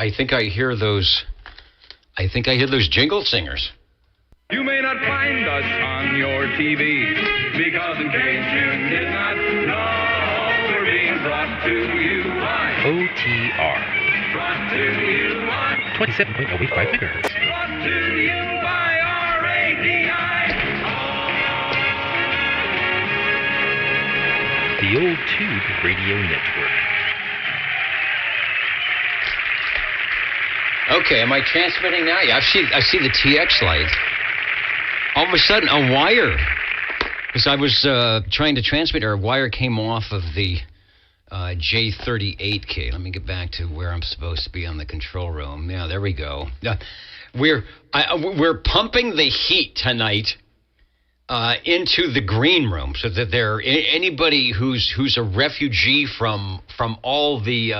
I think I hear those jingle singers. You may not find us on your TV, because in case you did not know, we're being brought to you by OTR. Brought to you by 27.085 megahertz. Brought to you by RADI. The Old Tube Radio Network. Okay, am I transmitting now? Yeah, I see the TX light. All of a sudden, a wire, because I was trying to transmit, or a wire came off of the J38K. Let me get back to where I'm supposed to be on the control room. Yeah, there we go. We're pumping the heat tonight into the green room, so that anybody who's a refugee from all the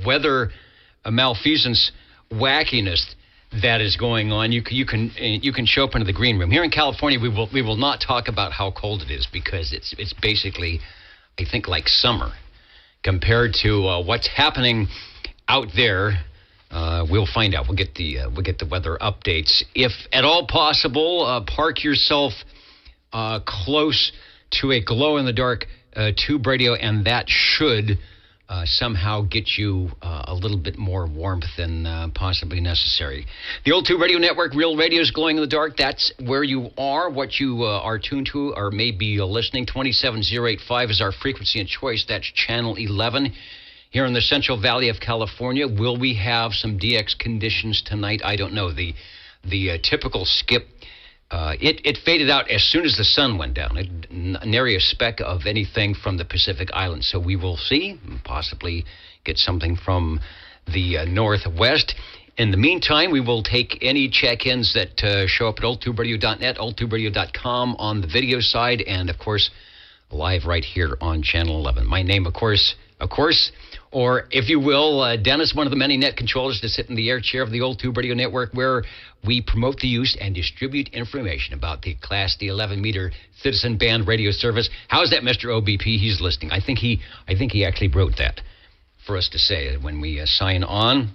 weather malfeasance wackiness that is going on, you can show up into the green room. Here in California, we will not talk about how cold it is, because it's basically, I think, like summer compared to what's happening out there. We'll find out. We'll get the weather updates. If at all possible, park yourself close to a glow-in-the-dark tube radio, and that should somehow get you a little bit more warmth than possibly necessary. The Old Tube Radio Network, Real Radio's glowing in the dark. That's where you are, what you are tuned to, or maybe listening. 27085 is our frequency and choice. That's channel 11 here in the Central Valley of California. Will we have some DX conditions tonight? I don't know. The typical skip, it faded out as soon as the sun went down. Nary a speck of anything from the Pacific Islands. So we will see, possibly get something from the Northwest. In the meantime, we will take any check-ins that show up at oldtuberadio.net, oldtuberadio.com on the video side, and, of course, live right here on Channel 11. My name, of course, or if you will, Dennis, one of the many net controllers to sit in the air chair of the Old Tube Radio Network, where we promote the use and distribute information about the Class D 11-meter citizen band radio service. How's that, Mr. OBP? He's listening. I think he actually wrote that for us to say when we sign on.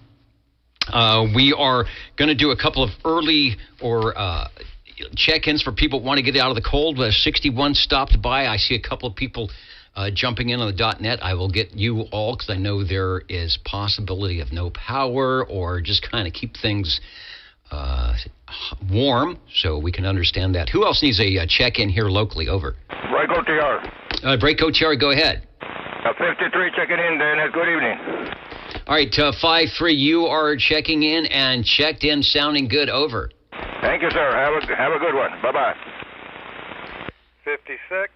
We are going to do a couple of early or check-ins for people who want to get out of the cold. 61 stopped by. I see a couple of people jumping in on the .net. I will get you all, because I know there is possibility of no power, or just kind of keep things warm, so we can understand that. Who else needs a check-in here locally? Over. Breako TR. Breako TR, go ahead. 53 checking in, Dennis. Good evening. All right, 53, you are checking in and checked in, sounding good. Over. Thank you, sir. Have a good one. Bye-bye. 56.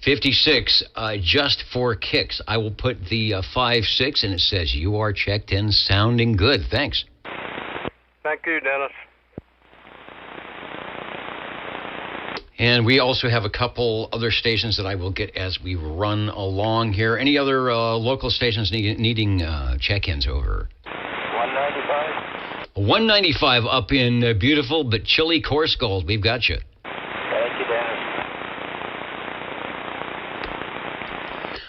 56, just for kicks. I will put the 5-6, and it says you are checked in, sounding good. Thanks. Thank you, Dennis. And we also have a couple other stations that I will get as we run along here. Any other local stations needing check-ins? Over. 195. 195 up in beautiful but chilly Coarse Gold. We've got you. Thank you, Dennis.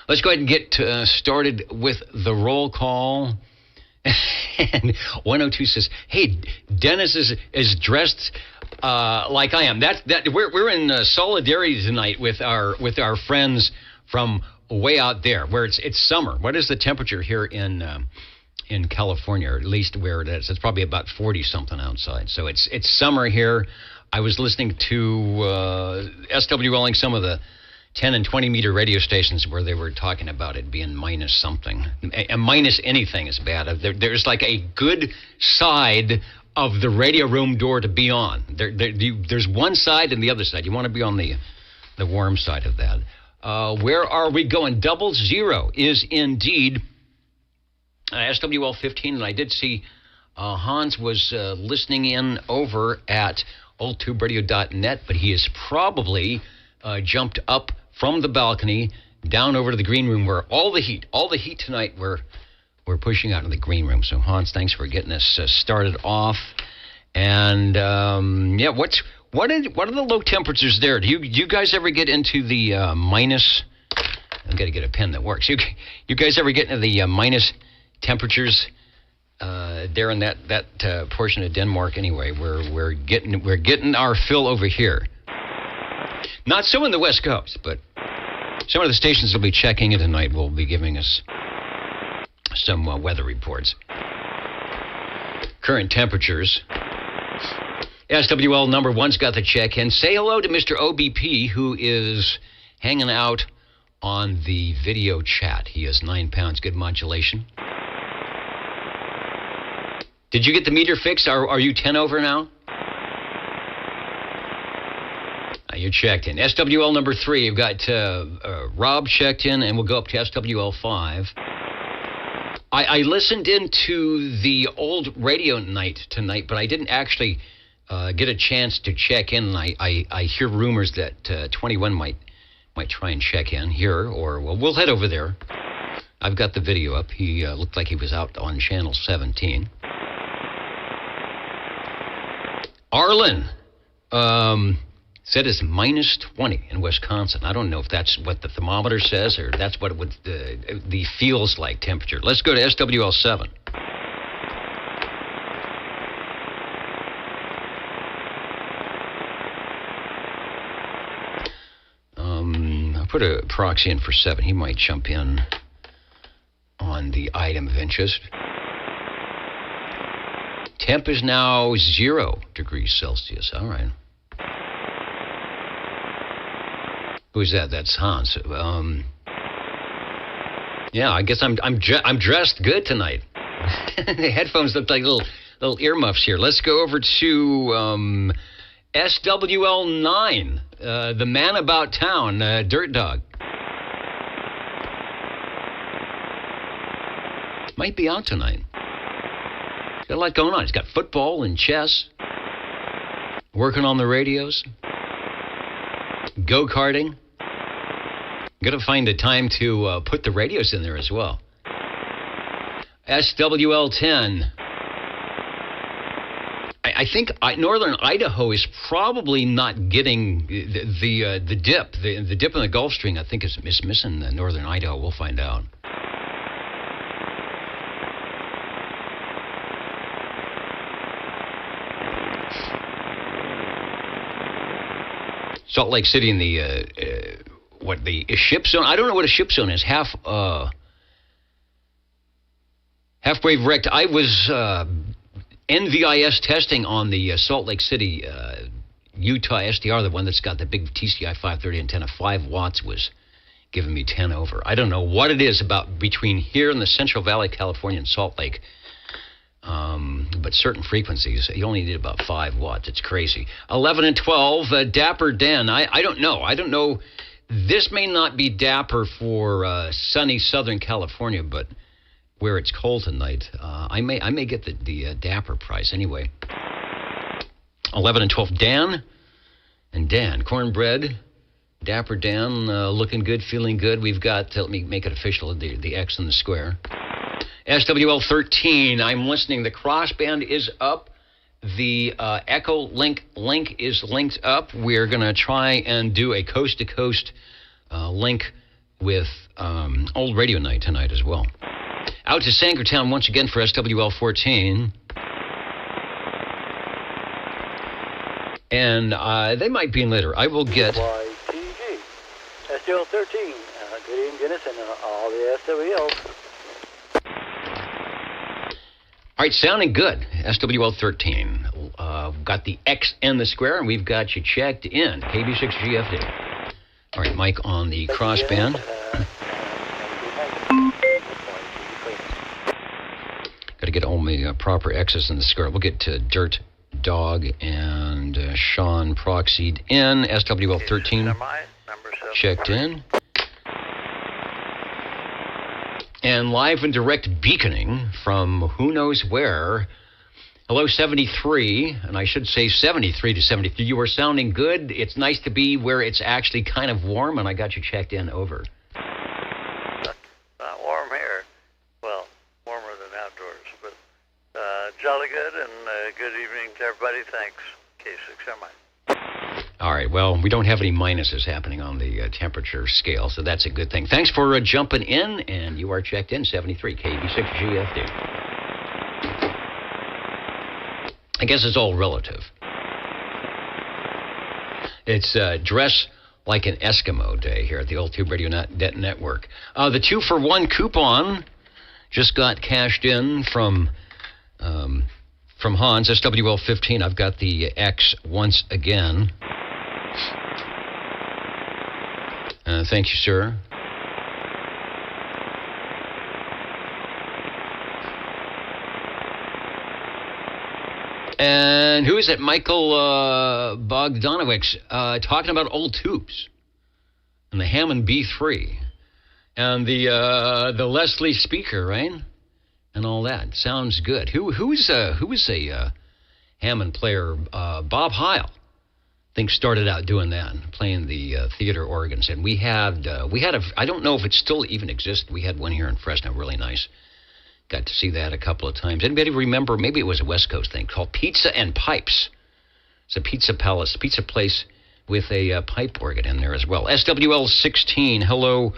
Let's go ahead and get started with the roll call. And 102 says, "Hey, Dennis is dressed like I am." We're in solidarity tonight with our friends from way out there, where it's summer. What is the temperature here in California, or at least where it is? It's probably about 40 something outside. So it's summer here. I was listening to SWLing some of the 10 and 20 meter radio stations where they were talking about it being minus something. And minus anything is bad. There's like a good side of the radio room door to be on. There's one side and the other side. You want to be on the warm side of that. Where are we going? 00 is indeed SWL 15, and I did see Hans was listening in over at oldtuberadio.net, but he is probably jumped up from the balcony down over to the green room, where all the heat tonight we're pushing out in the green room. So Hans, thanks for getting us started off. And what are the low temperatures there? Do you guys ever get into the minus? I've got to get a pen that works. You guys ever get into the minus temperatures there in that portion of Denmark anyway. We're getting our fill over here. Not so in the West Coast, but some of the stations will be checking in tonight will be giving us some weather reports. Current temperatures. SWL number one's got the check in. Say hello to Mr. OBP, who is hanging out on the video chat. He is 9 pounds. Good modulation. Did you get the meter fixed? Are you 10 over now? You're checked in. SWL number 3, you've got Rob checked in, and we'll go up to SWL 5. I listened into the old radio night tonight, but I didn't actually get a chance to check in. I hear rumors that 21 might try and check in here, or well, we'll head over there. I've got the video up. He looked like he was out on channel 17. Arlen said it's minus 20 in Wisconsin. I don't know if that's what the thermometer says or that's what it would the feels like temperature. Let's go to SWL 7. I'll put a proxy in for 7. He might jump in on the item of interest. Temp is now 0 degrees Celsius. All right. Who's that? That's Hans. Yeah, I guess I'm dressed good tonight. The headphones look like little earmuffs here. Let's go over to SWL 9, the man about town, Dirt Dog. Might be out tonight. Got a lot going on. He's got football and chess. Working on the radios. Go-karting. Got to find a time to put the radios in there as well. SWL 10. I think northern Idaho is probably not getting the dip. The dip in the Gulf Stream, I think, is missing northern Idaho. We'll find out. Salt Lake City in the the ship zone? I don't know what a ship zone is. Half-wave wrecked. I was NVIS testing on the Salt Lake City Utah SDR, the one that's got the big TCI 530 antenna. 5 watts was giving me 10 over. I don't know what it is about between here and the Central Valley, California, and Salt Lake. But certain frequencies, you only need about 5 watts. It's crazy. 11 and 12, Dapper Dan. I don't know. I don't know. This may not be dapper for sunny Southern California, but where it's cold tonight, I may get the dapper price anyway. 11 and 12, Dan and Dan. Cornbread, Dapper Dan, looking good, feeling good. We've got, let me make it official, the X in the square. SWL 13, I'm listening. The crossband is up. The Echo link is linked up. We're going to try and do a coast-to-coast link with Old Radio Night tonight as well. Out to Sangertown once again for SWL 14. And they might be in later. I will get... YTG, SWL 13. Good evening, Dennis, and all the SWLs. All right, sounding good. SWL 13. Got the X and the square, and we've got you checked in. KB6GFD. All right, Mike on the crossband. Got to get all the proper X's in the square. We'll get to Dirt Dog and Sean proxied in. SWL 13 checked in. And live and direct beaconing from who knows where. Hello, 73, and I should say 73 to 73. You are sounding good. It's nice to be where it's actually kind of warm, and I got you checked in. Over. Not warm here. Well, warmer than outdoors, but jolly good, and good evening to everybody. Thanks. K6MI. All right, well, we don't have any minuses happening on the temperature scale, so that's a good thing. Thanks for jumping in, and you are checked in, 73, KB6GFD. I guess it's all relative. It's dress like an Eskimo day here at the Old Tube Radio Net Network. The 2-for-1 coupon just got cashed in from Hans, SWL15. I've got the X once again. Thank you, sir. And who is it? Michael Bogdanowicz talking about old tubes and the Hammond B3 and the Leslie speaker, right? And all that sounds good. Who is a Hammond player? Bob Heil, I think, started out doing that, playing the theater organs. And we had I don't know if it still even exists. We had one here in Fresno, really nice. Got to see that a couple of times. Anybody remember? Maybe it was a West Coast thing called Pizza and Pipes. It's a pizza place with a pipe organ in there as well. SWL 16. Hello,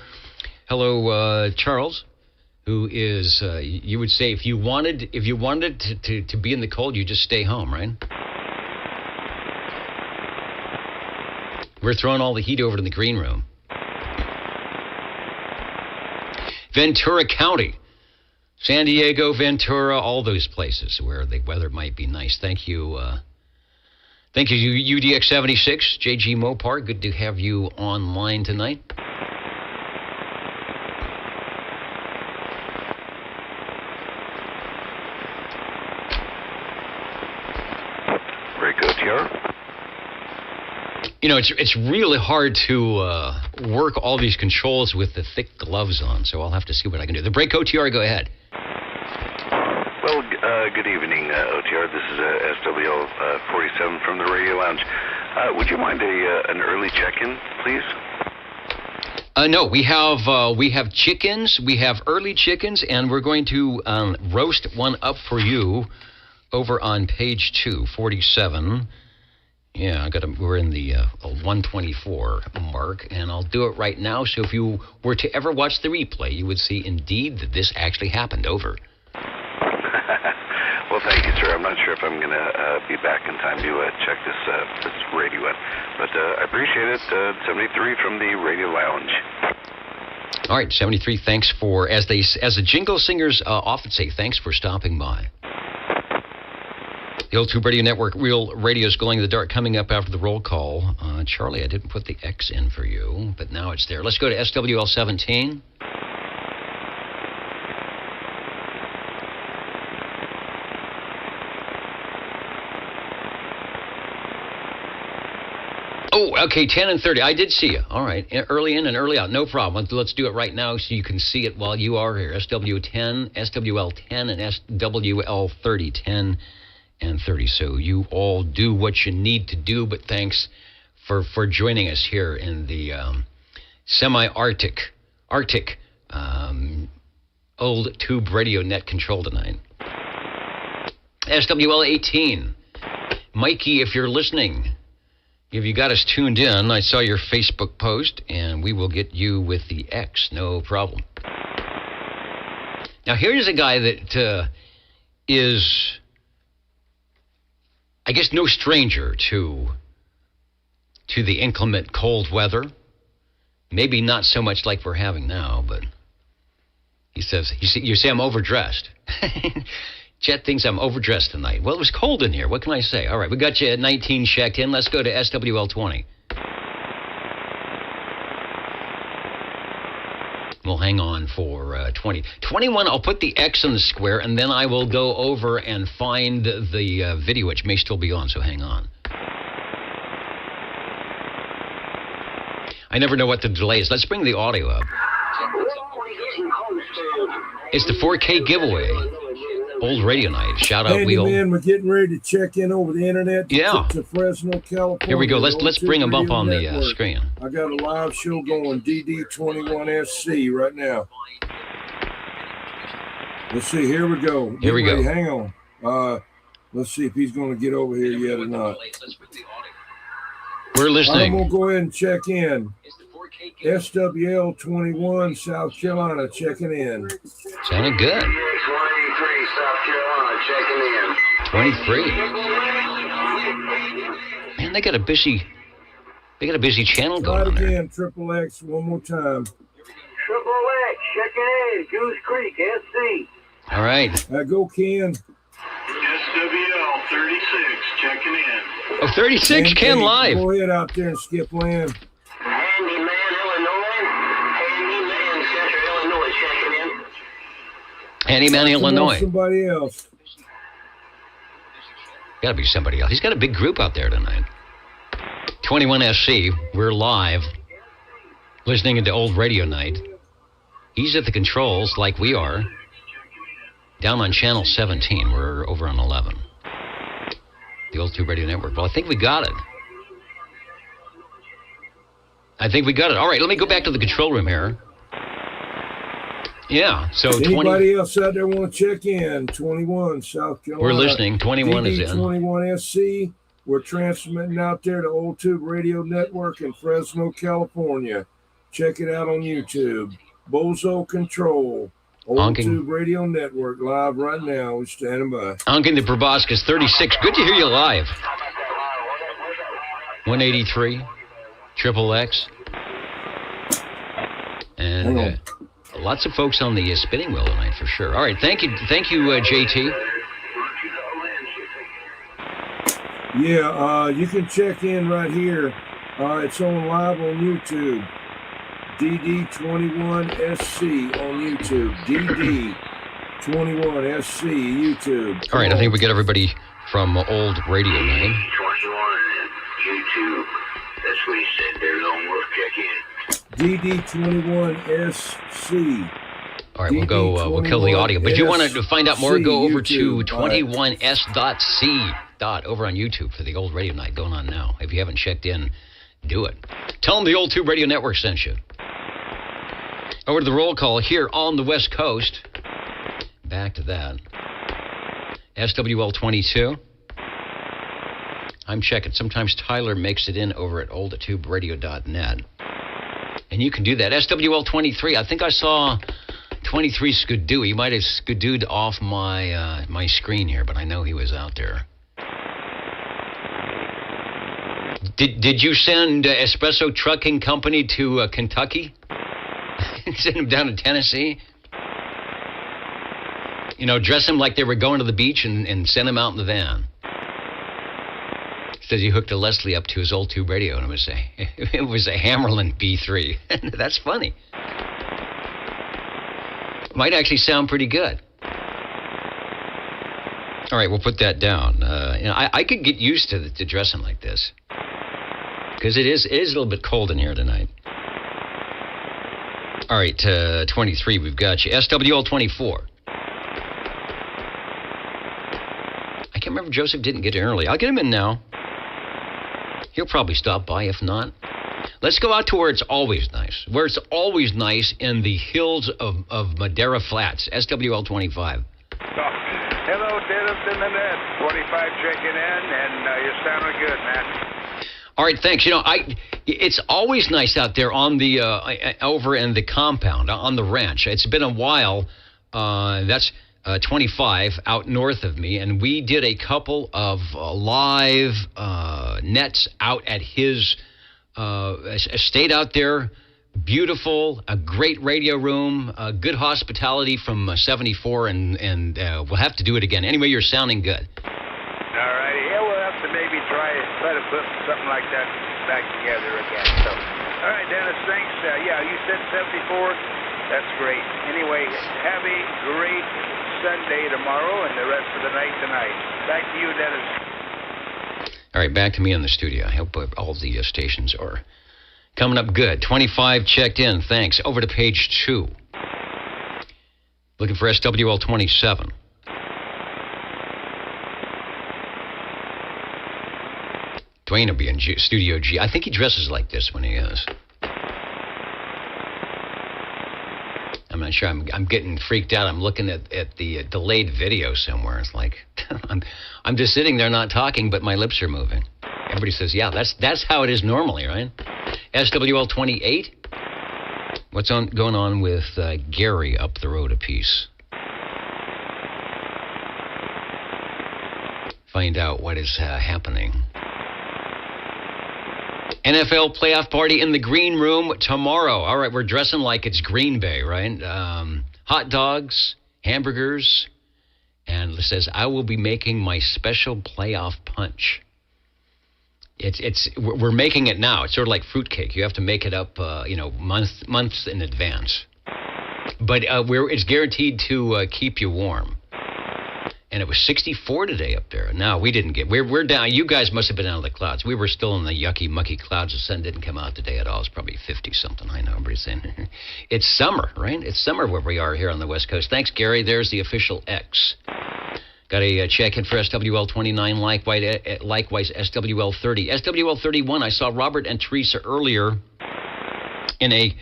Charles. Who is? You would say if you wanted to be in the cold, you just stay home, right? We're throwing all the heat over to the green room. Ventura County. San Diego, Ventura, all those places where the weather might be nice. Thank you, UDX76, JG Mopar. Good to have you online tonight. Very good, here. You know, it's really hard to work all these controls with the thick gloves on, so I'll have to see what I can do. The break OTR, go ahead. Well, good evening, OTR. This is SWL 47 from the Radio Lounge. Would you mind an early check-in, please? No, we have chickens, we have early chickens, and we're going to roast one up for you over on page 247. Yeah, we're in the 124 mark, and I'll do it right now. So if you were to ever watch the replay, you would see indeed that this actually happened. Over. Well, thank you, sir. I'm not sure if I'm going to be back in time to check this radio in, but I appreciate it. 73 from the Radio Lounge. All right, 73. Thanks for, as the jingle singers often say, thanks for stopping by. The Old Tube Radio Network, Real Radio's Glowing in the Dark, coming up after the roll call. Charlie, I didn't put the X in for you, but now it's there. Let's go to SWL 17. Oh, okay, 10 and 30. I did see you. All right, early in and early out. No problem. Let's do it right now so you can see it while you are here. SWL10, and SWL 30, 10 and 30. So you all do what you need to do, but thanks for joining us here in the semi-Arctic Old Tube Radio Net Control tonight. SWL 18. Mikey, if you're listening, if you got us tuned in, I saw your Facebook post, and we will get you with the X, no problem. Now, here's a guy that is, I guess, no stranger to the inclement cold weather. Maybe not so much like we're having now, but he says, you say I'm overdressed. Chet thinks I'm overdressed tonight. Well, it was cold in here. What can I say? All right, we got you at 19 checked in. Let's go to SWL 20. We'll hang on for 20. 21, I'll put the X in the square, and then I will go over and find the video, which may still be on, so hang on. I never know what the delay is. Let's bring the audio up. It's the 4K giveaway. Old Radio Night. Shout out, Wheel. Man, we're getting ready to check in over the internet to Fresno, California. Here we go. Let's bring them up on the screen. I got a live show going, DD21SC right now. Let's see. Here we go. Here we go. Hang on. Let's see if he's going to get over here yet or not. We're listening. I'm going to go ahead and check in. SWL 21, South Carolina, checking in. Sounded good. 23, South Carolina, checking in. 23. Man, they got a busy channel Try it going on there. again, Triple X, one more time. Triple X, checking in, Goose Creek, SC. All right. Go, Ken. SWL 36, checking in. Oh, 36, Ken live. Go ahead out there and skip land. Handyman, Illinois. Handyman, Central Illinois, checking in. Handyman, Illinois. Somebody else. Got to be somebody else. He's got a big group out there tonight. 21SC, we're live, listening to Old Radio Night. He's at the controls like we are. Down on channel 17, we're over on 11. The Old Tube Radio Network. Well, I think we got it. All right, let me go back to the control room here. Yeah, so anybody else out there want to check in? 21, South Carolina. We're listening. 21 is in. 21SC. We're transmitting out there to Old Tube Radio Network in Fresno, California. Check it out on YouTube. Bozo Control. Old Tube Radio Network live right now. We're standing by. Honking the Proboscis 36. Good to hear you live. 183. Triple X. And lots of folks on the spinning wheel tonight for sure. All right, thank you, JT. Yeah, you can check in right here. It's on live on YouTube. DD21SC on YouTube. DD21SC YouTube. All right, I think we get everybody from Old Radio Night. 21 YouTube. That's what he said there. Long work, check in. DD21SC. All right, we'll go. We'll kill the audio. But if you want to find out more, go over to 21s.c. over on YouTube for the Old Radio Night going on now. If you haven't checked in, do it. Tell them the Old Tube Radio Network sent you. Over to the roll call here on the West Coast. Back to that. SWL 22. I'm checking. Sometimes Tyler makes it in over at oldtuberadio.net. And you can do that. SWL 23. I think I saw 23 skidoo. He might have skidooed off my my screen here, but I know he was out there. Did you send Espresso Trucking Company to Kentucky? Send him down to Tennessee? You know, dress him like they were going to the beach and send him out in the van. Says he hooked a Leslie up to his Old Tube radio, and it was a Hammerlin B3. That's funny. Might actually sound pretty good. All right, we'll put that down. I could get used to dressing like this because it is a little bit cold in here tonight. All right, 23, we've got you. SWL 24. I can't remember if Joseph didn't get in early. I'll get him in now. He'll probably stop by if not. Let's go out to where it's always nice. Where it's always nice in the hills of Madera Flats. SWL 25. Hello, Dennis in the net. 25 checking in, and you're sounding good, man. All right, thanks. You know, it's always nice out there on the over in the compound on the ranch. It's been a while. That's 25 out north of me, and we did a couple of live nets out at his estate out there. Beautiful, a great radio room, good hospitality from 74, and we'll have to do it again. Anyway, you're sounding good. All righty. Yeah, we'll have to maybe try to put something like that back together again. So, all right, Dennis, thanks. Yeah, you said 74. That's great. Anyway, have a great Sunday tomorrow and the rest of the night tonight. Back to you, Dennis. All right, back to me in the studio. I hope all the stations are coming up good. 25 checked in. Thanks. Over to page 2. Looking for SWL 27. Dwayne will be in Studio G. I think he dresses like this when he is. I'm not sure. I'm getting freaked out. I'm looking at the delayed video somewhere. It's like I'm just sitting there not talking, but my lips are moving. Everybody says, yeah, that's how it is normally, right? SWL 28. What's going on with Gary up the road a piece? find out what is happening. NFL playoff party in the green room tomorrow. All right, we're dressing like it's Green Bay, right? Hot dogs, hamburgers, and it says, I will be making my special playoff punch. We're making it now. It's sort of like fruitcake. You have to make it up, months in advance. But it's guaranteed to keep you warm. And it was 64 today up there. No, we didn't get. We're down. You guys must have been out of the clouds. We were still in the yucky, mucky clouds. The sun didn't come out today at all. It's probably 50 something. I know. Everybody's saying it's summer, right? It's summer where we are here on the West Coast. Thanks, Gary. There's the official X. Got a check in for SWL 29. Likewise SWL 30. SWL 31. I saw Robert and Teresa earlier in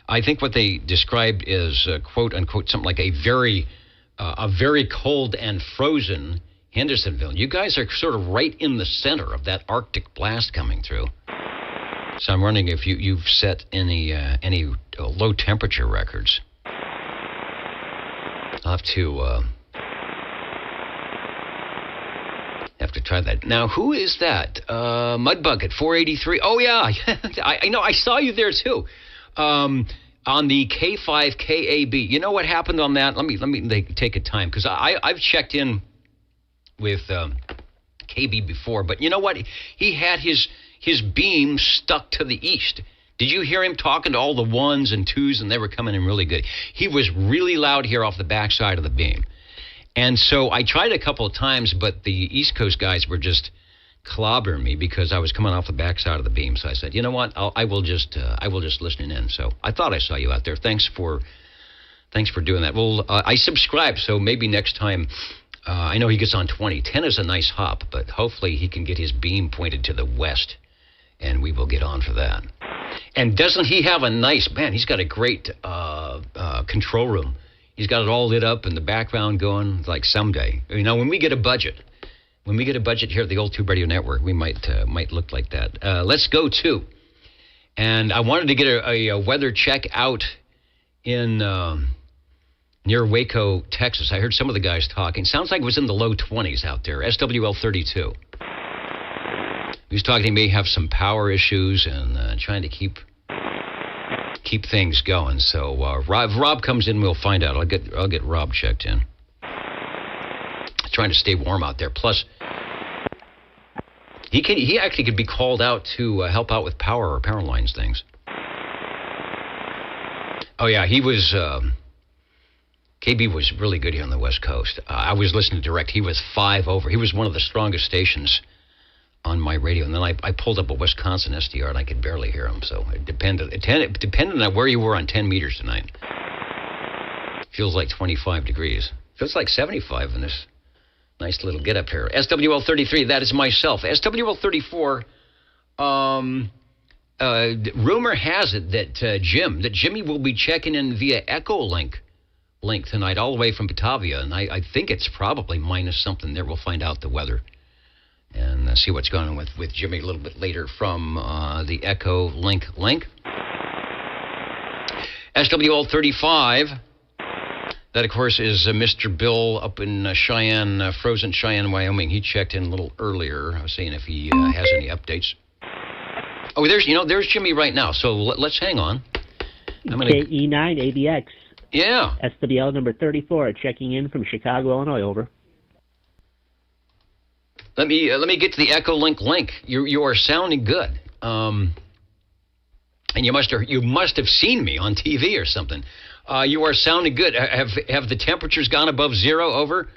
I think what they described is quote unquote something like a very cold and frozen Hendersonville. You guys are sort of right in the center of that Arctic blast coming through. So I'm wondering if you've set any low temperature records. I'll have to try that. Now, who is that? Mudbucket 483. Oh yeah, I know. I saw you there too. On the K5 KAB. You know what happened on that? Let me take a time, because I've checked in with KB before, but you know what? He had his beam stuck to the east. Did you hear him talking to all the ones and twos, and they were coming in really good? He was really loud here off the backside of the beam. And so I tried a couple of times, but the East Coast guys were just clobbering me because I was coming off the backside of the beam. So I said, you know what? I will just listen in. So I thought I saw you out there. Thanks for doing that. Well, I subscribed, so maybe next time. I know he gets on 20. 10 is a nice hop, but hopefully he can get his beam pointed to the west, and we will get on for that. And doesn't he have a nice, man, he's got a great control room. He's got it all lit up in the background going like someday. You know, when we get a budget here at the Old Tube Radio Network, we might look like that. Let's go to. And I wanted to get a weather check out in near Waco, Texas. I heard some of the guys talking. Sounds like it was in the low 20s out there. SWL 32. He was talking. He may have some power issues and trying to keep things going. So if Rob comes in, we'll find out. I'll get Rob checked in. Trying to stay warm out there. Plus, he actually could be called out to help out with power lines things. Oh yeah, he was. KB was really good here on the West Coast. I was listening direct. He was 5 over. He was one of the strongest stations on my radio. And then I pulled up a Wisconsin SDR and I could barely hear him. So it depended on where you were on 10 meters tonight. Feels like 25 degrees. Feels like 75 in this nice little get up here. SWL 33, that is myself. SWL 34, rumor has it that Jimmy will be checking in via Echolink tonight, all the way from Batavia, and I think it's probably minus something there. We'll find out the weather and see what's going on with Jimmy a little bit later from the Echolink link. SWL 35. That, of course, is Mr. Bill up in Cheyenne, frozen Cheyenne, Wyoming. He checked in a little earlier. I was saying if he has any updates. Oh, there's Jimmy right now. So let's hang on. KE9ABX. Yeah. SWL number 34, checking in from Chicago, Illinois. Over. Let me get to the Echolink link. You are sounding good. And you must have seen me on TV or something. You are sounding good. Have the temperatures gone above zero? Over.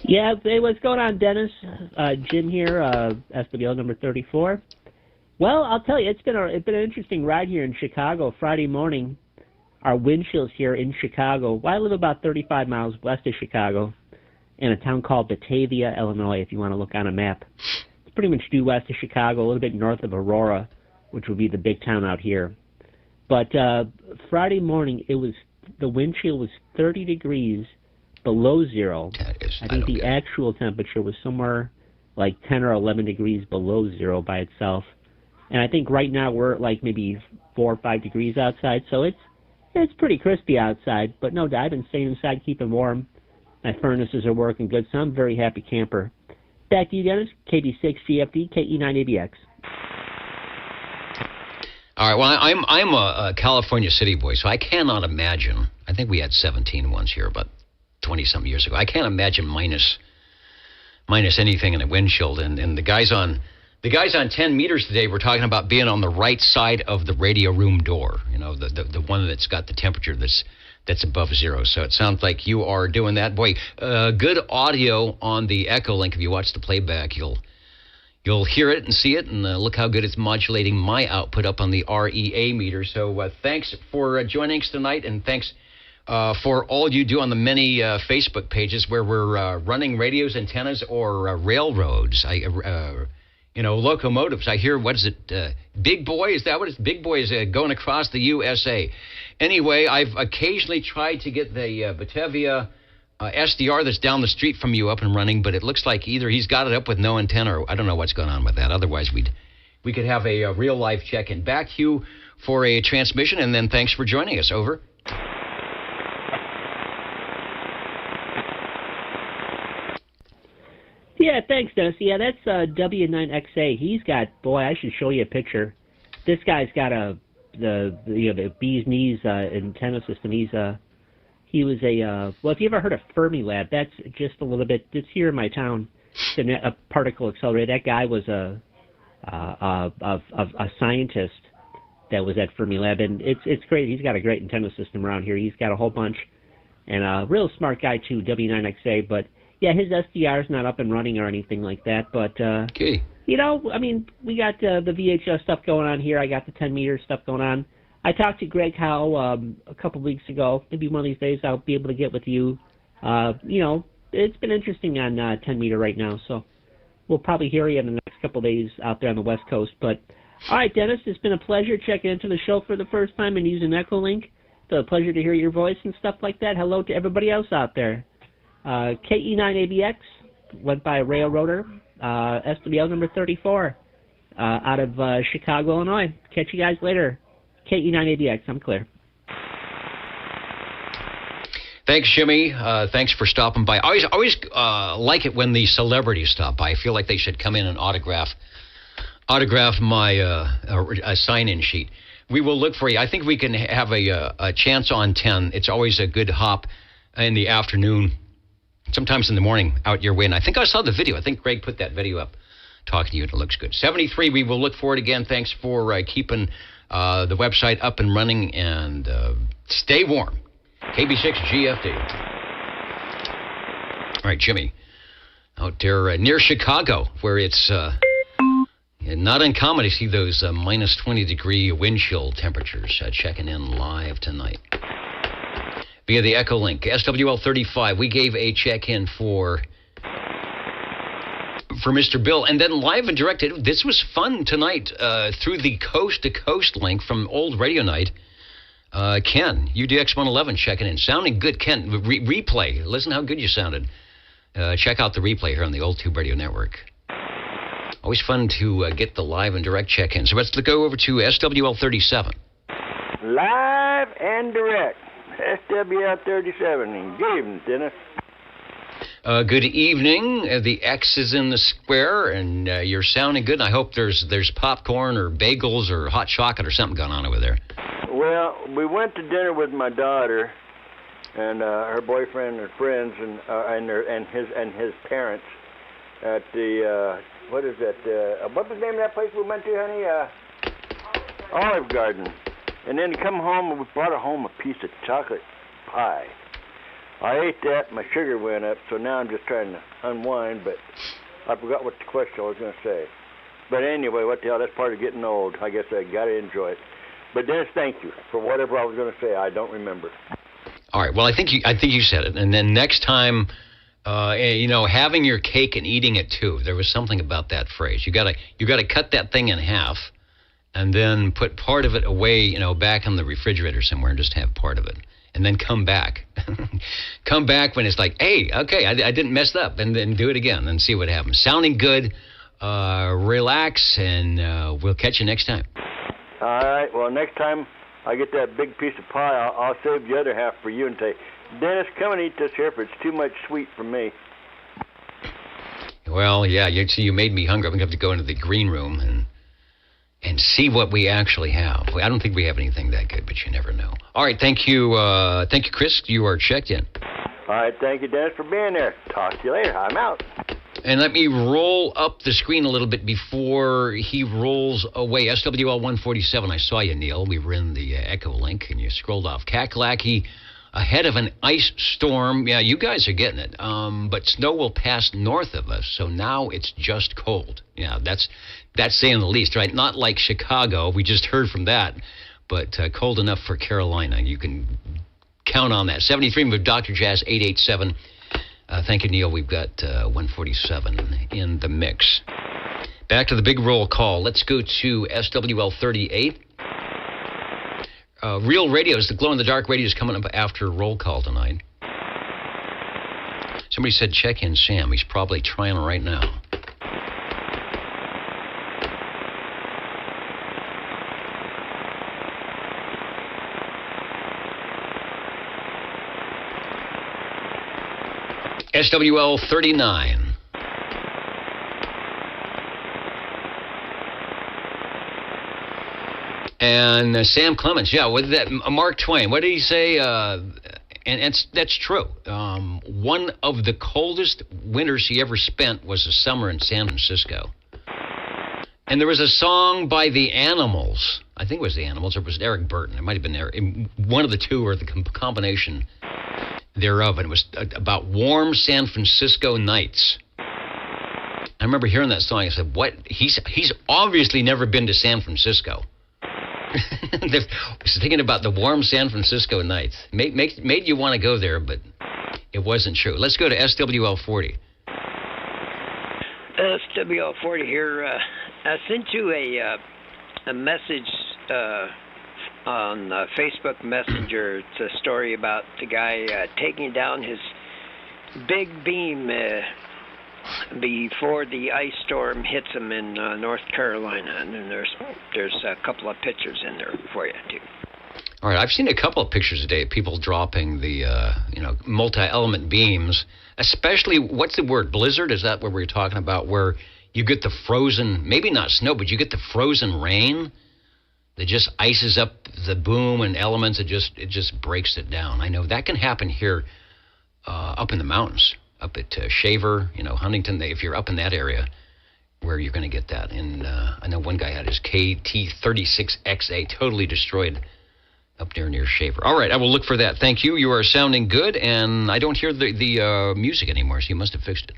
Yeah, hey, what's going on, Dennis? Jim here, SWL number 34. Well, I'll tell you, it's been an interesting ride here in Chicago. Friday morning, our wind chills here in Chicago. Well, I live about 35 miles west of Chicago in a town called Batavia, Illinois, if you want to look on a map. It's pretty much due west of Chicago, a little bit north of Aurora, which would be the big town out here. But Friday morning, the wind chill was 30 degrees below zero. I think the actual temperature was somewhere like 10 or 11 degrees below zero by itself. And I think right now we're at like maybe 4 or 5 degrees outside. So It's pretty crispy outside, but no doubt I've been staying inside, keeping warm. My furnaces are working good, so I'm a very happy camper. Back to you, Dennis. KB6GFD, KE9ABX. All right. Well, I'm a California city boy, so I cannot imagine. I think we had 17 once here, about 20-something years ago. I can't imagine minus anything in a windshield. And the guys on 10 meters today were talking about being on the right side of the radio room door. You know, the one that's got the temperature that's above zero. So it sounds like you are doing that. Boy, good audio on the Echo Link. If you watch the playback, you'll hear it and see it, and look how good it's modulating my output up on the REA meter. So thanks for joining us tonight, and thanks for all you do on the many Facebook pages where we're running radios, antennas, or railroads. Locomotives. I hear, what is it, Big Boy? Is that what it's? Big Boy is going across the USA. Anyway, I've occasionally tried to get the Batavia SDR that's down the street from you up and running, but it looks like either he's got it up with no antenna, or I don't know what's going on with that. Otherwise, we could have a real life check-in. Back to you for a transmission, and then thanks for joining us. Over. Yeah, thanks, Dennis. Yeah, that's W9XA. He's got, boy, I should show you a picture. This guy's got the bee's knees antenna system. He was well, if you ever heard of Fermilab, that's just a little bit, it's here in my town. It's a particle accelerator. That guy was a scientist that was at Fermilab, and it's great. He's got a great antenna system around here. He's got a whole bunch, and a real smart guy too, W9XA. But yeah, his SDR is not up and running or anything like that. But okay. You know, I mean, we got the VHS stuff going on here. I got the 10 meter stuff going on. I talked to Greg Howe a couple of weeks ago. Maybe one of these days I'll be able to get with you. It's been interesting on 10 meter right now, so we'll probably hear you in the next couple of days out there on the West Coast. But all right, Dennis, it's been a pleasure checking into the show for the first time and using Echolink. It's a pleasure to hear your voice and stuff like that. Hello to everybody else out there. KE9ABX went by Railroader, SWL number 34, out of Chicago, Illinois. Catch you guys later. KE9ABX, I'm clear. Thanks, Jimmy. Thanks for stopping by. I always like it when the celebrities stop by. I feel like they should come in and autograph my sign-in sheet. We will look for you. I think we can have a chance on 10. It's always a good hop in the afternoon, sometimes in the morning, out your way. And I think I saw the video. I think Greg put that video up talking to you, and it looks good. 73, we will look for it again. Thanks for keeping the website up and running, and stay warm. KB6GFD. All right, Jimmy, out there near Chicago, where it's not uncommon to see those minus 20-degree wind chill temperatures, checking in live tonight via the Echo Link. SWL 35, we gave a check-in for Mr. Bill, and then live and direct. This was fun tonight through the coast-to-coast link from Old Radio Night. Ken, UDX111 checking in. Sounding good, Ken. Replay. Listen how good you sounded. Check out the replay here on the Old Tube Radio Network. Always fun to get the live and direct check-in. So let's go over to SWL 37. Live and direct. SWL 37. Good evening, Dennis. Good evening. The X is in the square, and you're sounding good. I hope there's popcorn or bagels or hot chocolate or something going on over there. Well, we went to dinner with my daughter and her boyfriend and friends and his parents at the what is that? What was the name of that place we went to, honey? Olive Garden. And then come home and we brought home a piece of chocolate pie. I ate that, my sugar went up, so now I'm just trying to unwind, but I forgot what the question I was going to say. But anyway, what the hell, that's part of getting old. I guess I got to enjoy it. But Dennis, thank you for whatever I was going to say. I don't remember. All right, well, I think you said it. And then next time, having your cake and eating it too. There was something about that phrase. You gotta cut that thing in half, and then put part of it away, back in the refrigerator somewhere, and just have part of it. And then come back. Come back when it's like, hey, okay, I didn't mess up. And then do it again and see what happens. Sounding good. Relax, and we'll catch you next time. All right. Well, next time I get that big piece of pie. I'll save the other half for you and say, Dennis, come and eat this here, for it's too much sweet for me. Well, yeah, you made me hungry. I'm going to have to go into the green room and see what we actually have. I don't think we have anything that good, but you never know. All right, thank you, Chris. You are checked in. All right, thank you, Dennis, for being there. Talk to you later. I'm out. And let me roll up the screen a little bit before he rolls away. SWL 147, I saw you, Neil. We were in the Echo Link, and you scrolled off. Kakalaki ahead of an ice storm. Yeah, you guys are getting it. But snow will pass north of us, so now it's just cold. Yeah, that's saying the least, right? Not like Chicago. We just heard from that. But cold enough for Carolina. You can count on that. 73 with Dr. Jazz, 887. Thank you, Neil. We've got 147 in the mix. Back to the big roll call. Let's go to SWL 38. Real radios, the glow-in-the-dark radio is coming up after roll call tonight. Somebody said check in Sam. He's probably trying right now. SWL 39. And Sam Clements, yeah, with that Mark Twain, what did he say? And that's true. One of the coldest winters he ever spent was a summer in San Francisco. And there was a song by the Animals. I think it was the Animals, or it was Eric Burton. It might have been Eric. One of the two, or the combination thereof, and it was about warm San Francisco nights. I remember hearing that song. I said, "What? He's obviously never been to San Francisco." I was thinking about the warm San Francisco nights. Made you want to go there, but it wasn't true. Let's go to SWL 40. SWL 40 here. I sent you a message on Facebook Messenger. It's a story about the guy taking down his big beam before the ice storm hits him in North Carolina, and then there's a couple of pictures in there for you too. All right, I've seen a couple of pictures today of people dropping the multi-element beams, especially, what's the word, blizzard? Is that what we're talking about, where you get the frozen, maybe not snow, but you get the frozen rain that just ices up the boom and elements. It just breaks it down. I know that can happen here up in the mountains, up at Shaver, Huntington. If you're up in that area, where you're going to get that. And I know one guy had his KT36XA totally destroyed up there near Shaver. All right, I will look for that. Thank you. You are sounding good, and I don't hear the music anymore, so you must have fixed it.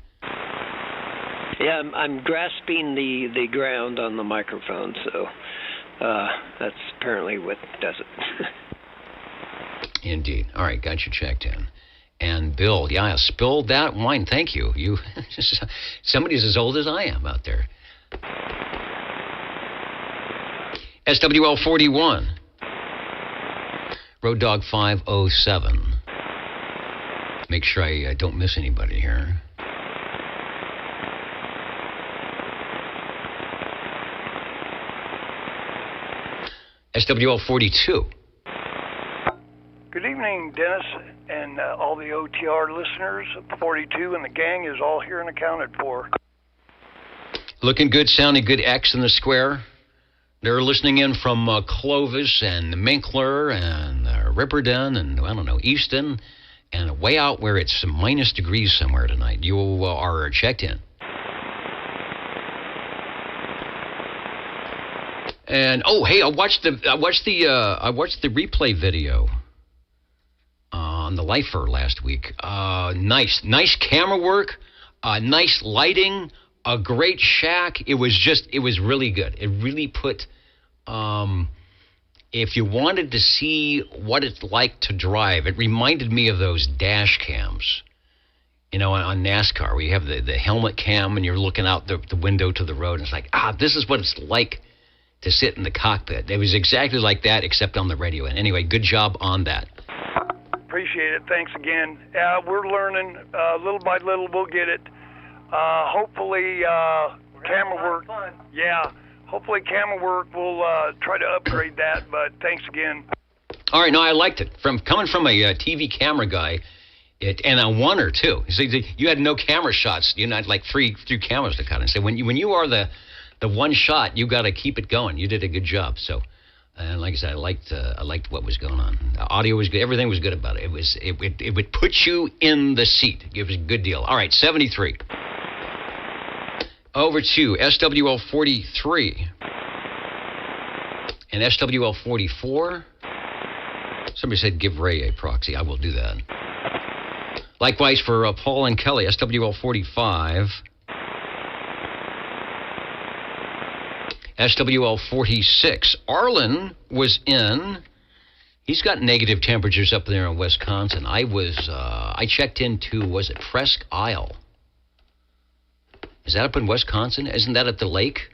Yeah, I'm grasping the ground on the microphone, so that's apparently what does it. Indeed. All right, got you checked in. And Bill, yeah, spilled that wine. Thank you. You, somebody's as old as I am out there. SWL 41. Road Dog 507. Make sure I don't miss anybody here. SWL 42. Good evening, Dennis, and all the OTR listeners. 42 and the gang is all here and accounted for. Looking good, sounding good. X in the square. They're listening in from Clovis and Minkler and Ripperden and, I don't know, Easton, and way out where it's minus degrees somewhere tonight. You are checked in. And oh, hey, I watched the replay video on the Lifer last week. Nice camera work, nice lighting, a great shack. It was really good. It really put, if you wanted to see what it's like to drive, it reminded me of those dash cams, on NASCAR, where you have the helmet cam and you're looking out the window to the road, and it's like, this is what it's like to sit in the cockpit. It was exactly like that, except on the radio. And anyway, good job on that. Appreciate it. Thanks again. We're learning little by little. We'll get it. Hopefully, camera work. Yeah. hopefully camera work will try to upgrade that, but thanks again. All right, no, I liked it. Coming from a TV camera guy, and a oneer too. See, you had no camera shots. You had like three cameras to cut. And say when you are the one shot, you got to keep it going. You did a good job. So, and like I said, I liked what was going on. The audio was good. Everything was good about it. It would put you in the seat. It was a good deal. All right, 73. Over to SWL 43 and SWL 44. Somebody said give Ray a proxy. I will do that. Likewise for Paul and Kelly, SWL 45. SWL 46. Arlen was in. He's got negative temperatures up there in Wisconsin. I checked into, was it Presque Isle? Is that up in Wisconsin? Isn't that at the lake?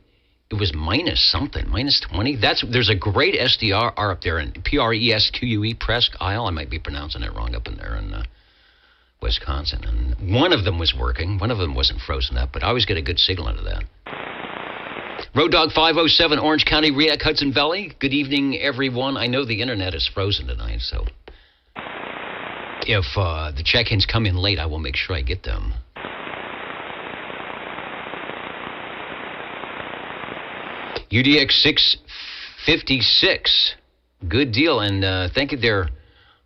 It was minus something, minus 20. There's a great SDR up there in Presque, Presque Isle. I might be pronouncing it wrong up in there in Wisconsin. And one of them was working. One of them wasn't frozen up, but I always get a good signal out of that. Road Dog 507, Orange County, Riak, Hudson Valley. Good evening, everyone. I know the internet is frozen tonight, so if the check-ins come in late, I will make sure I get them. UDX 656, good deal, and thank you there,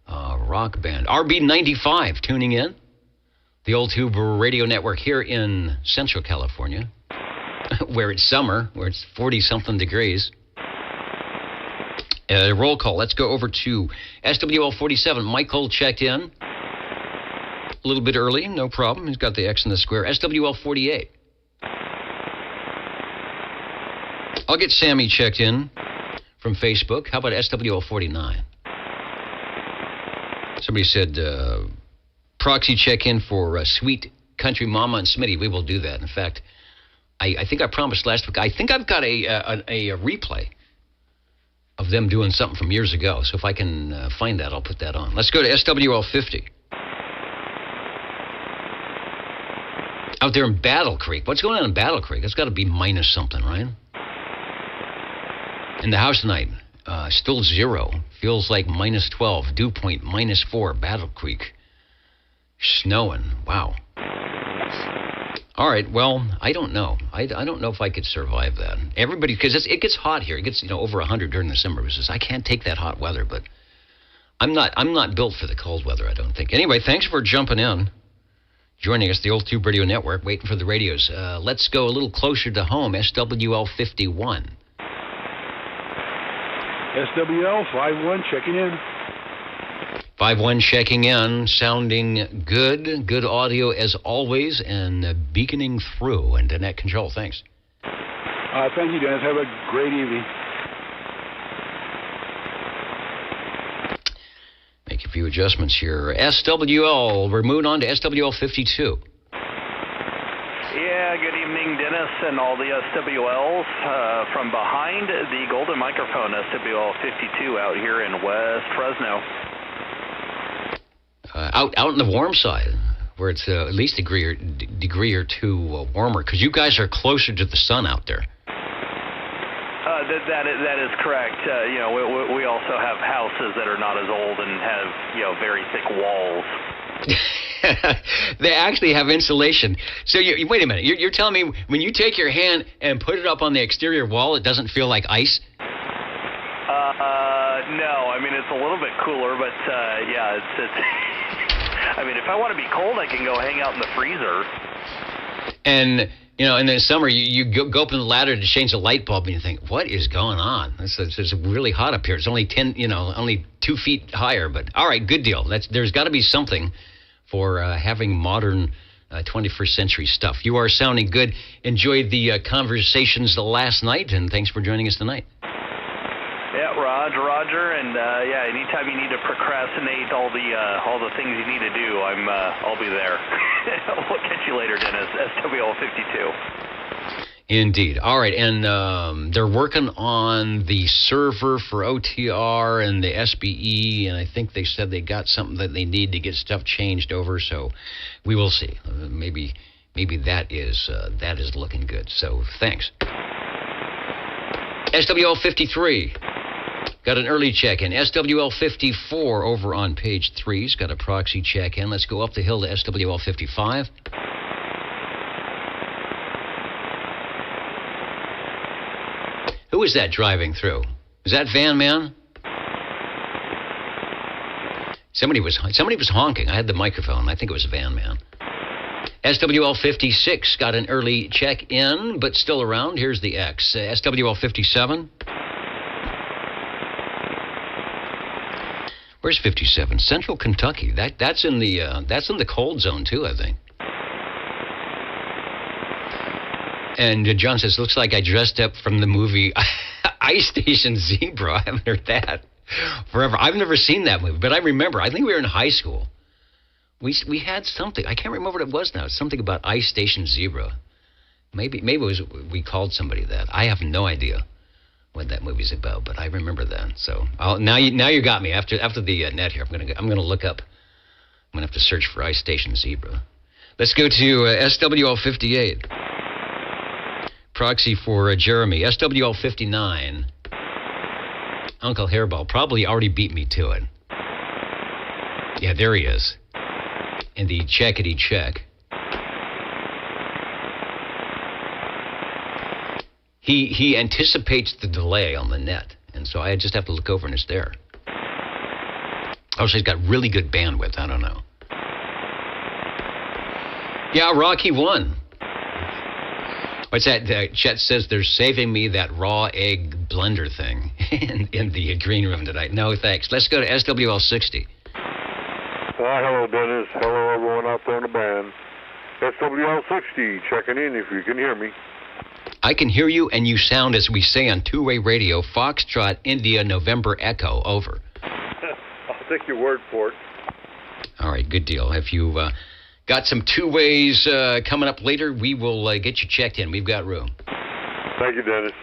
rock band. RB95 tuning in, the Old Tube Radio Network here in Central California, where it's summer, where it's 40-something degrees. Roll call, let's go over to SWL 47. Michael checked in a little bit early, no problem. He's got the X in the square. SWL 48. I'll get Sammy checked in from Facebook. How about SWL 49? Somebody said proxy check-in for Sweet Country Mama and Smitty. We will do that. In fact, I think I promised last week. I think I've got a replay of them doing something from years ago. So if I can find that, I'll put that on. Let's go to SWL 50. Out there in Battle Creek. What's going on in Battle Creek? It's got to be minus something, right? In the house tonight, still 0. Feels like minus 12. Dew point minus 4. Battle Creek. Snowing. Wow. All right. Well, I don't know. I don't know if I could survive that. Everybody, because it gets hot here. It gets over 100 during the summer. I can't take that hot weather, but I'm not built for the cold weather, I don't think. Anyway, thanks for jumping in. Joining us, the Old Tube Radio Network, waiting for the radios. Let's go a little closer to home. SWL 51. SWL 51 checking in. 51 checking in, sounding good. Good audio as always, and beaconing through. And net control, thanks. Thank you, Dennis. Have a great evening. Make a few adjustments here. SWL, we're moving on to SWL 52. Yeah, good evening, Dennis, and all the SWLs. From behind the golden microphone, SWL 52 out here in West Fresno. Out in the warm side, where it's at least a degree or two warmer, because you guys are closer to the sun out there. That is correct. We also have houses that are not as old and have very thick walls. They actually have insulation. So wait a minute. You're telling me when you take your hand and put it up on the exterior wall, it doesn't feel like ice? No. I mean, it's a little bit cooler, but yeah, it's. I mean, if I want to be cold, I can go hang out in the freezer. And in the summer, you go up on the ladder to change the light bulb, and you think, what is going on? It's really hot up here. It's only only 2 feet higher. But all right, good deal. There's got to be something for having modern 21st century stuff. You are sounding good. Enjoyed the conversations last night, and thanks for joining us tonight. Yeah, Roger, and anytime you need to procrastinate all the things you need to do, I'll be there. We'll catch you later, Dennis. SWL 52. Indeed. All right, and they're working on the server for OTR and the SBE, and I think they said they got something that they need to get stuff changed over. So we will see. Maybe that is looking good. So thanks. SWL 53. Got an early check-in. SWL 54 over on page 3's got a proxy check-in. Let's go up the hill to SWL 55. Who is that driving through? Is that Van Man? Somebody was honking. I had the microphone. I think it was Van Man. SWL 56 got an early check-in, but still around. Here's the X. SWL 57. Where's 57? Central Kentucky. That's in the cold zone too, I think. And John says, looks like I dressed up from the movie Ice Station Zebra. I haven't heard that forever. I've never seen that movie, but I remember. I think we were in high school. We had something. I can't remember what it was now. It's something about Ice Station Zebra. Maybe it was we called somebody that. I have no idea what that movie's about, but I remember that. So now you got me. After the net here, I'm gonna look up. I'm gonna have to search for Ice Station Zebra. Let's go to SWL 58. Proxy for Jeremy. SWL 59. Uncle Hairball probably already beat me to it. Yeah, there he is. In the checkity check. He anticipates the delay on the net, and so I just have to look over and it's there. Oh, so he's got really good bandwidth. I don't know. Yeah, Rocky won. What's that? Chet says they're saving me that raw egg blender thing in the green room tonight. No, thanks. Let's go to SWL 60. Hello, Dennis. Hello, everyone out there in the band. SWL 60, checking in if you can hear me. I can hear you, and you sound, as we say on two-way radio, Foxtrot, India, November, Echo, over. I'll take your word for it. All right, good deal. If you got some two-ways coming up later, we will get you checked in. We've got room. Thank you, Dennis.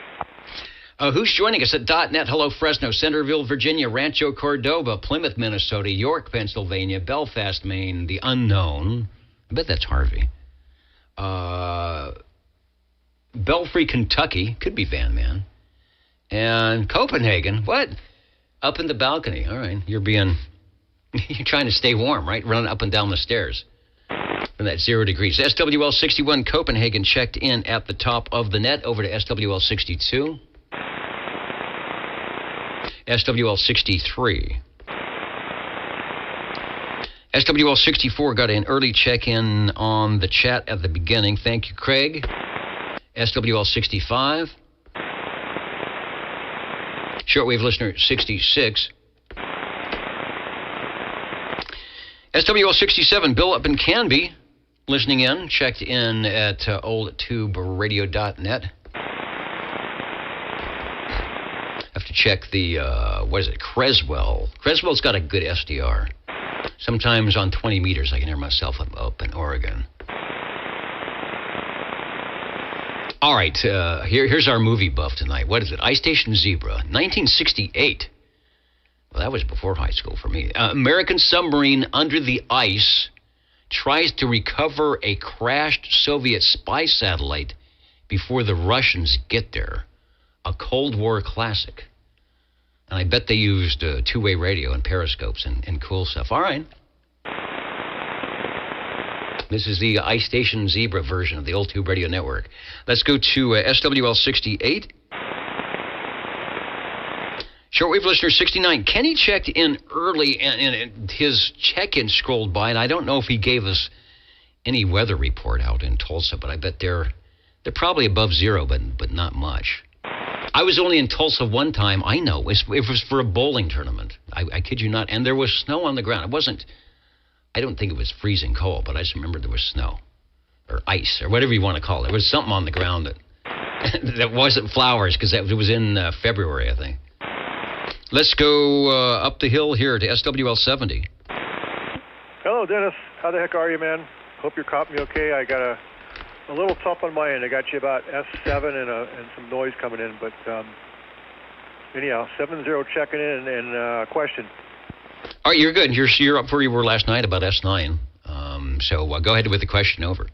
Who's joining us at .net? Hello, Fresno, Centerville, Virginia, Rancho Cordova, Plymouth, Minnesota, York, Pennsylvania, Belfast, Maine, the unknown. I bet that's Harvey. Belfry, Kentucky. Could be Van Man. And Copenhagen. What? Up in the balcony. All right. You're trying to stay warm, right? Running up and down the stairs. From that 0 degrees. SWL 61 Copenhagen checked in at the top of the net. Over to SWL 62. SWL 63. SWL 64 got an early check-in on the chat at the beginning. Thank you, Craig. SWL 65. Shortwave listener 66. SWL 67, Bill up in Canby, listening in, checked in at oldtuberadio.net. Have to check the, Creswell. Creswell's got a good SDR. Sometimes on 20 meters I can hear myself up in Oregon. All right, here's our movie buff tonight. What is it? Ice Station Zebra, 1968. Well, that was before high school for me. American submarine under the ice tries to recover a crashed Soviet spy satellite before the Russians get there. A Cold War classic. And I bet they used two-way radio and periscopes and cool stuff. All right. This is the Ice Station Zebra version of the Old Tube Radio Network. Let's go to SWL 68. Shortwave listener 69. Kenny checked in early, and his check-in scrolled by, and I don't know if he gave us any weather report out in Tulsa, but I bet they're probably above zero, but not much. I was only in Tulsa one time. I know. It was for a bowling tournament. I kid you not. And there was snow on the ground. It wasn't... I don't think it was freezing cold, but I just remember there was snow or ice or whatever you want to call it. There was something on the ground that wasn't flowers because it was in February, I think. Let's go up the hill here to SWL 70. Hello, Dennis. How the heck are you, man? Hope you're caught me okay. I got a little tough on my end. I got you about S7 and some noise coming in, but anyhow, 70 checking in and question. All right, you're good. You're up where you were last night about S9. So go ahead with the question over.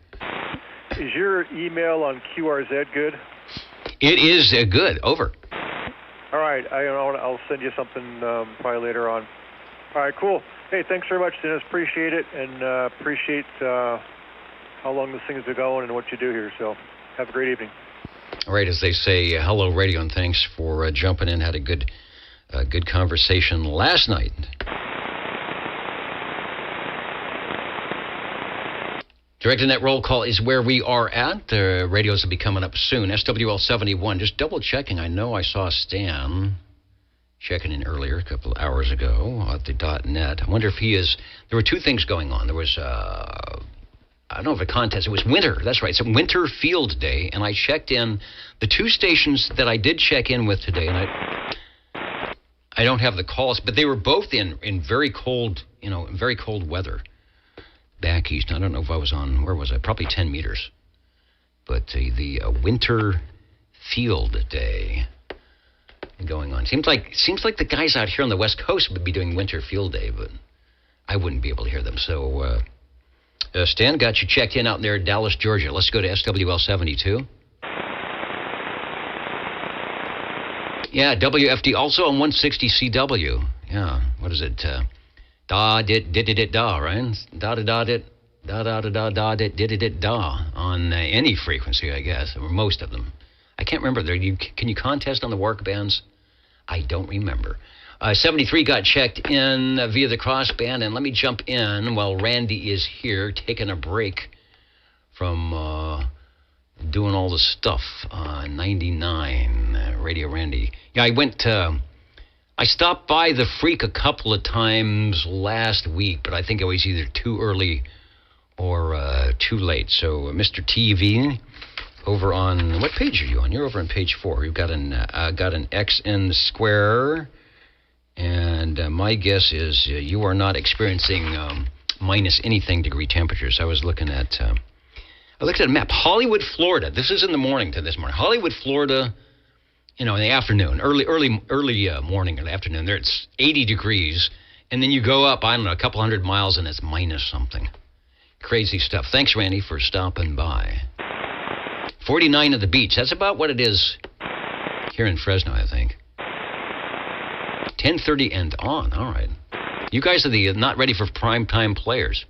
Is your email on QRZ good? It is good. Over. right. I'll send you something probably later on. All right, cool. Hey, thanks very much, Dennis. Appreciate it, and appreciate how long this thing's been going and what you do here. So have a great evening. All right, as they say, hello, radio, and thanks for jumping in. Had a good conversation last night. Direct-to-net roll call is where we are at. The radios will be coming up soon. SWL 71. Just double-checking. I know I saw Stan checking in earlier, a couple of hours ago at the .net. I wonder if he is... There were two things going on. There was... I don't know if a contest. It was winter. That's right. It's a winter field day, and I checked in the two stations that I did check in with today, and I don't have the calls, but they were both in very cold, very cold weather back east. I don't know if I was on, where was I? Probably 10 meters. But the winter field day going on. Seems like the guys out here on the West Coast would be doing winter field day, but I wouldn't be able to hear them. So, Stan, got you checked in out there in Dallas, Georgia. Let's go to SWL 72. Yeah, WFD, also on 160 CW. Yeah, what is it? Da dit dit dit da, right? Da da da dit da da da da da dit dit dit da on any frequency, I guess, or most of them. I can't remember. Can you contest on the work bands? I don't remember. 73 got checked in via the crossband, and let me jump in while Randy is here, taking a break from doing all the stuff. 99, Radio Randy. Yeah, I stopped by the Freak a couple of times last week, but I think I was either too early or too late. So, Mr. TV, over on, what page are you on? You're over on page 4. You've got an X in the square, and my guess is you are not experiencing minus anything degree temperatures. I looked at a map. Hollywood, Florida. This is in the morning to this morning. Hollywood, Florida. In the afternoon, early morning or the afternoon, there it's 80 degrees, and then you go up, I don't know, a couple hundred miles, and it's minus something. Crazy stuff. Thanks, Randy, for stopping by. 49 at the beach. That's about what it is here in Fresno, I think. 10:30 and on. All right. You guys are the not ready for prime time players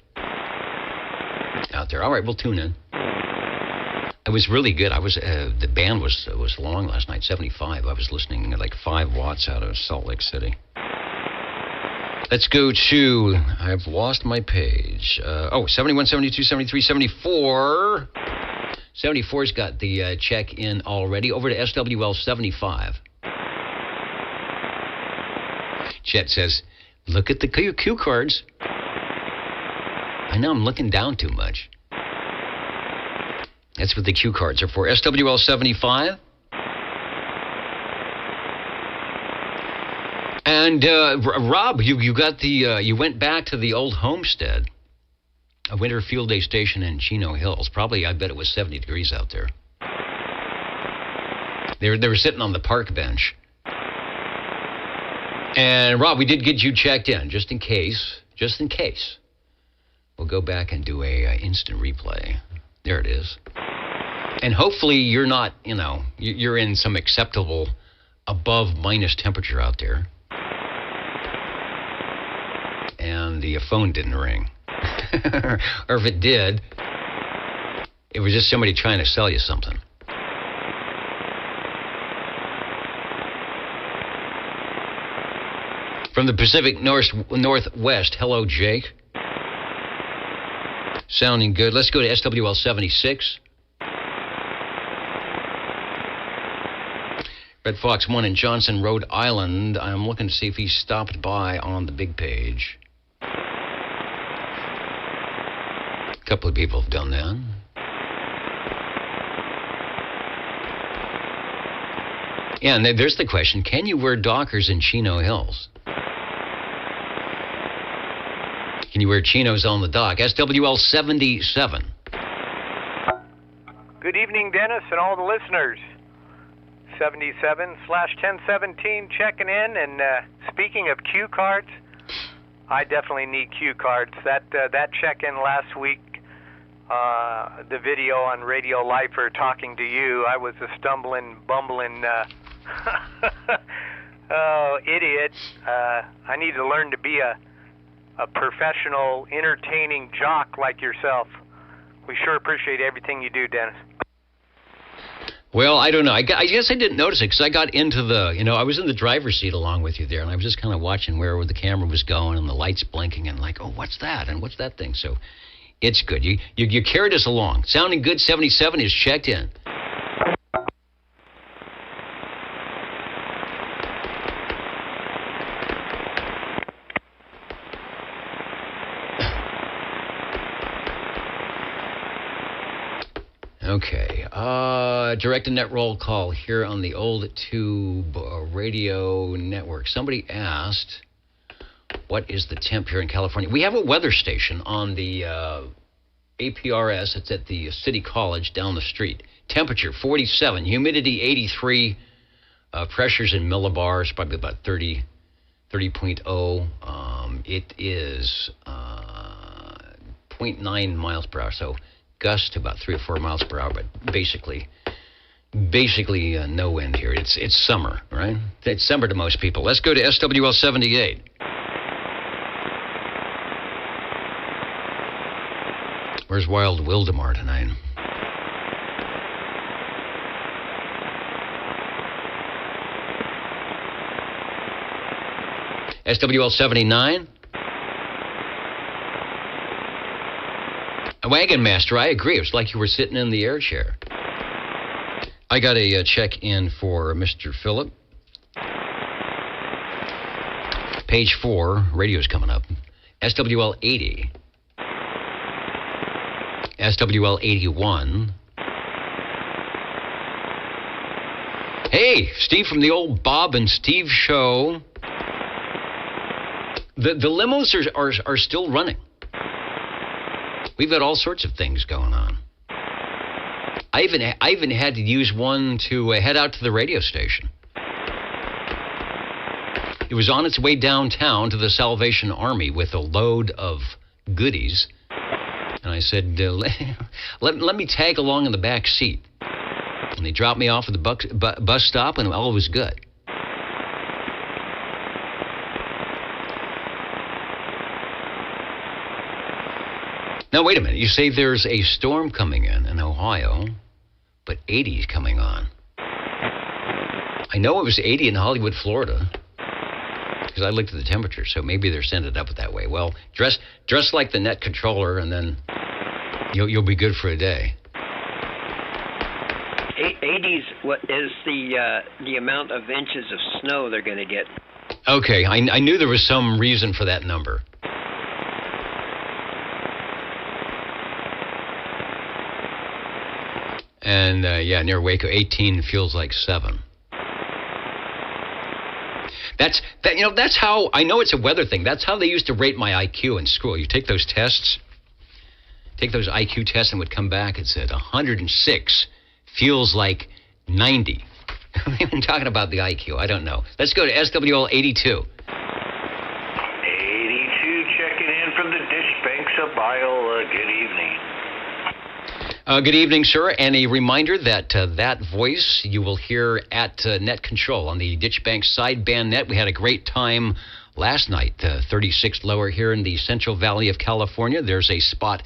out there. All right, we'll tune in. It was really good. The band was long last night, 75. I was listening at like 5 watts out of Salt Lake City. Let's go to, I've lost my page. 71, 72, 73, 74. 74's got the check-in already. Over to SWL 75. Chet says, look at the cue cards. I know I'm looking down too much. That's what the cue cards are for. SWL 75. And Rob, you got you went back to the old homestead, a winter field day station in Chino Hills. Probably, I bet it was 70 degrees out there. They were sitting on the park bench. And Rob, we did get you checked in, just in case. We'll go back and do a instant replay. There it is. And hopefully you're not, you're in some acceptable above minus temperature out there. And the phone didn't ring. Or if it did, it was just somebody trying to sell you something. From the Pacific Northwest, hello, Jake. Sounding good. Let's go to SWL 76. Red Fox 1 in Johnson, Rhode Island. I'm looking to see if he stopped by on the big page. A couple of people have done that. Yeah, and there's the question. Can you wear Dockers in Chino Hills? Can you wear chinos on the dock? SWL 77. Good evening, Dennis, and all the listeners. 77/1017 checking in, and speaking of cue cards, I definitely need cue cards. That check-in last week, the video on Radio Lifer talking to you, I was a stumbling, bumbling Oh, idiot. I need to learn to be a professional, entertaining jock like yourself. We sure appreciate everything you do, Dennis. Well, I don't know. I guess I didn't notice it because I got into I was in the driver's seat along with you there, and I was just kind of watching where the camera was going and the lights blinking and like, oh, what's that? And what's that thing? So it's good. You carried us along. Sounding good 77 is checked in. Okay, direct and net roll call here on the old tube radio network. Somebody asked, what is the temp here in California? We have a weather station on the APRS. It's at the City College down the street. Temperature 47, humidity 83, pressures in millibars, probably about 30.0. It is 0.9 miles per hour, so gusts to about 3 or 4 miles per hour, but basically no wind here. It's summer, right? It's summer to most people. Let's go to SWL 78. Where's Wild Wildemar tonight? SWL 79. Wagon Master, I agree. It was like you were sitting in the air chair. I got a check-in for Mr. Phillip. Page 4, radio's coming up. SWL 80. SWL 81. Hey, Steve from the old Bob and Steve show. The limos are still running. We've got all sorts of things going on. I even had to use one to head out to the radio station. It was on its way downtown to the Salvation Army with a load of goodies. And I said, let me tag along in the back seat. And they dropped me off at the bus stop, and all was good. Now, wait a minute. You say there's a storm coming in Ohio, but 80 is coming on. I know it was 80 in Hollywood, Florida, because I looked at the temperature, so maybe they're sending it up that way. Well, dress like the net controller, and then you'll be good for a day. 80s what is the amount of inches of snow they're going to get. Okay, I knew there was some reason for that number. And, near Waco, 18 feels like 7. That's how, I know it's a weather thing. That's how they used to rate my IQ in school. You take those tests, those IQ tests, and would come back and said 106 feels like 90. We've been talking about the IQ. I don't know. Let's go to SWL 82. 82 checking in from the Ditch Banks of Iowa. Good evening. Good evening, sir, and a reminder that that voice you will hear at Net Control on the Ditch Bank sideband net. We had a great time last night, 36th lower here in the Central Valley of California. There's a spot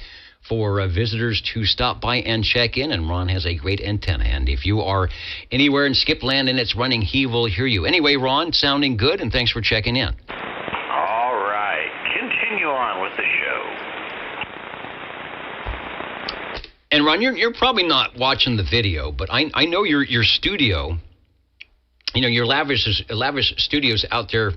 for visitors to stop by and check in, and Ron has a great antenna. And if you are anywhere in Skipland and it's running, he will hear you. Anyway, Ron, sounding good, and thanks for checking in. All right. Continue on with the show. And Ron, you're probably not watching the video, but I know your studio, your lavish studios out there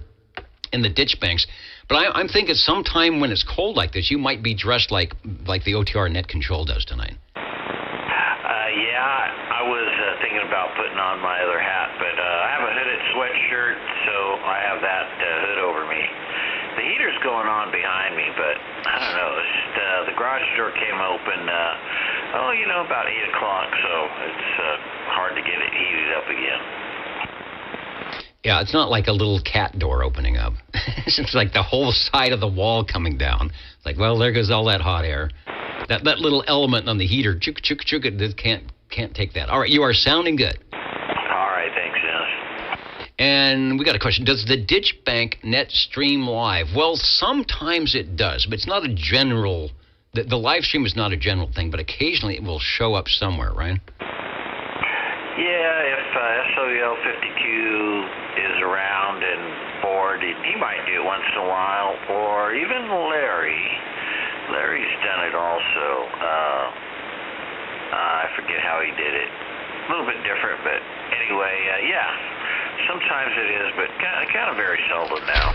in the ditch banks. But I'm thinking sometime when it's cold like this, you might be dressed like the OTR Net Control does tonight. I was thinking about putting on my other hat, but I have a hooded sweatshirt, so I have that hood over me. The heater's going on behind me, but I don't know. It's just, the garage door came open, about 8 o'clock, so it's hard to get it heated up again. Yeah, it's not like a little cat door opening up. It's like the whole side of the wall coming down. It's like, well, there goes all that hot air. That little element on the heater, chuk, chuk, chuk, it can't take that. All right, you are sounding good. All right, thanks, Dennis. And we got a question. Does the Ditch Bank net stream live? Well, sometimes it does, but it's not a general... The live stream is not a general thing, but occasionally it will show up somewhere, right? Yeah, if SOL 52 is around and bored, he might do it once in a while. Or even Larry. Larry's done it also. I forget how he did it. A little bit different, but anyway, yeah. Sometimes it is, but kind of very seldom now.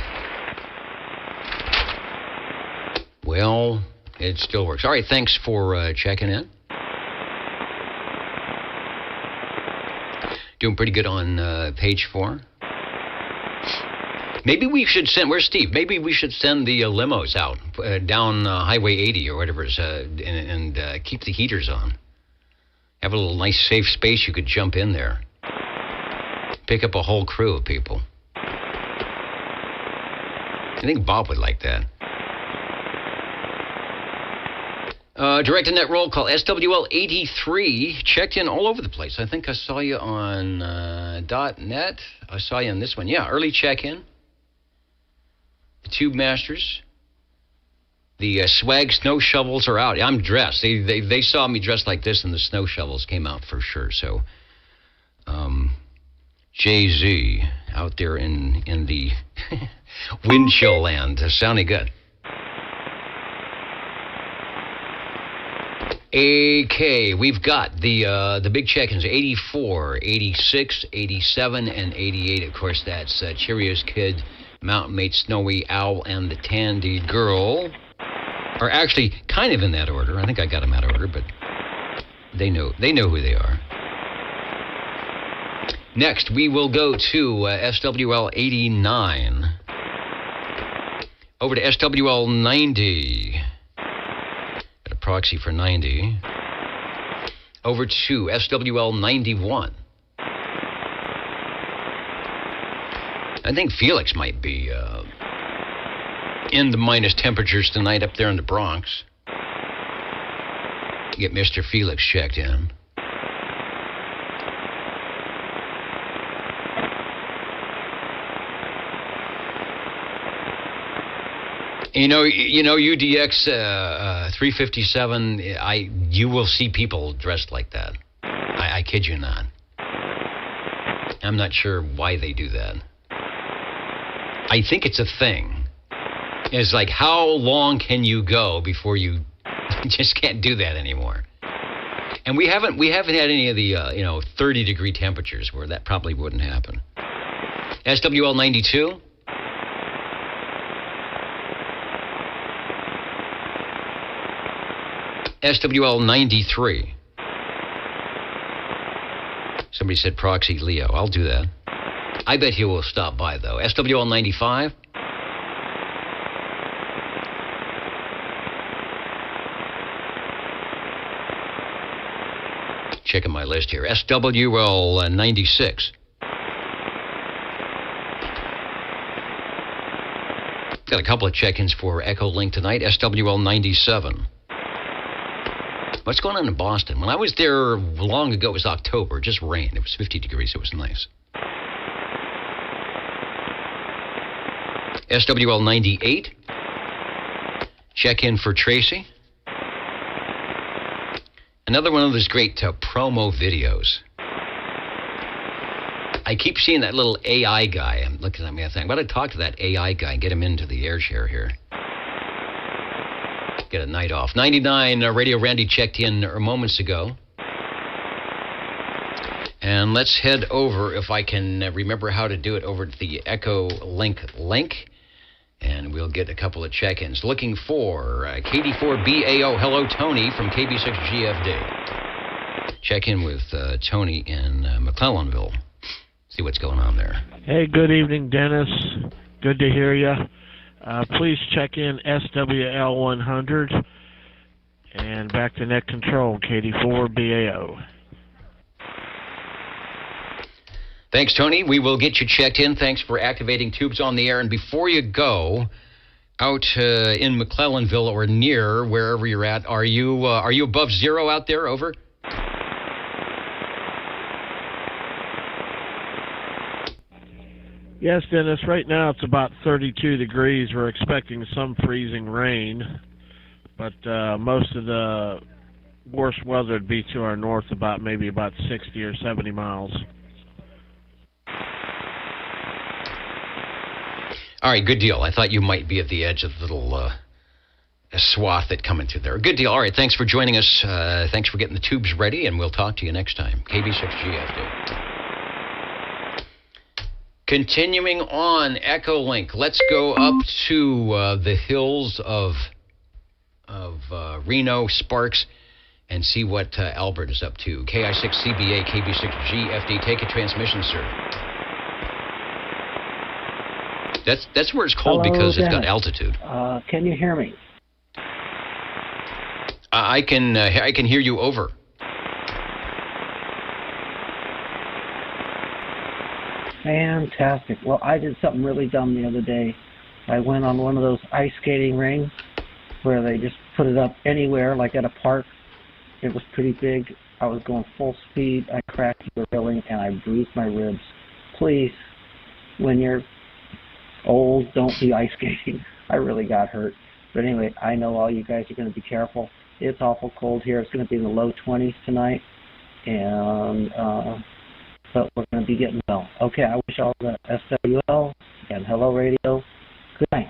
Well, it still works. All right, thanks for checking in. Doing pretty good on page 4. Maybe we should send... Where's Steve? Maybe we should send the limos out down Highway 80 or whatever, and keep the heaters on. Have a little nice safe space you could jump in there. Pick up a whole crew of people. I think Bob would like that. Direct and net roll call, SWL 83, checked in all over the place. I think I saw you on .net. I saw you on this one. Yeah, early check-in. The Tube Masters. The swag snow shovels are out. I'm dressed. They saw me dressed like this, and the snow shovels came out for sure. So, Jay-Z out there in the wind chill land. Sounding good. AK, we've got the big check-ins, 84, 86, 87, and 88. Of course, that's Cheerios Kid, Mountain Mate, Snowy Owl, and the Tandy Girl. Are actually kind of in that order. I think I got them out of order, but they know who they are. Next, we will go to SWL 89. Over to SWL 90. Got a proxy for 90. Over to SWL 91. I think Felix might be in the minus temperatures tonight up there in the Bronx. Get Mr. Felix checked in. You know, UDX 357. You will see people dressed like that. I kid you not. I'm not sure why they do that. I think it's a thing. It's like, how long can you go before you just can't do that anymore? And we haven't had any of the 30-degree temperatures where that probably wouldn't happen. SWL 92. SWL 93. Somebody said proxy Leo. I'll do that. I bet he will stop by, though. SWL 95. Checking my list here. SWL 96. Got a couple of check-ins for Echo Link tonight. SWL 97. What's going on in Boston? When I was there long ago, it was October. It just rained. It was 50 degrees. It was nice. SWL 98. Check-in for Tracy. Another one of those great promo videos. I keep seeing that little AI guy. I'm looking at me and saying, I'm going to talk to that AI guy and get him into the air share here. Get a night off. 99, Radio Randy checked in moments ago. And let's head over, if I can remember how to do it, over to the Echo link. And we'll get a couple of check-ins. Looking for KD4BAO. Hello, Tony from KB6GFD. Check in with Tony in McClellanville. See what's going on there. Hey, good evening, Dennis. Good to hear you. Please check in SWL 100 and back to net control, KD4BAO. Thanks, Tony. We will get you checked in. Thanks for activating tubes on the air. And before you go, out in McClellanville or near wherever you're at, are you above zero out there? Over. Yes, Dennis. Right now it's about 32 degrees. We're expecting some freezing rain, but most of the worst weather would be to our north, maybe about 60 or 70 miles. All right, good deal. I thought you might be at the edge of the little swath that coming through there. Good deal. All right, thanks for joining us. Thanks for getting the tubes ready, and we'll talk to you next time. KB6GFD. Continuing on, Echolink. Let's go up to the hills of Reno, Sparks, and see what Albert is up to. KI6CBA, KB6GFD. Take a transmission, sir. That's where it's cold. Hello, because it's Dennis. got altitude. Can you hear me? I can hear you over. Fantastic. Well, I did something really dumb the other day. I went on one of those ice skating rings where they just put it up anywhere, like at a park. It was pretty big. I was going full speed. I cracked the railing and I bruised my ribs. Please, when you're old, don't be ice skating. I really got hurt. But anyway, I know all you guys are going to be careful. It's awful cold here. It's going to be in the low 20s tonight. And but we're going to be getting well. Okay, I wish all the SWL and Hello Radio good night.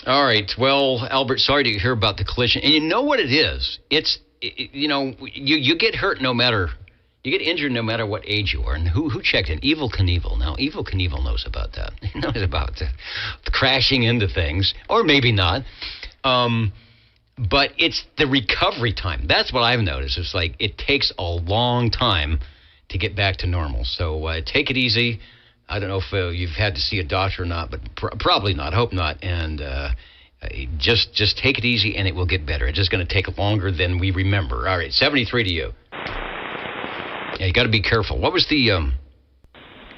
All right. Well, Albert, sorry to hear about the collision. And you know what it is? You get hurt no matter, you get injured no matter what age you are. And who checked in? Evel Knievel. Now, Evel Knievel knows about that. He knows about the crashing into things, or maybe not. But it's the recovery time. That's what I've noticed. It's like it takes a long time to get back to normal. So take it easy. I don't know if you've had to see a doctor or not, but probably not. Hope not. And just take it easy, and it will get better. It's just going to take longer than we remember. All right, 73 to you. Yeah, you got to be careful. What was the...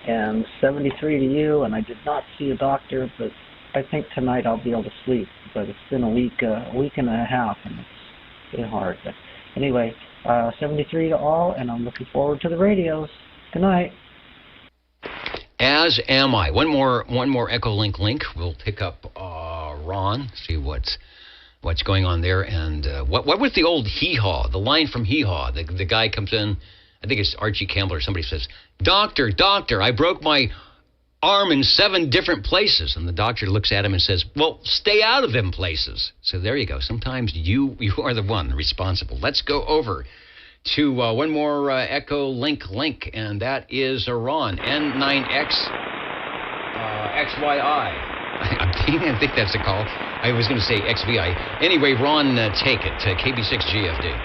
And 73 to you, and I did not see a doctor, but I think tonight I'll be able to sleep. But it's been a week and a half, and it's been hard. But anyway, 73 to all, and I'm looking forward to the radios. Good night. As am I. One more Echolink link. We'll pick up Ron, see what's going on there. And what was the old hee-haw, the line from hee-haw? The guy comes in, I think it's Archie Campbell or somebody says, Doctor, I broke my arm in 7 different places. And the doctor looks at him and says, well, stay out of them places. So there you go. Sometimes you are the one responsible. Let's go over to one more Echolink link, and that is Ron, N9X XYI. I think that's a call. I was going to say XVI. Anyway, Ron, take it. KB6GFD.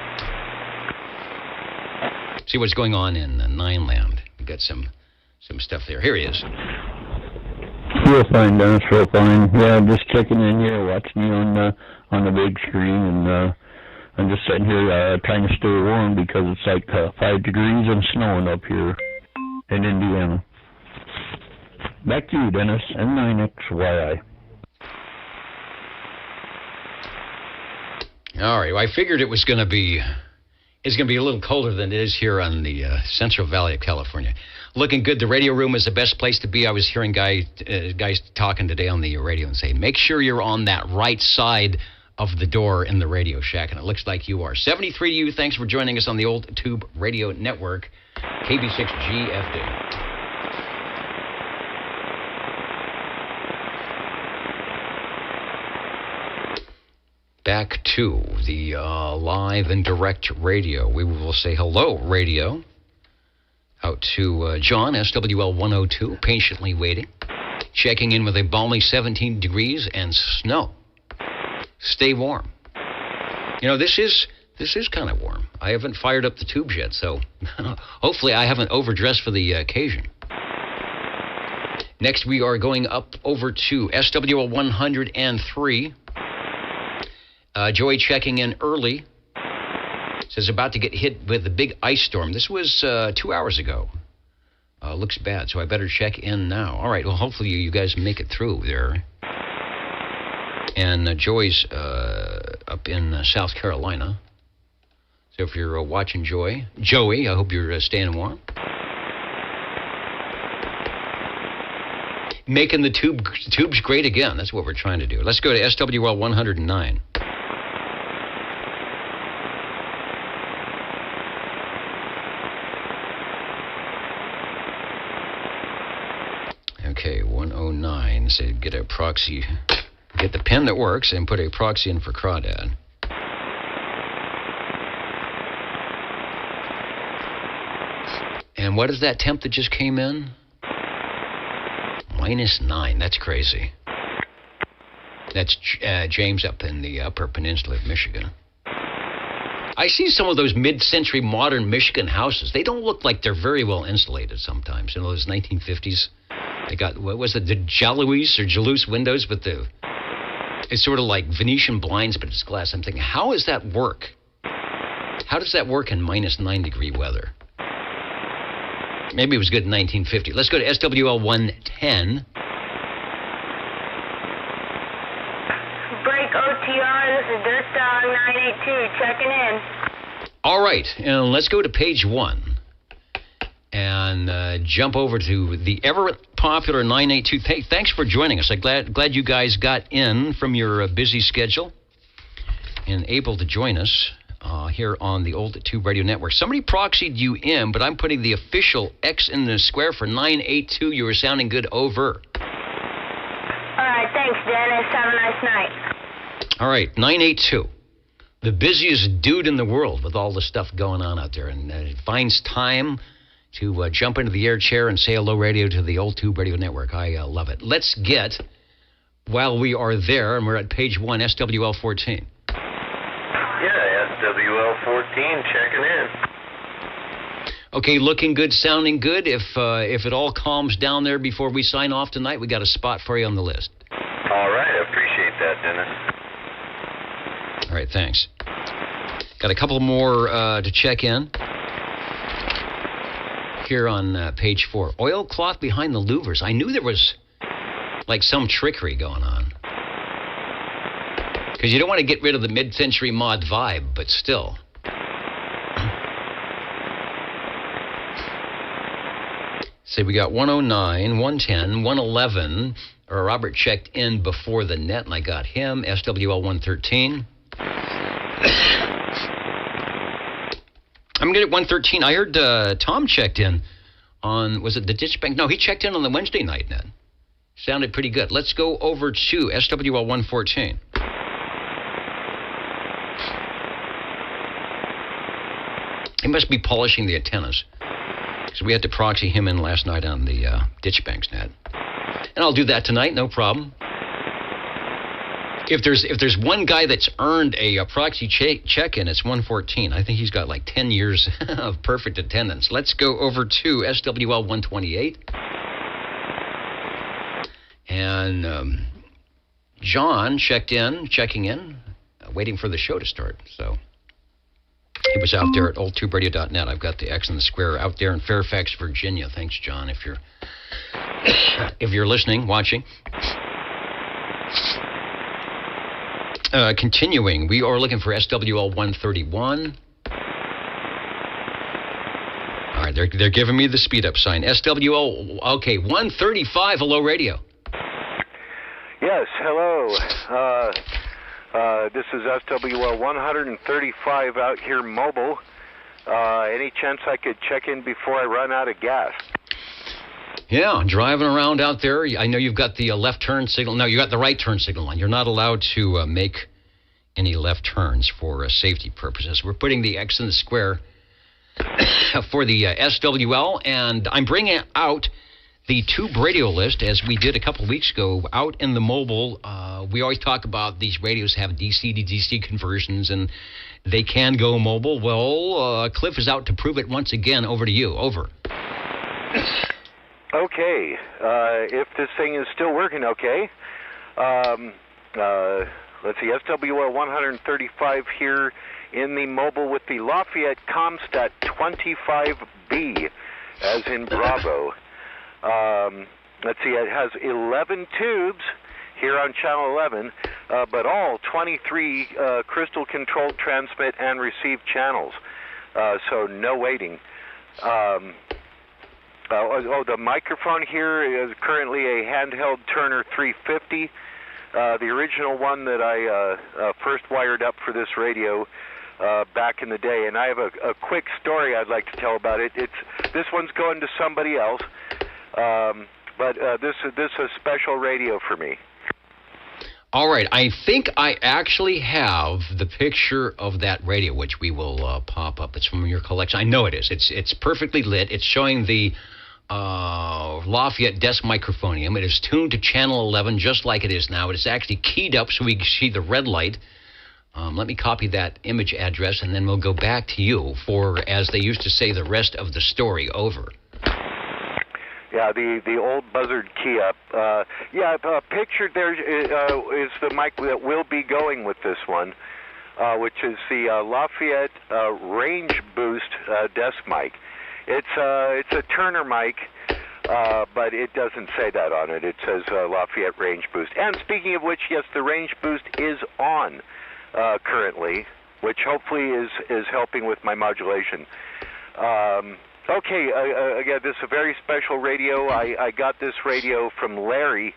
See what's going on in Nine Land. We've got some stuff there. Here he is. Real fine, Dennis. Real fine. Yeah, I'm just checking in here, watching you on the big screen, and I'm just sitting here trying to stay warm because it's like 5 degrees and snowing up here in Indiana. Back to you, Dennis. N9XYI. All right. Well, I figured it's going to be a little colder than it is here on the Central Valley of California. Looking good. The radio room is the best place to be. I was hearing guys talking today on the radio and saying, make sure you're on that right side of the door in the Radio Shack, and it looks like you are. 73 to you. Thanks for joining us on the Old Tube Radio Network, KB6GFD. Back to the live and direct radio. We will say hello, radio, out to John, SWL 102, patiently waiting, checking in with a balmy 17 degrees and snow. Stay warm. You know, this is kind of warm. I haven't fired up the tubes yet, so hopefully I haven't overdressed for the occasion. Next, we are going up over to SWL 103. Joey checking in early. Says about to get hit with a big ice storm. This was 2 hours ago. Looks bad, so I better check in now. All right, well, hopefully you guys make it through there. And Joey's up in South Carolina. So if you're watching Joey, I hope you're staying warm. making the tubes great again. That's what we're trying to do. Let's go to SWL 109. Okay, 109. So get a proxy, get the pen that works, and put a proxy in for crawdad. And what is that temp that just came in? -9. That's crazy. That's James up in the Upper Peninsula of Michigan. I see some of those mid-century modern Michigan houses. They don't look like they're very well insulated sometimes. You know, those 1950s. They got, what was it, the Jalous windows, but it's sort of like Venetian blinds, but it's glass. I'm thinking, how does that work? How does that work in -9 degree weather? Maybe it was good in 1950. Let's go to SWL 110. Break OTR, this is Dirt Dog 982, checking in. All right, and let's go to page 1 and jump over to the ever-popular 982. Thanks for joining us. I'm glad you guys got in from your busy schedule and able to join us here on the Old Tube Radio Network. Somebody proxied you in, but I'm putting the official X in the square for 982. You were sounding good, over. All right, thanks, Dennis. Have a nice night. All right, 982. The busiest dude in the world with all the stuff going on out there, and finds time to jump into the air chair and say hello radio to the Old Tube Radio Network. I love it. Let's get, while we are there, and we're at page 1, SWL 14. Yeah, SWL 14, checking in. Okay, looking good, sounding good. If it all calms down there before we sign off tonight, we got a spot for you on the list. All right, I appreciate that, Dennis. All right, thanks. Got a couple more to check in. Here on page 4. Oilcloth behind the louvers. I knew there was like some trickery going on. Because you don't want to get rid of the mid-century mod vibe, but still. So we got 109, 110, 111. Robert checked in before the net, and I got him. SWL 113. I'm going to get 113. I heard Tom checked in on, was it the Ditch Bank? No, he checked in on the Wednesday night net. Sounded pretty good. Let's go over to SWL 114. He must be polishing the antennas, because we had to proxy him in last night on the Ditch Banks net. And I'll do that tonight, no problem. If there's one guy that's earned a proxy check-in, it's 114. I think he's got like 10 years of perfect attendance. Let's go over to SWL 128. And John checking in, waiting for the show to start. So he was out there at oldtuberadio.net. I've got the X and the square out there in Fairfax, Virginia. Thanks, John, if you're listening, watching. Continuing, we are looking for SWL 131. All right, they're giving me the speed up sign. SWL, okay, 135. Hello, radio. Yes, hello. This is SWL 135 out here mobile. Any chance I could check in before I run out of gas? Yeah, driving around out there. I know you've got the left turn signal. No, you got the right turn signal on. You're not allowed to make any left turns for safety purposes. We're putting the X in the square for the SWL, and I'm bringing out the tube radio list, as we did a couple of weeks ago, out in the mobile. We always talk about these radios have DC to DC conversions, and they can go mobile. Well, Cliff is out to prove it once again. Over to you. Over. Okay, if this thing is still working okay, let's see, SWL 135 here in the mobile with the Lafayette Comstat 25B, as in Bravo. Let's see, it has 11 tubes here on channel 11, but all 23 crystal-controlled transmit and receive channels, so no waiting. The microphone here is currently a handheld Turner 350. The original one that I first wired up for this radio back in the day. And I have a quick story I'd like to tell about it. This one's going to somebody else, but this is a special radio for me. All right, I think I actually have the picture of that radio, which we will pop up. It's from your collection. I know it is. It's perfectly lit. It's showing the Lafayette desk microphonium. It is tuned to channel 11, just like it is now. It is actually keyed up so we can see the red light. Let me copy that image address, and then we'll go back to you for, as they used to say, the rest of the story. Over. Yeah, the old buzzard key up. Pictured there is the mic that will be going with this one, which is the Lafayette Range Boost desk mic. It's a Turner mic, but it doesn't say that on it. It says Lafayette Range Boost. And speaking of which, yes, the Range Boost is on currently, which hopefully is helping with my modulation. Okay, again, this is a very special radio. I got this radio from Larry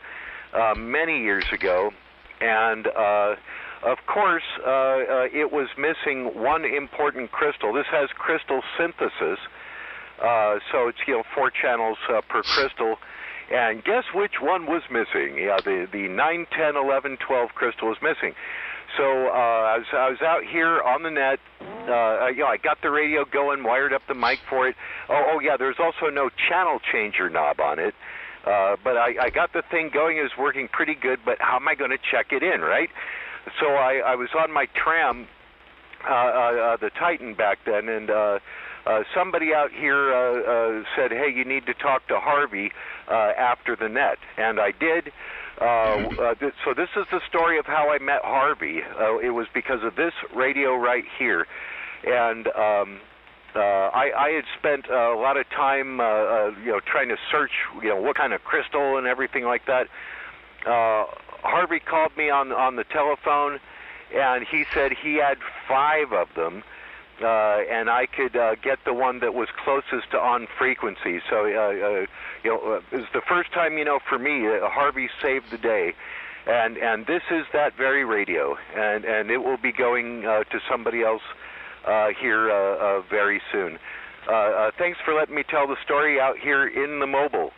many years ago, and of course, it was missing one important crystal. This has crystal synthesis, so it's 4 channels per crystal. And guess which one was missing? Yeah, the 9, 10, 11, 12 crystal was missing. So I was out here on the net. I got the radio going, wired up the mic for it. Oh yeah, there's also no channel changer knob on it. But I got the thing going. It was working pretty good, but how am I going to check it in, right? So I was on my TRAM, the Titan back then, and somebody out here said, hey, you need to talk to Harvey after the net. And I did. So this is the story of how I met Harvey. It was because of this radio right here. And I had spent a lot of time, trying to search, what kind of crystal and everything like that. Harvey called me on the telephone, and he said he had 5 of them, and I could get the one that was closest to on frequency. So, it was the first time, for me, Harvey saved the day. And this is that very radio, and it will be going to somebody else here very soon. Thanks for letting me tell the story out here in the mobile.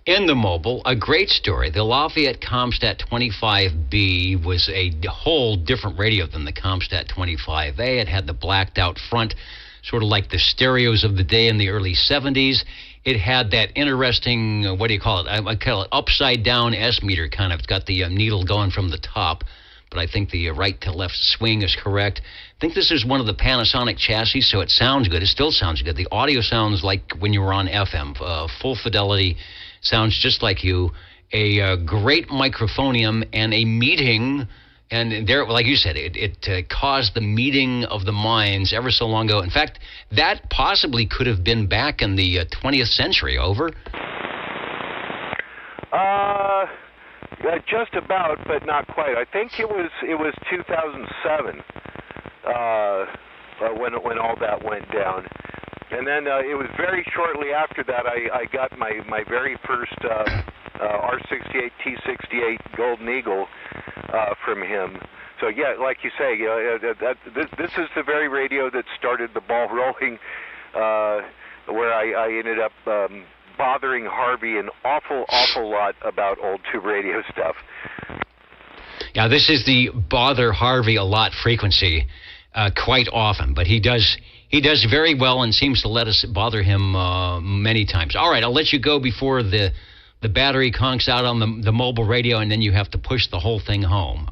In the mobile, a great story. The Lafayette Comstat 25B was a whole different radio than the Comstat 25A. It had the blacked out front, sort of like the stereos of the day in the early 70s. It had that interesting, what do you call it? I call it upside down S meter kind of. It's got the needle going from the top, but I think the right to left swing is correct. I think this is one of the Panasonic chassis, so it sounds good. It still sounds good. The audio sounds like when you were on FM, full fidelity. Sounds just like you. A great microphonium and a meeting, and there, like you said, it caused the meeting of the minds ever so long ago. In fact, that possibly could have been back in the 20th century. Over? Just about, but not quite. I think it was 2007 when all that went down. And then it was very shortly after that I got my very first R68 T68 Golden Eagle from him. So yeah, like you say, this is the very radio that started the ball rolling, where I ended up bothering Harvey an awful lot about old tube radio stuff. Yeah, this is the bother Harvey a lot frequency quite often, but he does very well and seems to let us bother him many times. All right, I'll let you go before the battery conks out on the mobile radio, and then you have to push the whole thing home.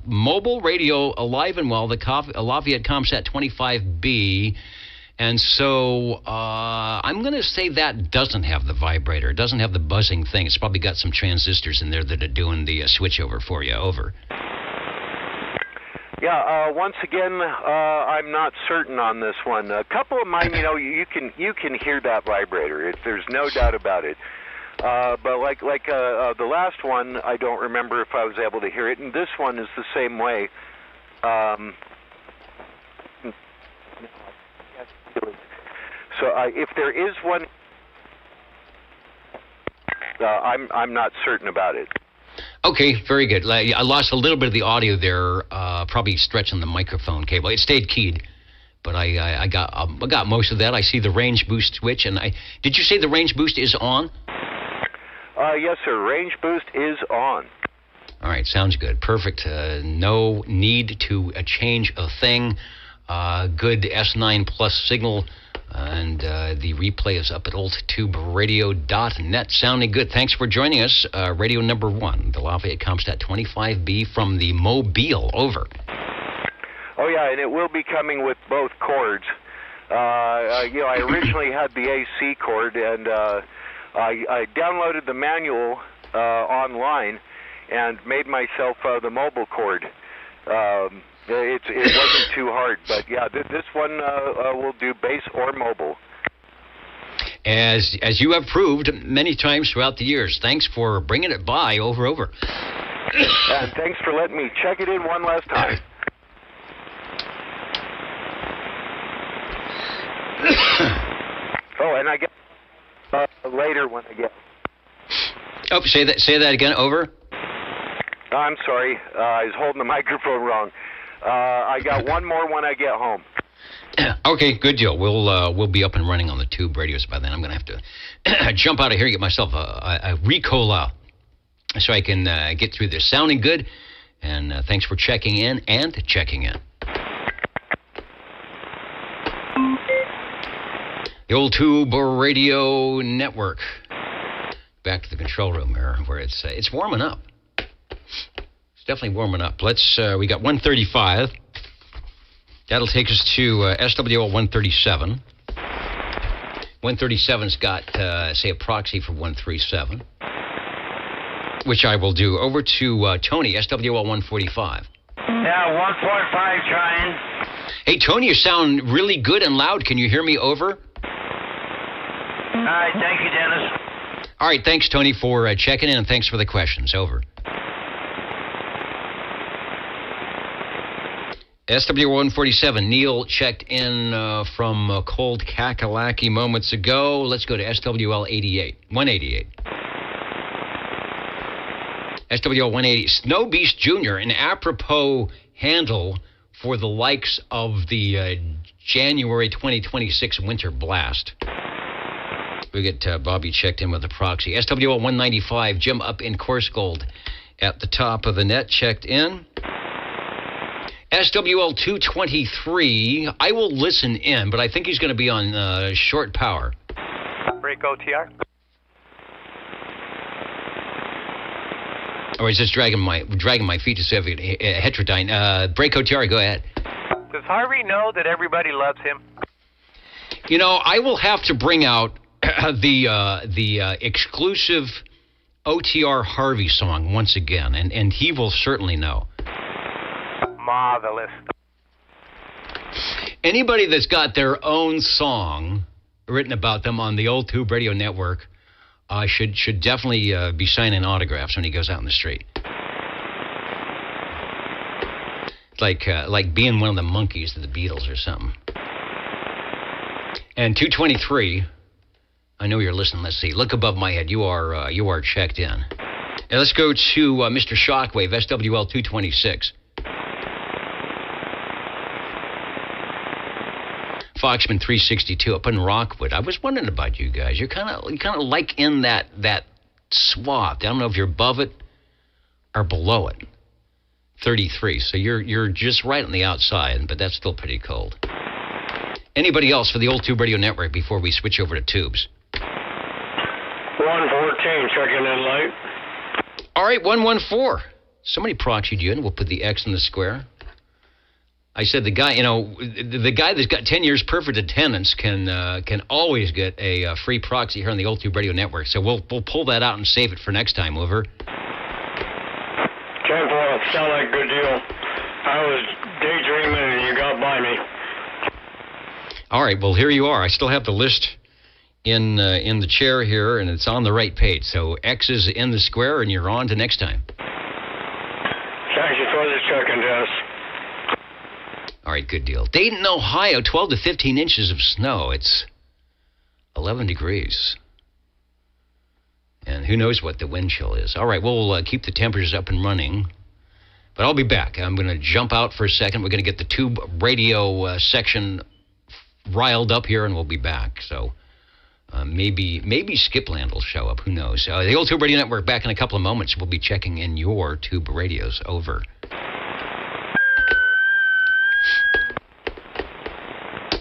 Mobile radio alive and well, the Lafayette Comstat 25B. And so I'm going to say that doesn't have the vibrator. It doesn't have the buzzing thing. It's probably got some transistors in there that are doing the switchover for you. Over. Yeah, once again, I'm not certain on this one. A couple of mine, you can hear that vibrator. There's no doubt about it. But like the last one, I don't remember if I was able to hear it, and this one is the same way. So if there is one I'm not certain about it. Okay, very good. I lost a little bit of the audio there, probably stretching the microphone cable. It stayed keyed, but I got most of that. I see the range boost switch, and did you say the range boost is on? Yes, sir. Range boost is on. All right, sounds good. Perfect. No need to change a thing. Good S9 Plus signal. And the replay is up at oldtuberadio.net. Sounding good. Thanks for joining us. Radio number 1, the Lafayette Comstat 25B from the Mobile. Over. Oh, yeah, and it will be coming with both cords. I originally had the AC cord, and I downloaded the manual online and made myself the mobile cord. It wasn't too hard, but yeah, this one will do base or mobile. As you have proved many times throughout the years. Thanks for bringing it by. Over. And thanks for letting me check it in one last time. Oh, and I get later when I get. Oh, say that again. Over. I'm sorry, I was holding the microphone wrong. I got one more when I get home. Okay, good deal. We'll be up and running on the tube radios by then. I'm going to have to jump out of here and get myself a Ricola so I can get through this. Sounding good, and thanks for checking in and checking in. The old tube radio network. Back to the control room here, where it's warming up. It's definitely warming up. We got 135. That'll take us to SWL 137. 137's got, say, a proxy for 137, which I will do. Over to Tony, SWL 145. Yeah, 145 trying. Hey, Tony, you sound really good and loud. Can you hear me? Over. All right, thank you, Dennis. All right, thanks, Tony, for checking in, and thanks for the questions. Over. SW147, Neil checked in from cold Kakalaki moments ago. Let's go to SWL 188. SWL 180, Snow Beast Jr., an apropos handle for the likes of the January 2026 winter blast. We get Bobby checked in with the proxy. SWL 195, Jim up in Course Gold at the top of the net, checked in. SWL 223, I will listen in, but I think he's going to be on short power. Break OTR. Or is this dragging my feet to say heterodyne? Break OTR, go ahead. Does Harvey know that everybody loves him? You know, I will have to bring out the exclusive OTR Harvey song once again, and he will certainly know. Marvelous. Anybody that's got their own song written about them on the old Tube Radio Network should definitely be signing autographs when he goes out in the street. Like being one of the monkeys of the Beatles or something. And 223, I know you're listening. Let's see. Look above my head. You are checked in. Now let's go to Mr. Shockwave, SWL 226. Foxman 362 up in Rockwood. I was wondering about you guys. You're kind of like in that swath. I don't know if you're above it or below it. 33. So you're just right on the outside, but that's still pretty cold. Anybody else for the old Tube Radio Network before we switch over to tubes? 114 checking in late. All right, 114. Somebody proxied you in. We'll put the X in the square. I said the guy that's got 10 years perfect attendance can always get a free proxy here on the old Tube Radio Network. So we'll pull that out and save it for next time. Over. 10-4, sound like a good deal. I was daydreaming and you got by me. All right, well, here you are. I still have the list in the chair here, and it's on the right page. So X is in the square, and you're on to next time. Thank you for the check-in, Dennis. All right, good deal. Dayton, Ohio, 12 to 15 inches of snow. It's 11 degrees. And who knows what the wind chill is. All right, we'll keep the temperatures up and running. But I'll be back. I'm going to jump out for a second. We're going to get the tube radio section riled up here, and we'll be back. So maybe Skipland will show up. Who knows? The old Tube Radio Network back in a couple of moments. We'll be checking in your tube radios. Over.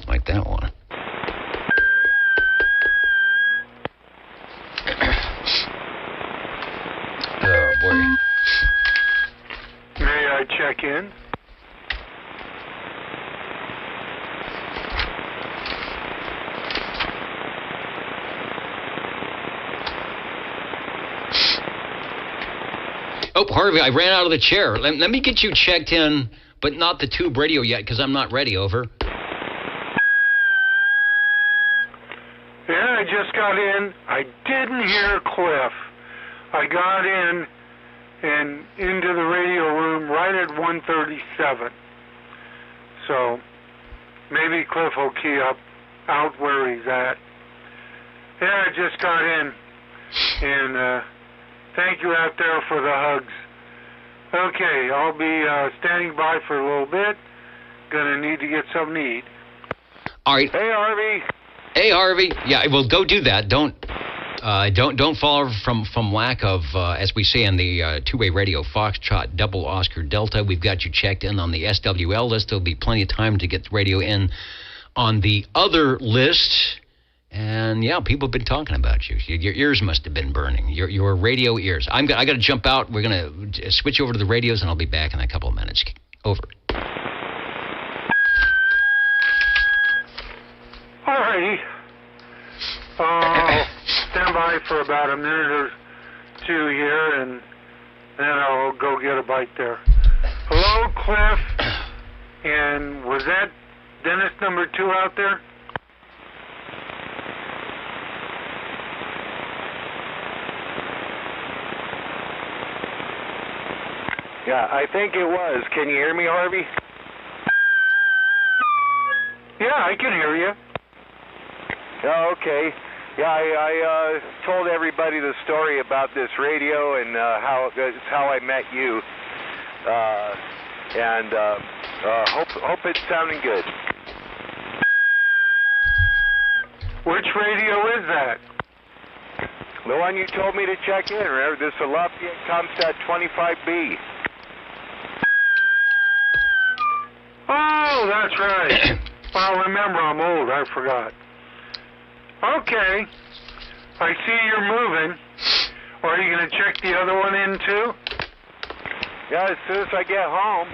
Like that one. Oh, boy. May I check in? Oh, Harvey, I ran out of the chair. Let me get you checked in, but not the tube radio yet, because I'm not ready. Over. Yeah, I just got in. I didn't hear Cliff. I got in and into the radio room right at 1:37. So maybe Cliff will key up out where he's at. Yeah, I just got in. And thank you out there for the hugs. Okay, I'll be standing by for a little bit. Gonna need to get something to eat. All right. Hey, Harvey. Hey, Harvey. Yeah, well, go do that. Don't fall from lack of, as we say in the two-way radio, Foxtrot, Double Oscar Delta. We've got you checked in on the SWL list. There'll be plenty of time to get the radio in on the other list. And yeah, people have been talking about you. Your ears must have been burning. Your radio ears. I got to jump out. We're gonna switch over to the radios, and I'll be back in a couple of minutes. Over. All righty. I'll stand by for about a minute or two here, and then I'll go get a bite there. Hello, Cliff. And was that Dennis number 2 out there? Yeah, I think it was. Can you hear me, Harvey? Yeah, I can hear you. Oh, okay. Yeah, I told everybody the story about this radio and how I met you. Hope it's sounding good. Which radio is that? The one you told me to check in. Remember, this is a Lafayette Comstat 25B. Oh, that's right. Well, remember, I'm old. I forgot. Okay. I see you're moving. Are you going to check the other one in, too? Yeah, as soon as I get home.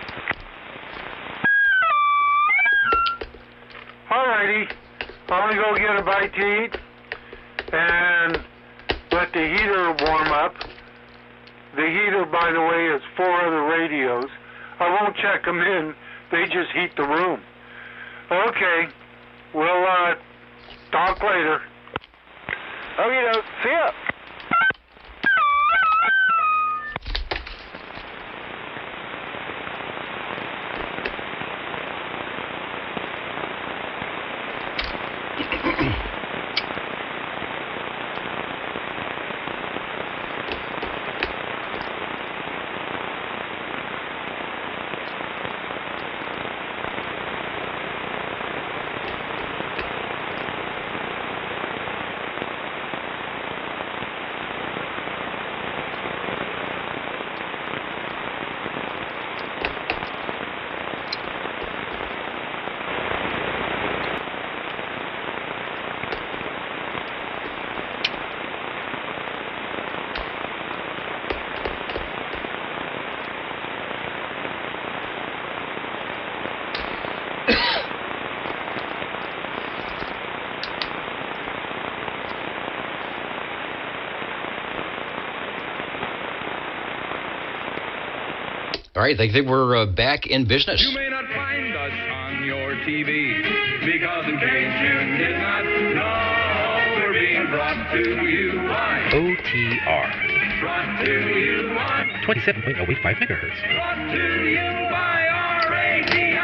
All righty. I'm going to go get a bite to eat and let the heater warm up. The heater, by the way, is 4 other radios. I won't check them in. They just heat the room. Okay. We'll talk later. Okay, see ya. All right, I think we're back in business. You may not find us on your TV, because in case you did not know, we're being brought to you by OTR. Brought to you by 27.085 megahertz. Brought to you by RADI.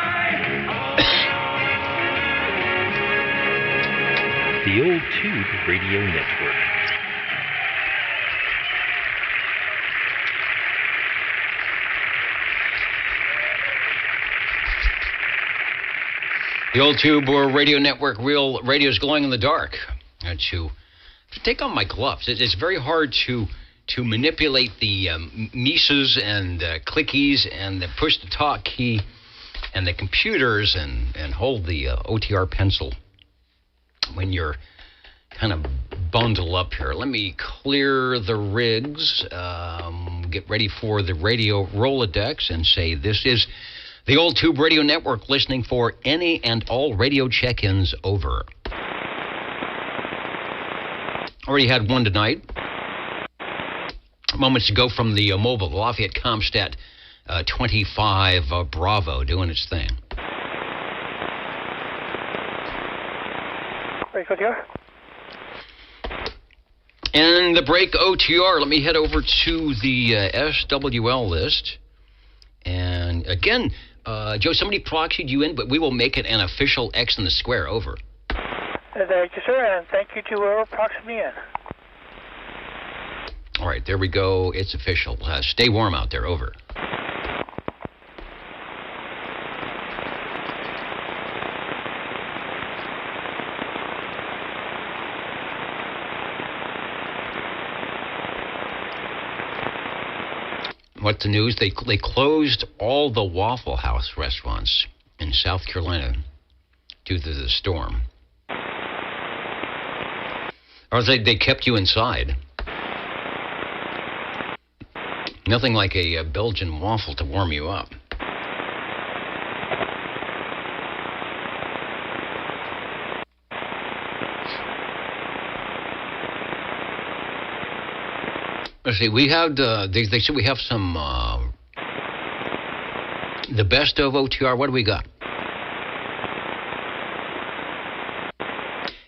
The Old Tube Radio Network. The old tube or radio network, real radio's glowing in the dark. To take off my gloves. It's very hard to manipulate the Mises and clickies and the push-to-talk key and the computers and hold the OTR pencil when you're kind of bundle up here. Let me clear the rigs, get ready for the radio Rolodex, and say this is the Old Tube Radio Network, listening for any and all radio check-ins over. Already had one tonight. Moments ago from the mobile, Lafayette Comstat 25 Bravo doing its thing. And the break OTR, let me head over to the SWL list. And again, Joe, somebody proxied you in, but we will make it an official X in the square, over. Thank you, sir, and thank you to whoever proxied me in. All right, there we go. It's official. Stay warm out there, over. What's the news? They closed all the Waffle House restaurants in South Carolina due to the storm. Or they kept you inside. Nothing like a Belgian waffle to warm you up. Let's see, we have, they said we have some, the best of OTR. What do we got?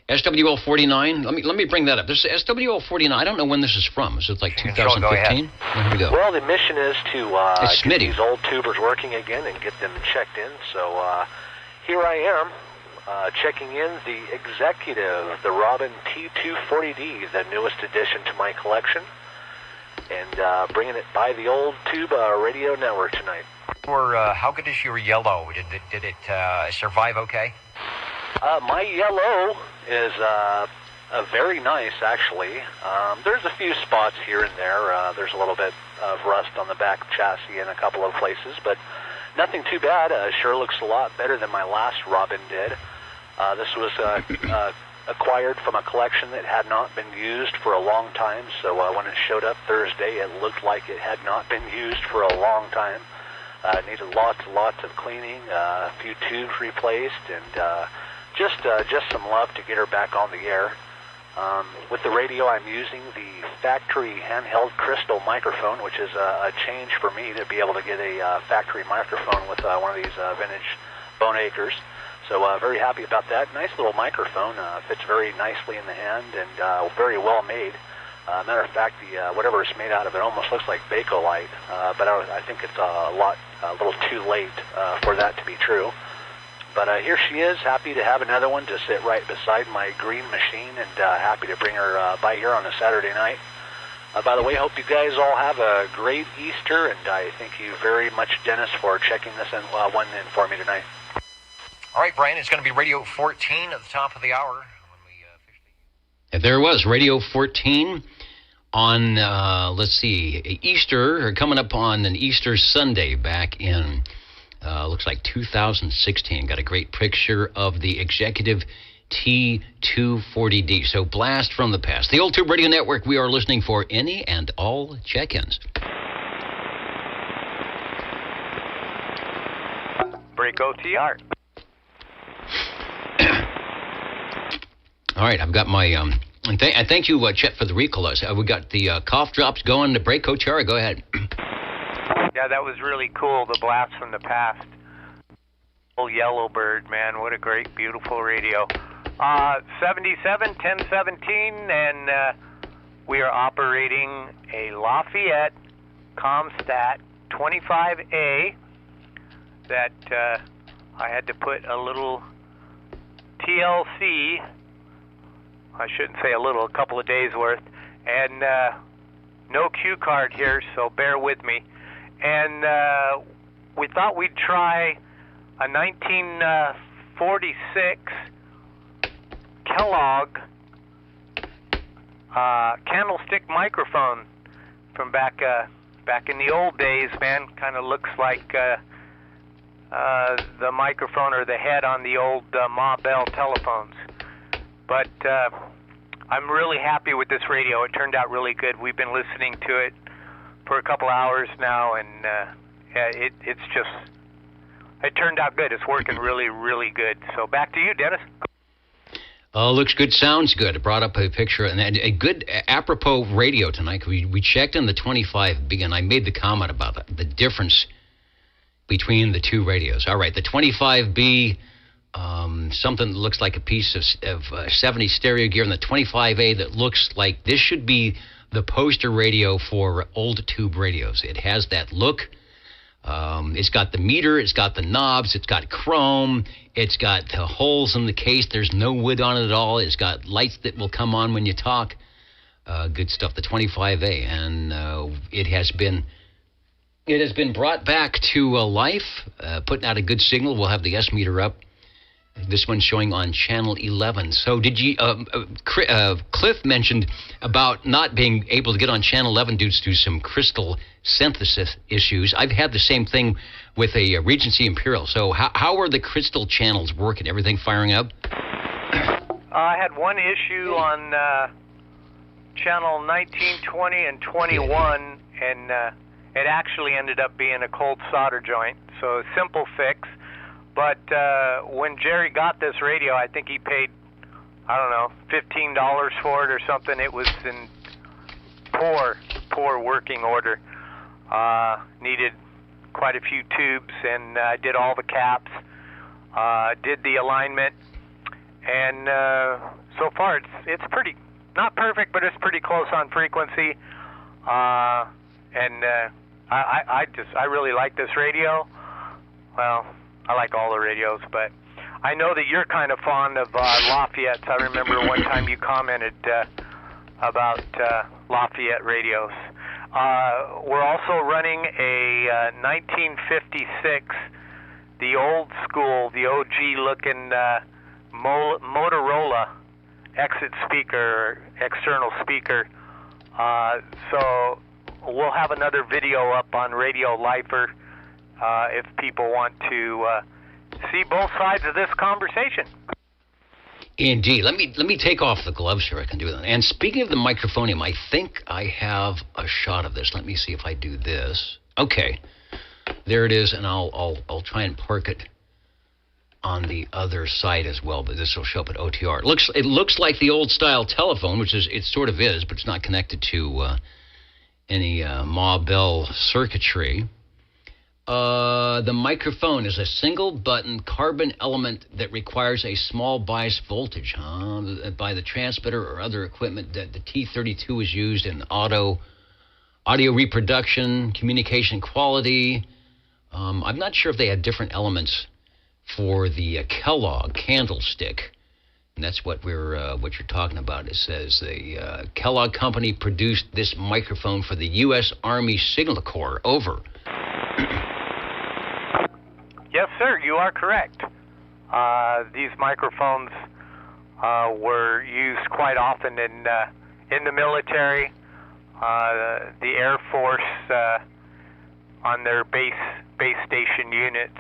SWL 49. Let me bring that up. This is SWL 49. I don't know when this is from. Is it like 2015? Here we go. Well, the mission is to it's get these old tubers working again and get them checked in. So here I am, checking in the Executive, the Robin T240D, the newest addition to my collection, and bringing it by the old tube radio network tonight. How good is your yellow? Did it survive okay? My yellow is very nice, actually. There's a few spots here and there. There's a little bit of rust on the back chassis in a couple of places, but nothing too bad. Sure looks a lot better than my last Robin did. This was acquired from a collection that had not been used for a long time, so when it showed up Thursday, it looked like it had not been used for a long time. Needed lots of cleaning, a few tubes replaced, and just some love to get her back on the air. With the radio, I'm using the factory handheld crystal microphone, which is a change for me to be able to get a factory microphone with one of these vintage Bone Acres. So very happy about that. Nice little microphone. Fits very nicely in the hand and very well made. Matter of fact, the whatever it's made out of, it almost looks like Bakelite, but I think it's a little too late for that to be true. But here she is, happy to have another one to sit right beside my green machine, and happy to bring her by here on a Saturday night. By the way, hope you guys all have a great Easter, and I thank you very much, Dennis, for checking this one in for me tonight. All right, Brian, it's going to be Radio 14 at the top of the hour. And there it was, Radio 14 on, let's see, Easter, or coming up on an Easter Sunday back in, looks like 2016. Got a great picture of the Executive T240D. So blast from the past. The Old Tube Radio Network, we are listening for any and all check-ins. Break OTR. All right, I've got my, and thank you, Chet, for the recall. We got the cough drops going to break OTR. Go ahead. Yeah, that was really cool, the blast from the past. Old Yellowbird, man, what a great, beautiful radio. 77, 1017, and we are operating a Lafayette Comstat 25A that I had to put a little TLC, I shouldn't say a little, a couple of days worth, and no cue card here, so bear with me. And we thought we'd try a 46 Kellogg candlestick microphone from back in the old days, man. Kind of looks like the microphone or the head on the old Ma Bell telephones. But I'm really happy with this radio. It turned out really good. We've been listening to it for a couple hours now, and it's just, it turned out good. It's working really, really good. So back to you, Dennis. Looks good, sounds good. It brought up a picture, and a good apropos radio tonight. We checked in the 25B, and I made the comment about the difference between the two radios. All right, the 25B, something that looks like a piece of 70 stereo gear, and the 25A that looks like this should be the poster radio for old tube radios. It has that look. It's got the meter, it's got the knobs, it's got chrome, it's got the holes in the case. There's no wood on it at all. It's got lights that will come on when you talk. Good stuff, the 25A. And it has been brought back to life, putting out a good signal. We'll have the S meter up. This one's showing on channel 11. So did you, Cliff mentioned about not being able to get on channel 11 due to some crystal synthesis issues. I've had the same thing with a Regency Imperial. So how are the crystal channels working? Everything firing up? I had one issue on channel 19, 20, and 21, and it actually ended up being a cold solder joint. So a simple fix. But when Jerry got this radio, I think he paid, I don't know, $15 for it or something. It was in poor working order. Needed quite a few tubes, and I did all the caps, did the alignment, and so far it's pretty, not perfect, but it's pretty close on frequency. I really like this radio. Well, I like all the radios, but I know that you're kind of fond of Lafayette's. I remember one time you commented about Lafayette radios. We're also running a 1956, the old school, the OG looking Motorola exit speaker, external speaker. So we'll have another video up on Radio Lifer if people want to see both sides of this conversation. Indeed. Let me take off the gloves here. I can do that. And speaking of the microphonium, I think I have a shot of this. Let me see if I do this. Okay, there it is, and I'll try and park it on the other side as well. But this will show up at OTR. It looks like the old style telephone, which it sort of is, but it's not connected to any Ma Bell circuitry. The microphone is a single-button carbon element that requires a small bias voltage by the transmitter or other equipment. That the T32 is used in audio reproduction, communication quality. I'm not sure if they had different elements for the Kellogg candlestick. And that's what you're talking about. It says the Kellogg company produced this microphone for the U.S. Army Signal Corps. Over. Yes, sir, you are correct. These microphones were used quite often in the military, the Air Force on their base station units.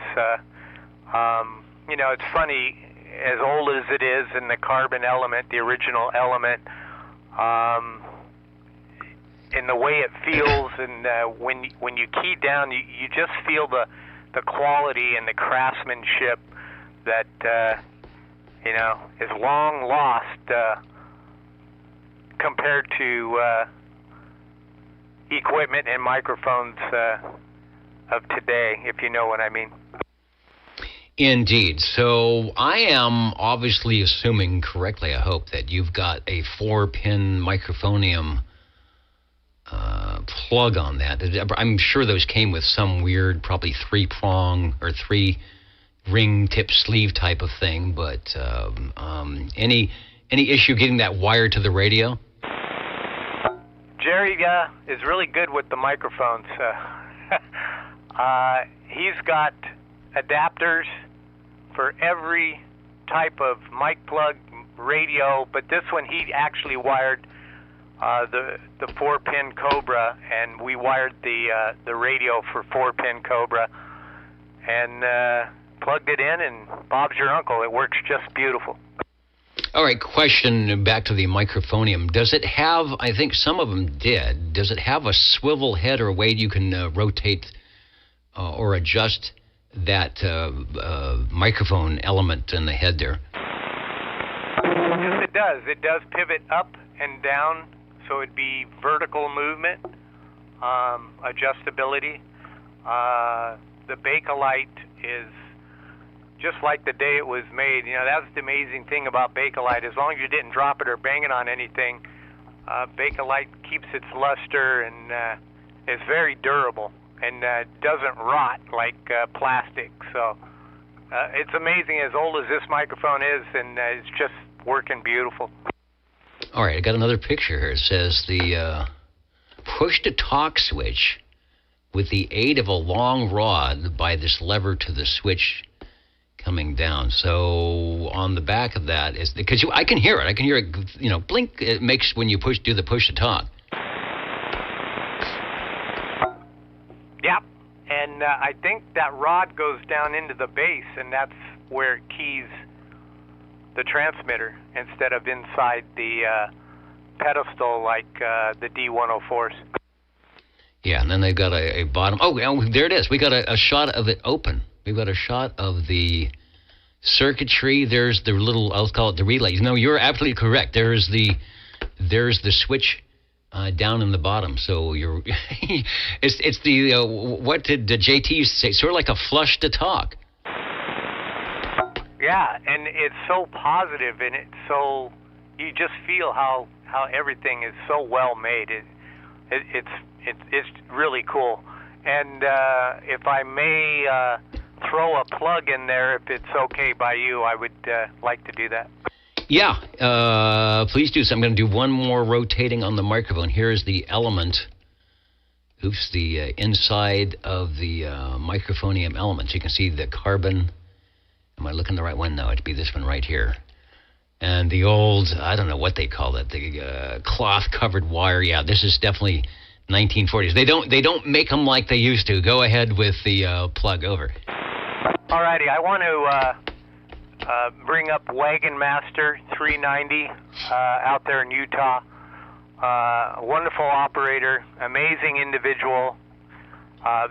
You know, it's funny, as old as it is, and the carbon element, the original element, in the way it feels, and when you key down, you just feel the quality and the craftsmanship that you know, is long lost compared to equipment and microphones of today, if you know what I mean. Indeed. So I am obviously assuming correctly, I hope, that you've got a 4-pin microphonium plug on that. I'm sure those came with some weird, probably 3-prong or 3-ring tip sleeve type of thing. But any issue getting that wire to the radio? Jerry is really good with the microphones. He's got adapters for every type of mic plug radio, but this one he actually wired the 4-pin Cobra, and we wired the radio for 4-pin Cobra, and plugged it in, and Bob's your uncle. It works just beautiful. All right, question back to the microphonium. Does it have, I think some of them did, does it have a swivel head or a way you can rotate or adjust that microphone element in the head there? Yes, it does. It does pivot up and down, so it'd be vertical movement, adjustability. The Bakelite is just like the day it was made. You know, that's the amazing thing about Bakelite. As long as you didn't drop it or bang it on anything, Bakelite keeps its luster and is very durable and doesn't rot like plastic. So it's amazing, as old as this microphone is, and it's just working beautiful. All right, I got another picture here. It says the push-to-talk switch with the aid of a long rod by this lever to the switch coming down. So on the back of that is, because I can hear it. I can hear it, you know, blink. It makes when you do the push-to-talk. Yep, and I think that rod goes down into the base, and that's where it keys the transmitter instead of inside the pedestal like the D104s. Yeah, and then they've got a bottom. Oh, there it is. We got a shot of it open. We've got a shot of the circuitry. There's the little, I'll call it the relays. No, you're absolutely correct. There's the switch down in the bottom. So you're, it's the what did JT used to say? Sort of like a flush to talk. Yeah, and it's so positive, and it's so, you just feel how everything is so well made. It's really cool. And if I may throw a plug in there, if it's okay by you, I would like to do that. Yeah, please do so. I'm going to do one more rotating on the microphone. Here's the element. Oops, the inside of the microphonium element. So you can see the carbon. Am I looking the right one? No, it'd be this one right here. And the old, I don't know what they call it, the cloth-covered wire. Yeah, this is definitely 1940s. They don't make them like they used to. Go ahead with the plug over. All righty, I want to bring up Wagon Master 390 out there in Utah. Wonderful operator, amazing individual,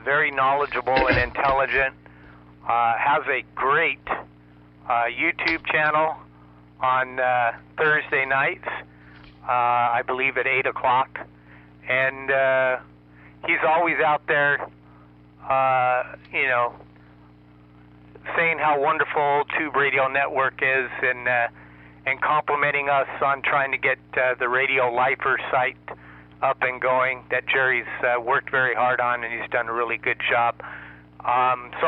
very knowledgeable and intelligent. Has a great YouTube channel on Thursday nights, I believe at 8 o'clock. And he's always out there, you know, saying how wonderful Tube Radio Network is, and complimenting us on trying to get the Radio Lifer site up and going that Jerry's worked very hard on, and he's done a really good job. So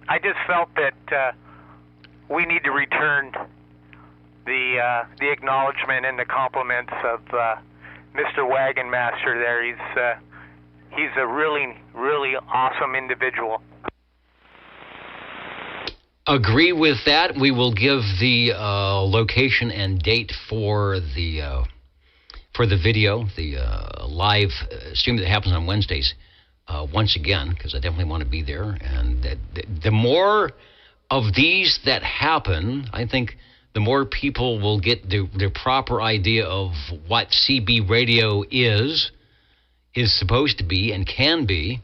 I just felt that we need to return the acknowledgement and the compliments of Mr. Wagon Master there. He's a really, really awesome individual. Agree with that. We will give the location and date for the video, the live stream that happens on Wednesdays. Once again, because I definitely want to be there. And the more of these that happen, I think the more people will get the proper idea of what CB radio is supposed to be and can be,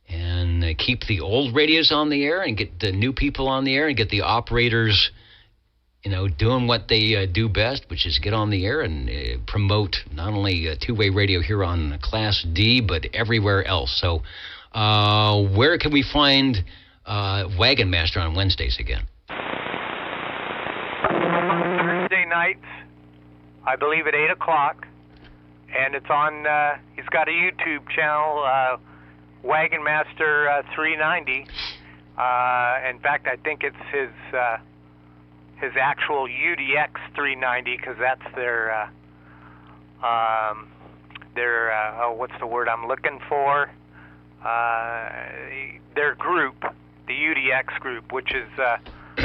and keep the old radios on the air and get the new people on the air and get the operators, you know, doing what they do best, which is get on the air and promote not only two-way radio here on Class D, but everywhere else. So where can we find Wagon Master on Wednesdays again? Thursday nights, I believe at 8 o'clock, and it's on, he's got a YouTube channel, Wagon Master 390. In fact, I think it's his actual UDX 390, because that's their what's the word I'm looking for? Their group, the UDX group, which is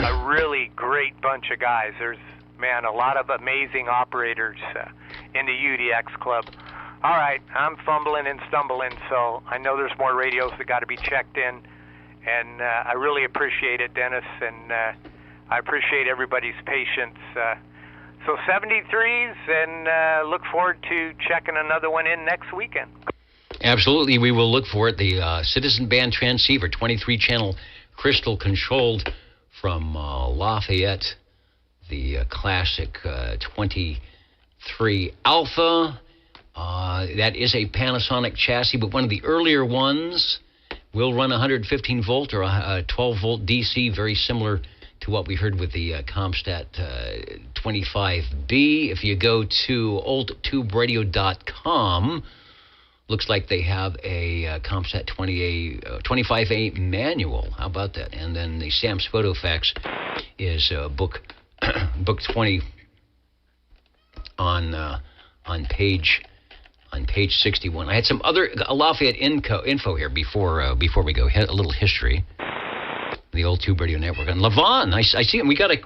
a really great bunch of guys. There's, man, a lot of amazing operators in the UDX club. All right, I'm fumbling and stumbling, so I know there's more radios that got to be checked in, and I really appreciate it, Dennis, and I appreciate everybody's patience. So 73s, and look forward to checking another one in next weekend. Absolutely, we will look for it. The Citizen Band transceiver, 23-channel crystal controlled from Lafayette, the classic 23 Alpha. That is a Panasonic chassis, but one of the earlier ones will run 115 volt or a 12 volt DC, very similar to what we heard with the Comstat 25B. If you go to oldtuberadio.com, looks like they have a Comstat 25A manual. How about that? And then the Sam's Photo Fax is book 20 on page 61. I had some other Lafayette info here before we go. A little history. The Old Tube Radio Network. And Levon, I see him. We got a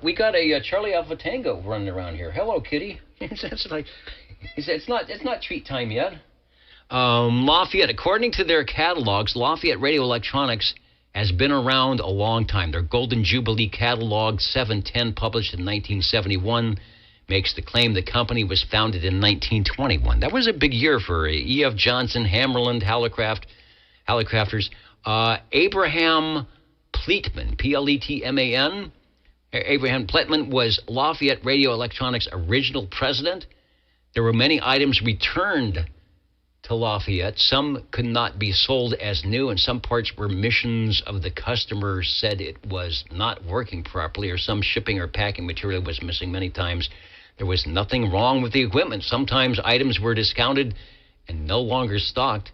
Charlie Alpha Tango running around here. Hello, kitty. It's not treat time yet. Lafayette, according to their catalogs, Lafayette Radio Electronics has been around a long time. Their Golden Jubilee catalog 710, published in 1971, makes the claim the company was founded in 1921. That was a big year for E.F. Johnson, Hammerland, Hallicrafters. Abraham Pleitman, P-L-E-T-M-A-N. Abraham Pleitman was Lafayette Radio Electronics' original president. There were many items returned to Lafayette. Some could not be sold as new, and some parts were missions of the customer said it was not working properly, or some shipping or packing material was missing. Many times there was nothing wrong with the equipment. Sometimes items were discounted and no longer stocked.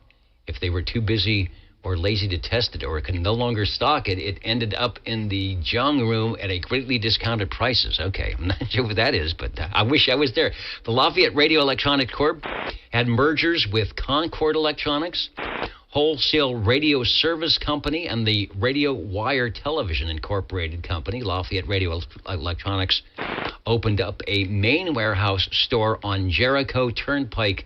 If they were too busy or lazy to test it, or could no longer stock it, it ended up in the junk room at a greatly discounted prices. Okay, I'm not sure what that is, but I wish I was there. The Lafayette Radio Electronics Corp had mergers with Concord Electronics, Wholesale Radio Service Company, and the Radio Wire Television Incorporated Company. Lafayette Radio Electronics opened up a main warehouse store on Jericho Turnpike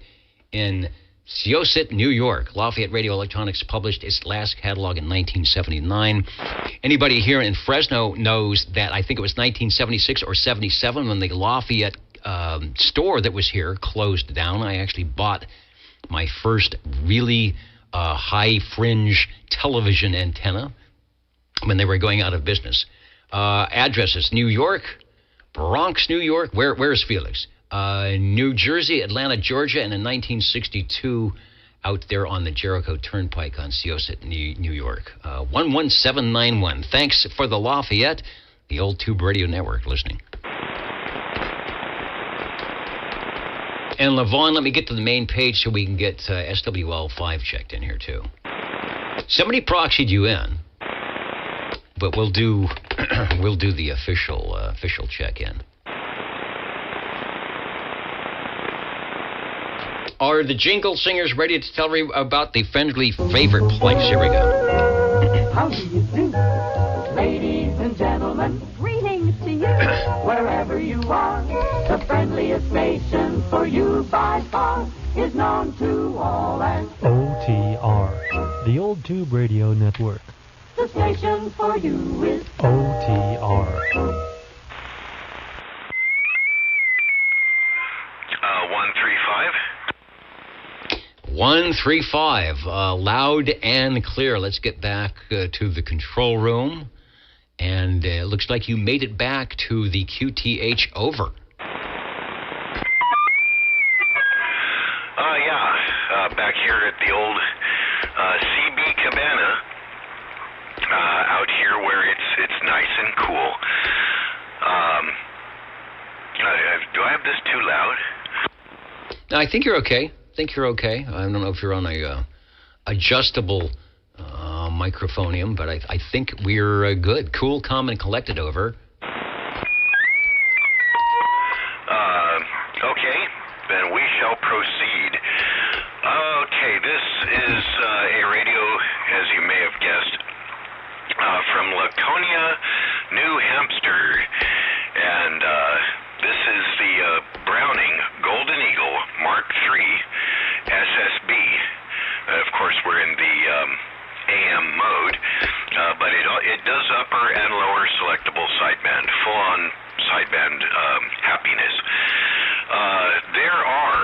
in Syosset, New York. Lafayette Radio Electronics published its last catalog in 1979. Anybody here in Fresno knows that I think it was 1976 or 77 when the Lafayette store that was here closed down. I actually bought my first really high fringe television antenna when they were going out of business. Addresses: New York, Bronx, New York. Where's Felix? New Jersey, Atlanta, Georgia, and in 1962 out there on the Jericho Turnpike on Syosset, New York. 11791. Thanks for the Lafayette, the Old Tube Radio Network listening. And Levon, let me get to the main page so we can get SWL5 checked in here too. Somebody proxied you in, but we'll do the official check-in. Are the jingle singers ready to tell me about the friendly favorite place? Here we go. How do you do, ladies and gentlemen? Greetings to you, wherever you are. The friendliest station for you by far is known to all as OTR, the Old Tube Radio Network. The station for you is OTR. 135. 135, loud and clear. Let's get back to the control room. And it looks like you made it back to the QTH over. Back here at the old CB Cabana, out here where it's nice and cool. Do I have this too loud? I think you're okay. I don't know if you're on a adjustable microphonium, but I think we're good. Cool, calm, and collected over. Okay, then we shall proceed. Okay, this is a radio, as you may have guessed, from Laconia, New Hampshire. it does upper and lower selectable sideband, full-on sideband happiness. There are,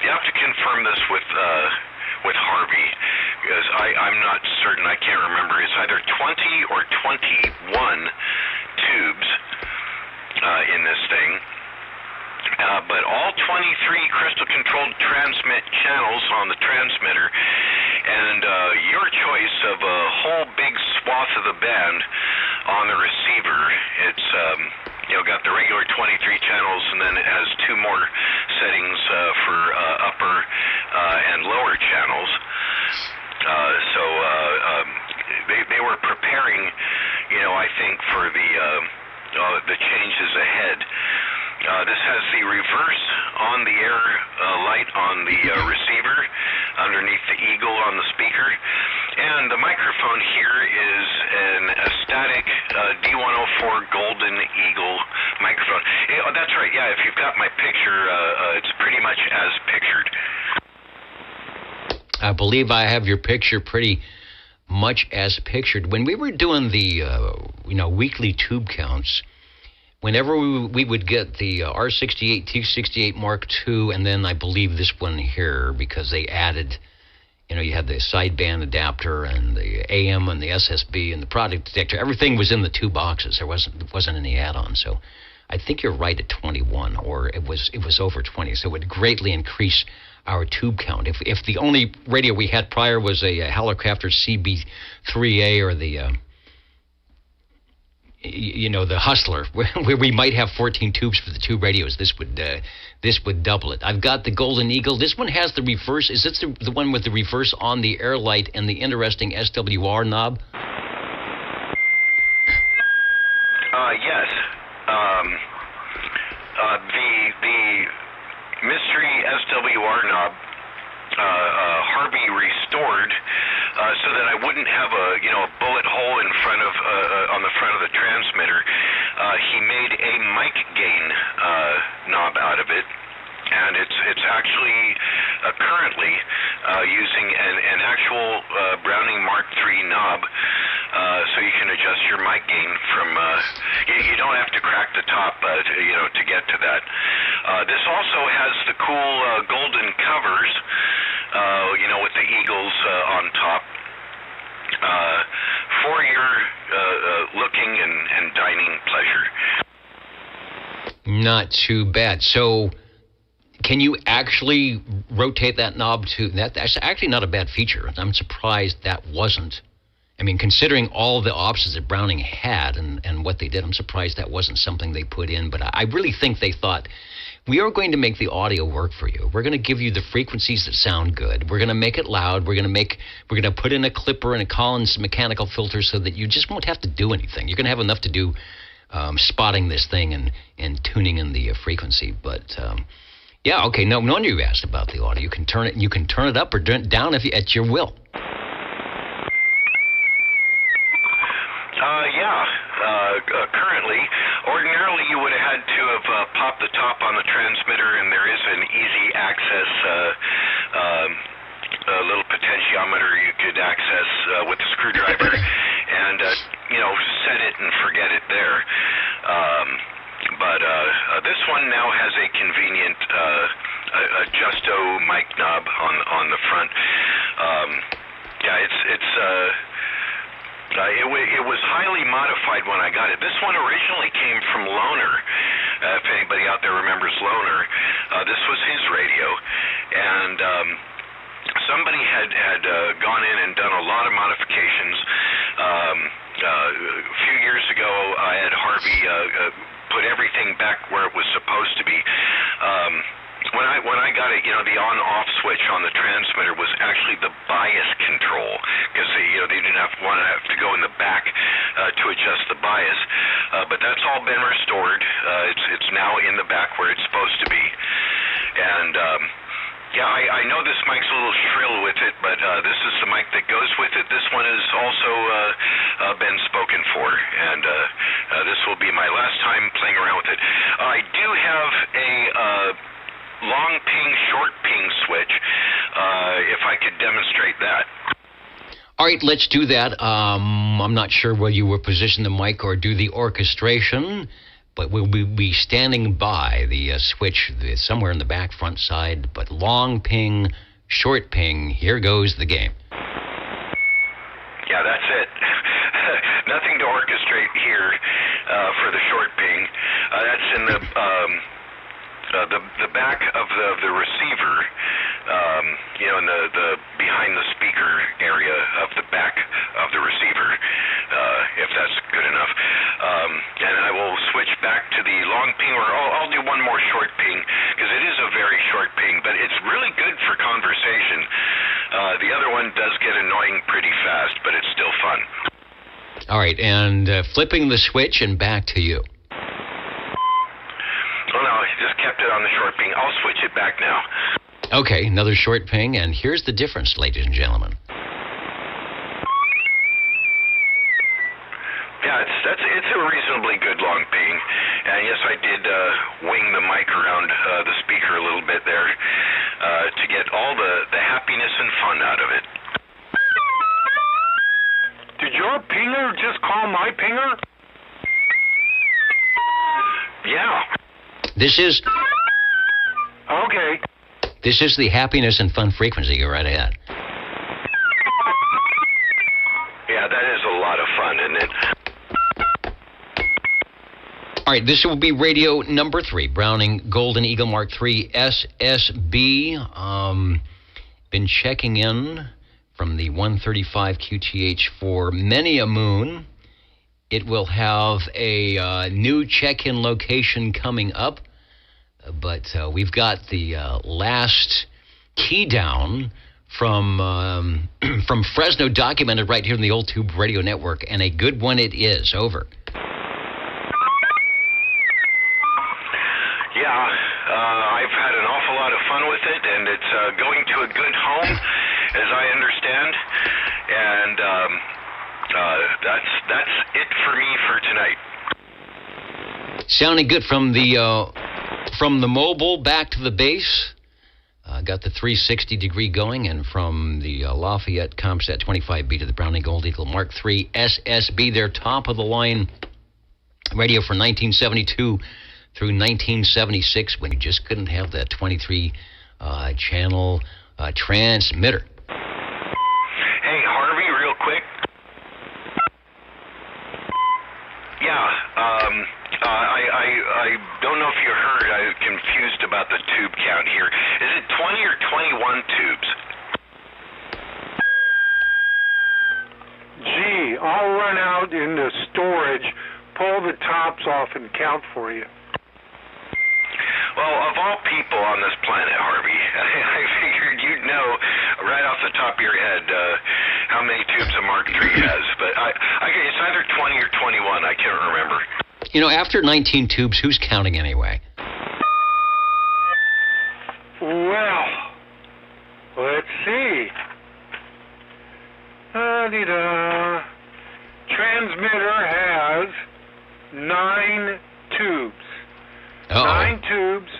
you have to confirm this with Harvey, because I'm not certain, I can't remember. It's either 20 or 21 tubes in this thing. But all 23 crystal-controlled transmit channels on the transmitter, and your choice of a whole big swath of the band on the receiver. It's got the regular 23 channels, and then it has 2 more settings for upper and lower channels. So they were preparing, I think, for the changes ahead. This has the reverse on-the-air light on the receiver underneath the eagle on the speaker. And the microphone here is a static D104 Golden Eagle microphone. That's right, yeah, if you've got my picture, it's pretty much as pictured. I believe I have your picture pretty much as pictured. When we were doing the weekly tube counts, whenever we would get the R68, T68 Mark II, and then I believe this one here, because they added, you had the sideband adapter and the AM and the SSB and the product detector. Everything was in the 2 boxes. There wasn't any add-on. So I think you're right at 21, or it was over 20. So it would greatly increase our tube count. If the only radio we had prior was a Helicrafter CB3A or the the Hustler, where we might have 14 tubes for the 2 radios, this would double it. I've got the Golden Eagle. This one has the reverse. Is this the one with the reverse on the air light and the interesting SWR knob? Yes. The mystery SWR knob, Harvey restored so that I wouldn't have a bullet hole in front of on the front of the transmitter. He made a mic gain knob out of it, and it's actually currently using an actual Browning Mark III knob, so you can adjust your mic gain from. You don't have to crack the top, to get to that. This also has the cool golden covers, with the eagles on top. For your looking and dining pleasure. Not too bad. So, can you actually rotate that knob to that? That's actually not a bad feature. I'm surprised that wasn't. I mean, considering all the options that Browning had and what they did, I'm surprised that wasn't something they put in. But I really think they thought, we are going to make the audio work for you. We're going to give you the frequencies that sound good. We're going to make it loud. We're going to put in a clipper and a Collins mechanical filter so that you just won't have to do anything. You're going to have enough to do spotting this thing and tuning in the frequency. But yeah, okay. No wonder you asked about the audio. You can turn it up or down at your will. Currently, ordinarily you would have had to have popped the top on the transmitter, and there is an easy access little potentiometer you could access with a screwdriver, and set it and forget it there. But this one now has a convenient adjusto mic knob on the front. It was highly modified when I got it. This one originally came from Loner. If anybody out there remembers Loner, this was his radio, and somebody had gone in and done a lot of modifications. A few years ago, I had Harvey put everything back where it was supposed to be. When I got it, the on-off switch on the transmitter was actually the bias control, because they didn't want to have to go in the back to adjust the bias. But that's all been restored. It's now in the back where it's supposed to be. And I know this mic's a little shrill with it, but this is the mic that goes with it. This one has also been spoken for, and this will be my last time playing around with it. I do have a long ping, short ping switch, if I could demonstrate that. All right, let's do that. I'm not sure whether you will position the mic or do the orchestration, but we'll be standing by the switch somewhere in the back front side, but long ping, short ping, here goes the game. Yeah, that's it. Nothing to orchestrate here for the short ping. That's in the back of the receiver, in the behind the speaker area of the back of the receiver, if that's good enough. And I will switch back to the long ping, or I'll do one more short ping, because it is a very short ping, but it's really good for conversation. The other one does get annoying pretty fast, but it's still fun. All right, and flipping the switch and back to you. Oh, no, I just kept it on the short ping. I'll switch it back now. Okay, another short ping, and here's the difference, ladies and gentlemen. Yeah, it's a reasonably good long ping, and yes, I did wing the mic around the speaker a little bit there to get all the happiness and fun out of it. Did your pinger just call my pinger? Yeah. This is Okay. This is the happiness and fun frequency. Go right ahead. Yeah, that is a lot of fun, isn't it? All right, this will be radio number 3, Browning Golden Eagle Mark III SSB. Been checking in from the 135 QTH for many a moon. It will have a new check-in location coming up, but we've got the last key down from from Fresno documented right here in the Old Tube Radio Network, and a good one it is. Over. Yeah, I've had an awful lot of fun with it, and it's going to a good home, as I understand, and that's it for me for tonight. Sounding good from the mobile back to the base. Got the 360-degree going, and from the Lafayette Comsat 25B to the Browning Gold Eagle Mark III SSB, their top-of-the-line radio from 1972 through 1976, when you just couldn't have that 23-channel transmitter. Hey, Harvey, real quick. Yeah, I don't know if you heard, I'm confused about the tube count here. Is it 20 or 21 tubes? Gee, I'll run out into storage, pull the tops off, and count for you. Well, of all people on this planet, Harvey, I figured you'd know right off the top of your head how many tubes a Mark III has. But it's either 20 or 21. I can't remember. You know, after 19 tubes, who's counting anyway? Well, let's see. Da-dee-da. Transmitter has 9 tubes. Uh-oh. 9 tubes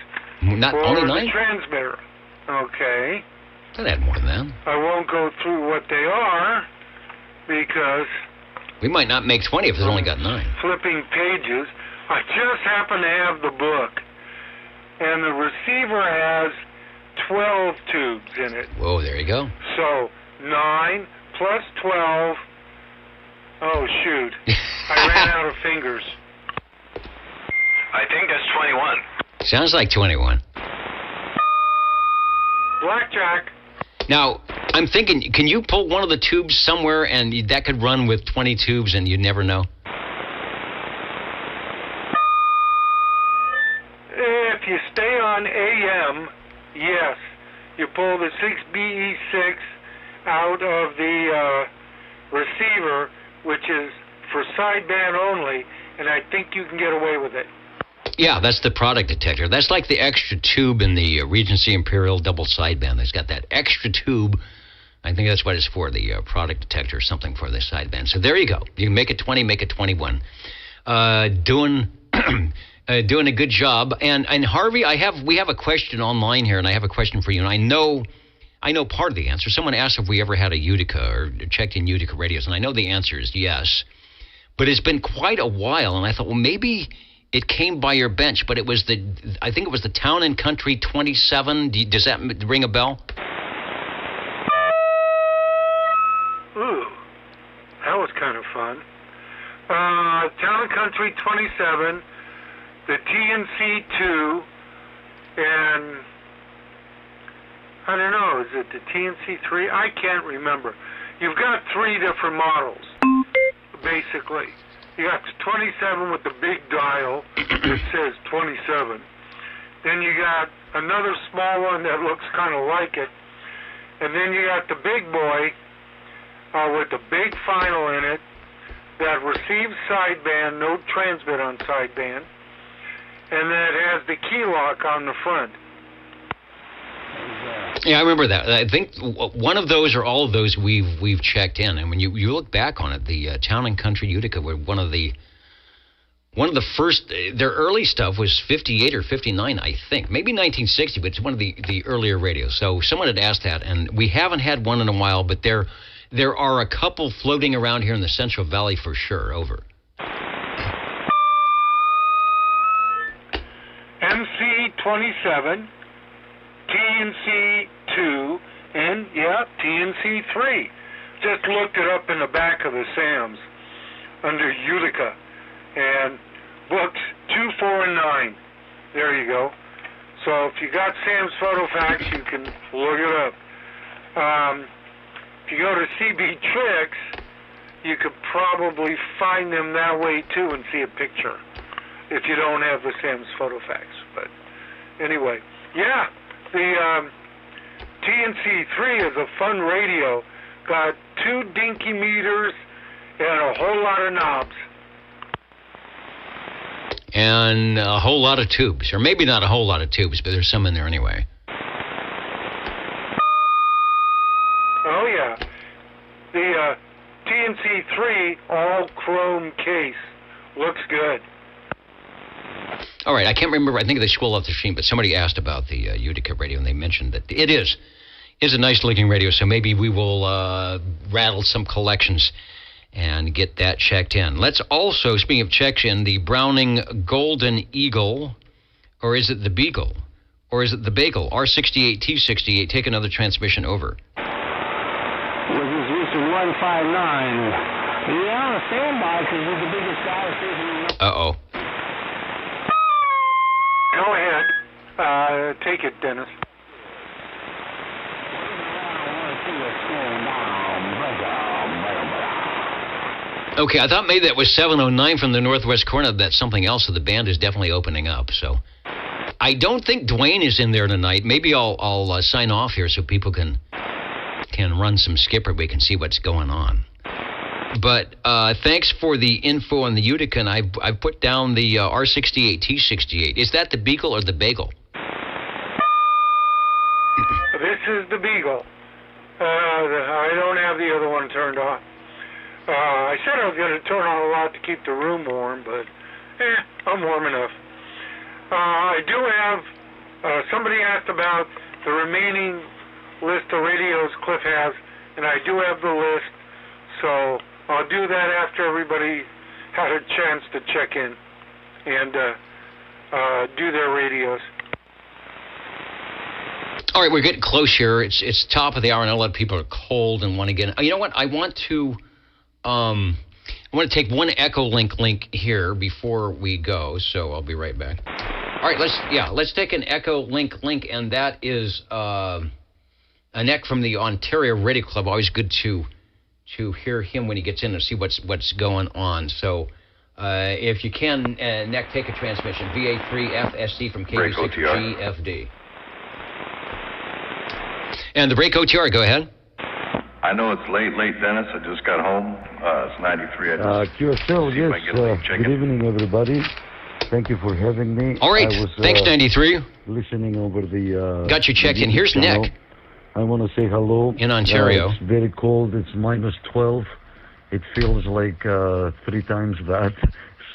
Not for only the 9? transmitter. Okay. I'd add more than that. I won't go through what they are because We might not make 20 if it's only got 9. flipping pages. I just happen to have the book. And the receiver has 12 tubes in it. Whoa, there you go. So 9 plus 12. Oh, shoot. I ran out of fingers. I think that's 21. Sounds like 21. Blackjack. Now, I'm thinking, can you pull one of the tubes somewhere and that could run with 20 tubes and you'd never know? If you stay on AM, yes. You pull the 6BE6 out of the receiver, which is for sideband only, and I think you can get away with it. Yeah, that's the product detector. That's like the extra tube in the Regency Imperial double sideband. It's got that extra tube. I think that's what it's for, the product detector, something for the sideband. So there you go. You can make it 20, make it 21. Doing a good job. And Harvey, we have a question online here, and I have a question for you. And I know I know part of the answer. Someone asked if we ever had a Utica or checked in Utica radios, and I know the answer is yes. But it's been quite a while, and I thought, well, maybe it came by your bench, but I think it was the Town and Country 27. Does that ring a bell? Ooh, that was kind of fun. Town and Country 27, the TNC 2, and I don't know, is it the TNC 3? I can't remember. You've got 3 different models, basically. You got the 27 with the big dial that says 27. Then you got another small one that looks kind of like it. And then you got the big boy with the big final in it that receives sideband, no transmit on sideband, and that has the key lock on the front. Yeah, I remember that. I think one of those or all of those we've checked in, and when you look back on it, the Town and Country Utica were one of the first. Their early stuff was 58 or 59, I think, maybe 1960, but it's one of the earlier radios. So someone had asked that, and we haven't had one in a while, but there are a couple floating around here in the Central Valley for sure. Over. MC27. TNC 2, and, TNC 3. Just looked it up in the back of the SAMs under Utica. And books 2, 4, and 9. There you go. So if you got Sam's photo fax, you can look it up. If you go to CB Tricks, you could probably find them that way too and see a picture if you don't have the Sam's photo fax. But anyway, yeah. The TNC3 is a fun radio. Got 2 dinky meters and a whole lot of knobs. And a whole lot of tubes. Or maybe not a whole lot of tubes, but there's some in there anyway. Oh, yeah. The TNC3 all chrome case. Looks good. All right, I can't remember. I think they scrolled off the screen, but somebody asked about the Utica radio, and they mentioned that it is a nice-looking radio, so maybe we will rattle some collections and get that checked in. Let's also, speaking of checks in, the Browning Golden Eagle, or is it the Beagle, or is it the Bagel, R68T68, take another transmission over. This is Houston 159. Yeah, standby, because we're the biggest guy. Uh-oh. Go ahead. Take it, Dennis. Okay, I thought maybe that was 709 from the Northwest corner. That's something else, so the band is definitely opening up. So I don't think Dwayne is in there tonight. Maybe I'll sign off here so people can run some skipper. We can see what's going on. But thanks for the info on the Utica, and I've put down the R68T68. Is that the Beagle or the Bagel? This is the Beagle. I don't have the other one turned on. I said I was going to turn on a lot to keep the room warm, but I'm warm enough. I do have, somebody asked about the remaining list of radios Cliff has, and I do have the list, so I'll do that after everybody had a chance to check in and do their radios. All right, we're getting close here. It's top of the hour, and a lot of people are cold and want to get in. You know what? I want to take one Echo link here before we go, so I'll be right back. All right, let's take an Echo link, and that is an Eck from the Ontario Radio Club. Always good to hear him when he gets in and see what's going on. So if you can, Neck, take a transmission. VA3FSC from KU6GFD. And the break OTR, go ahead. I know it's late, Dennis. I just got home. It's 93. QSL, yes. Good evening, everybody. Thank you for having me. All right. Thanks, 93. Listening over the... Got you checked in. Here's channel. Nick. I want to say hello. In Ontario. It's very cold. It's minus 12. It feels like 3 times that.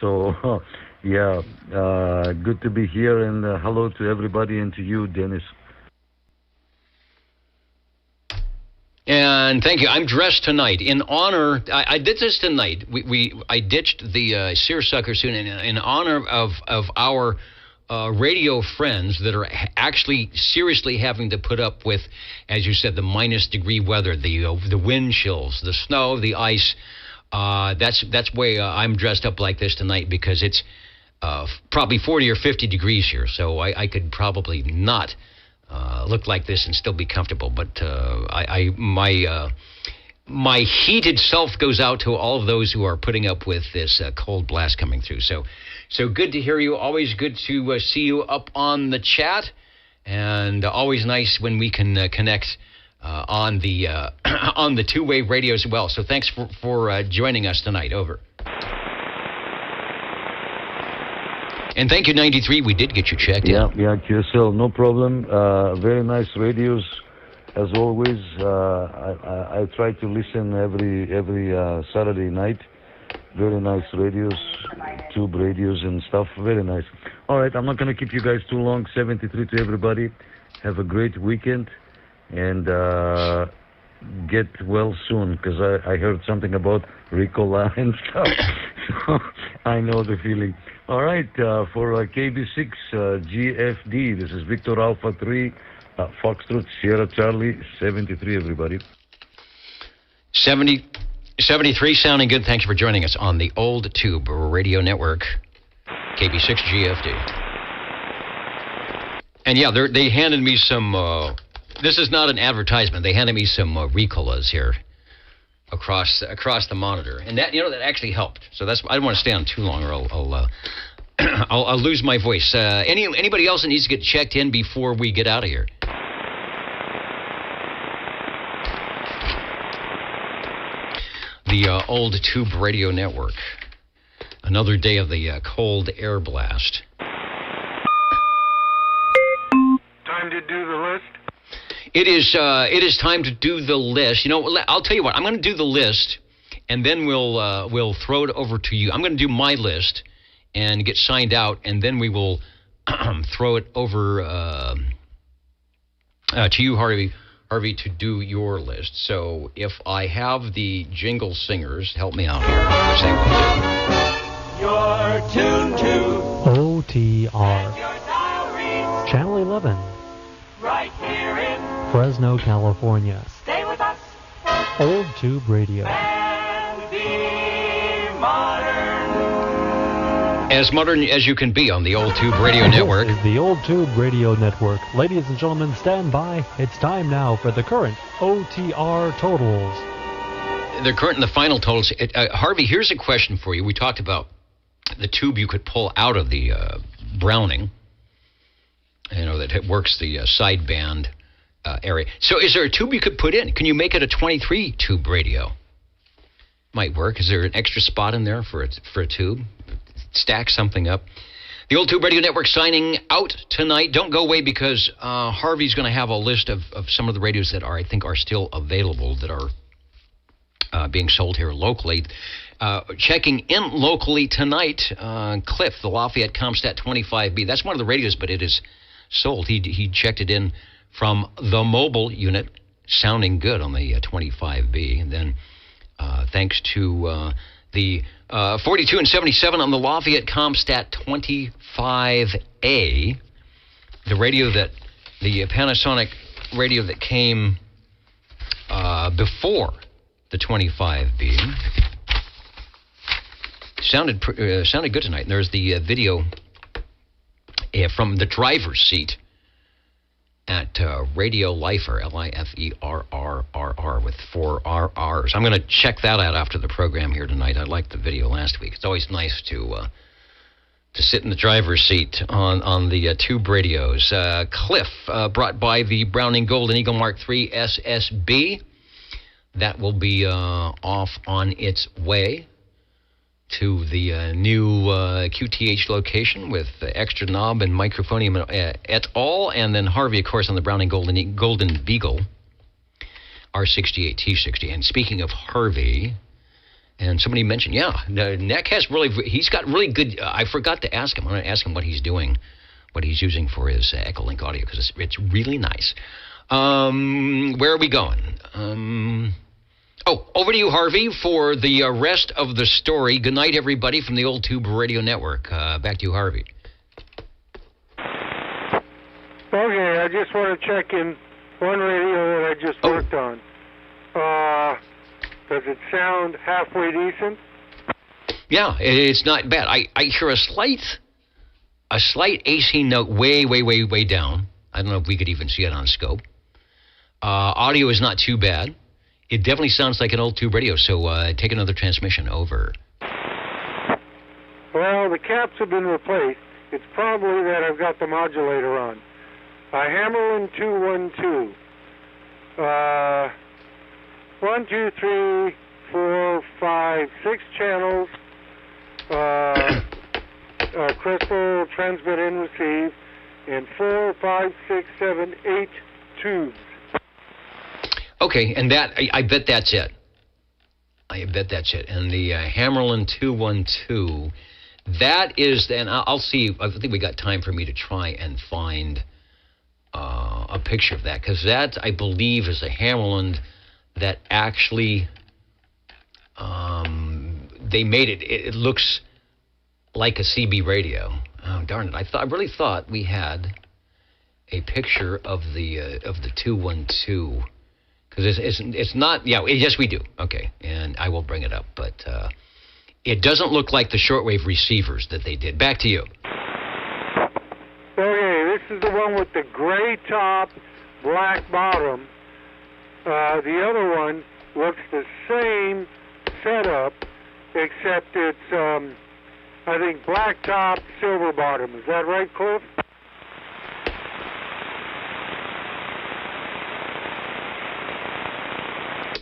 So, yeah, good to be here. And hello to everybody and to you, Dennis. And thank you. I'm dressed tonight in honor. I did this tonight. I ditched the seersucker suit in honor of our radio friends that are actually seriously having to put up with, as you said, the -degree weather, the wind chills, the snow, the ice. That's why I'm dressed up like this tonight, because it's probably 40 or 50 degrees here. So I could probably not look like this and still be comfortable. But my heated self goes out to all of those who are putting up with this cold blast coming through. So good to hear you. Always good to see you up on the chat, and always nice when we can connect on the on the two-way radio as well. So thanks for joining us tonight. Over. And thank you, 93. We did get you checked in. Yeah, QSL, no problem. Very nice radios, as always. I try to listen every Saturday night. Very nice radios, tube radios and stuff. Very nice. All right, I'm not going to keep you guys too long. 73 to everybody. Have a great weekend, and get well soon, because I heard something about Ricola and stuff. So I know the feeling. All right, for KB6 GFD, this is Victor Alpha 3, Foxtrot Sierra Charlie 73, everybody. 73 sounding good. Thank you for joining us on the Old Tube Radio Network, KB6 GFD. And yeah, they handed me some, this is not an advertisement, they handed me some Ricolas here across the monitor. And that, that actually helped. So that's, I don't want to stay on too long, or I'll lose my voice. Anybody else that needs to get checked in before we get out of here? The Old Tube Radio Network. Another day of the cold air blast. Time to do the list? It is time to do the list. I'll tell you what. I'm going to do the list, and then we'll throw it over to you. I'm going to do my list and get signed out, and then we will throw it over to you, Harvey, to do your list. So if I have the jingle singers, help me out here. You're tuned to OTR. Channel 11. Right here in Fresno, California. Stay with us. Old Tube Radio. And be modern. As modern as you can be on the Old Tube Radio Network. This is the Old Tube Radio Network. Ladies and gentlemen, stand by. It's time now for the current OTR totals. The current and the final totals. Harvey, here's a question for you. We talked about the tube you could pull out of the Browning. That works the sideband area. So is there a tube you could put in? Can you make it a 23 tube radio? Might work. Is there an extra spot in there for a tube? Stack something up. The Old Tube Radio Network signing out tonight. Don't go away, because Harvey's going to have a list of some of the radios that I think are still available, that are being sold here locally. Checking in locally tonight, Cliff, the Lafayette Comstat 25B. That's one of the radios, but it is sold. He checked it in from the mobile unit, sounding good on the 25B. And then thanks to the 42 and 77 on the Lafayette Comstat 25A, the Panasonic radio that came before the 25B. Sounded good tonight. And there's the video from the driver's seat at Radio Lifer, Liferrr, with 4 RRs. I'm going to check that out after the program here tonight. I liked the video last week. It's always nice to sit in the driver's seat on the tube radios. Cliff, brought by the Browning Golden Eagle Mark III SSB. That will be off on its way to the new QTH location with extra knob and microphonium et al. And then Harvey, of course, on the Browning Golden Beagle R68 T60. And speaking of Harvey, and somebody mentioned, Neck has he's got really good, I forgot to ask him. I'm going to ask him what he's doing, what he's using for his Echolink audio, because it's really nice. Where are we going? Over to you, Harvey, for the rest of the story. Good night, everybody, from the Old Tube Radio Network. Back to you, Harvey. Okay, I just want to check in one radio that I just worked on. Does it sound halfway decent? Yeah, it's not bad. I hear a slight AC note way down. I don't know if we could even see it on scope. Audio is not too bad. It definitely sounds like an old tube radio, so take another transmission. Over. Well, the caps have been replaced. It's probably that I've got the modulator on. Hammerlin 212. 1, 2, 3, 4, 5, 6 channels. Crystal, transmit and receive. And 4, 5, 6, 7, 8 tubes. Okay, and that I bet that's it. I bet that's it. And the Hammerlin 212, that is, and I'll see. I think we got time for me to try and find a picture of that, because that, I believe, is a Hammerlin that actually they made it. It looks like a CB radio. Oh, darn it! I really thought we had a picture of the 212. Because it's not, yes, we do. Okay, and I will bring it up. But it doesn't look like the shortwave receivers that they did. Back to you. Okay, this is the one with the gray top, black bottom. The other one looks the same setup, except it's, I think, black top, silver bottom. Is that right, Cliff?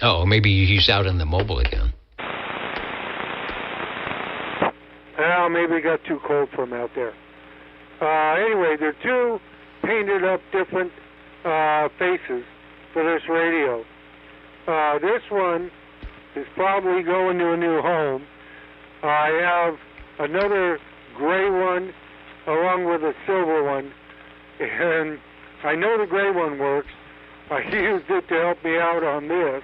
Oh, maybe he's out in the mobile again. Well, maybe it got too cold for him out there. Anyway, they're two painted up different faces for this radio. This one is probably going to a new home. I have another gray one along with a silver one, and I know the gray one works. I used it to help me out on this.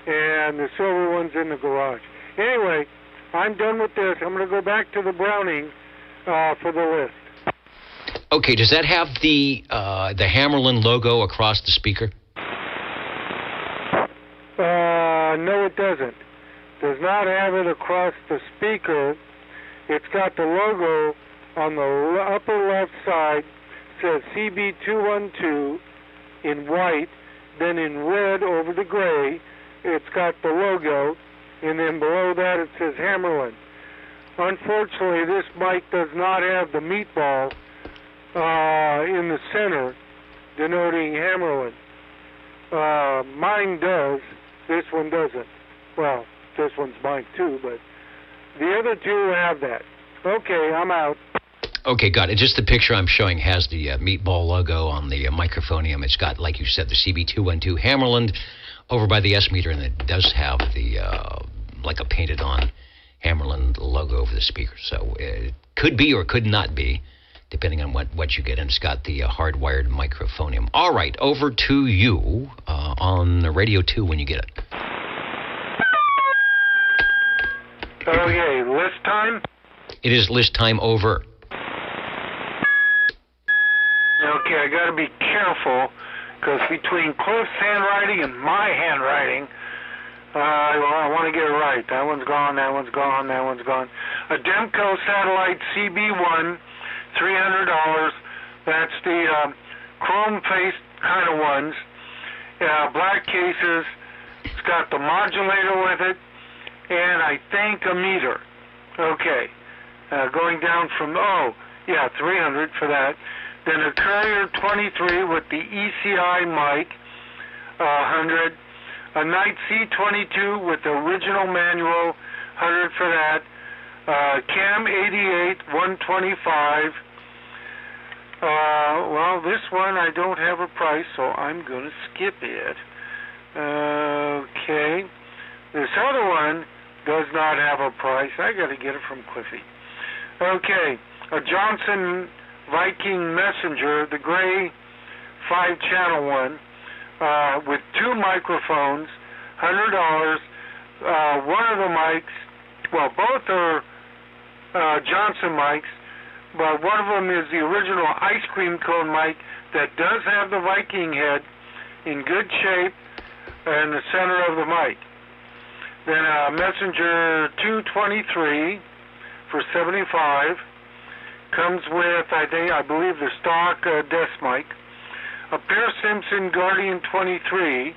And the silver one's in the garage. Anyway, I'm done with this. I'm going to go back to the Browning for the list. Okay, does that have the Hammerlin logo across the speaker? No, it doesn't. Does not have it across the speaker. It's got the logo on the upper left side. It says CB212 in white, then in red over the gray. It's got the logo, and then below that it says Hammerlin. Unfortunately, this mic does not have the meatball in the center, denoting Hammerlin. Mine does. This one doesn't. Well, this one's mine too, but the other two have that. Okay, I'm out. Okay, got it. Just the picture I'm showing has the meatball logo on the microphonium. It's got, like you said, the CB212 Hammerlin over by the S meter, and it does have the like a painted on Hammerlin logo over the speaker. So it could be or could not be, depending on what you get. And it's got the hardwired microphonium. All right, over to you on the Radio 2 when you get it. Okay, list time? It is list time over. Okay, I got to be careful, because between Cliff's handwriting and my handwriting, I want to get it right. That one's gone, that one's gone, that one's gone. A Demco Satellite CB1, $300. That's the chrome face kind of ones. Black cases. It's got the modulator with it, and I think a meter. Okay. Going down from, $300 for that. Then a Courier 23 with the ECI mic, $100. A Knight C22 with the original manual, $100 for that. Cam 88, $125. This one I don't have a price, so I'm going to skip it. Okay. This other one does not have a price. I got to get it from Cliffy. Okay. A Johnson Viking Messenger, the gray 5-channel one with 2 microphones, $100. One of the mics, well, both are Johnson mics, but one of them is the original ice cream cone mic that does have the Viking head in good shape in the center of the mic. Then a Messenger 223 for $75 comes with, I believe, the stock desk mic. A Per Simpson Guardian 23.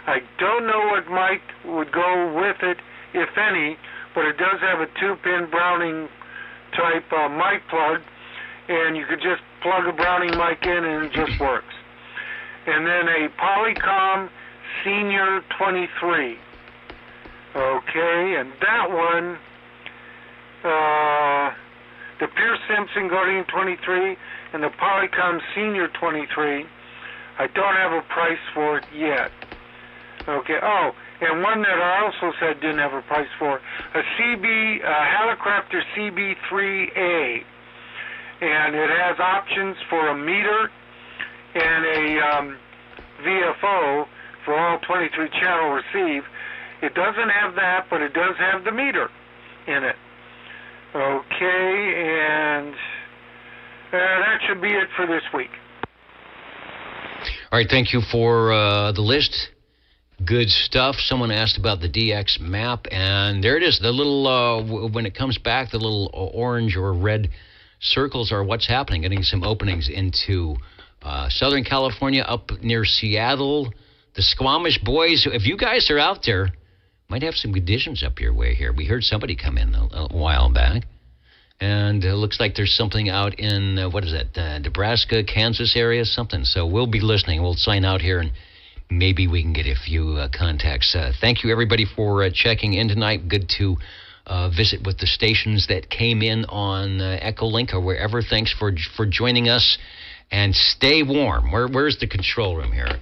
I don't know what mic would go with it, if any, but it does have a 2-pin Browning type mic plug, and you could just plug a Browning mic in and it just works. And then a Polycom Senior 23. Okay, and that one, the Per Simpson Guardian 23 and the Polycom Senior 23, I don't have a price for it yet. Okay, oh, and one that I also said didn't have a price for, a Helicopter CB3A. And it has options for a meter and a VFO for all 23-channel receive. It doesn't have that, but it does have the meter in it. Okay, and that should be it for this week. All right, thank you for the list. Good stuff. Someone asked about the DX map, and there it is. The little, when it comes back, the little orange or red circles are what's happening, getting some openings into Southern California, up near Seattle. The Squamish boys, if you guys are out there, might have some conditions up your way here. We heard somebody come in a while back, and it looks like there's something out in, Nebraska, Kansas area, something. So we'll be listening. We'll sign out here, and maybe we can get a few contacts. Thank you, everybody, for checking in tonight. Good to visit with the stations that came in on Echolink or wherever. Thanks for joining us, and stay warm. Where's the control room here?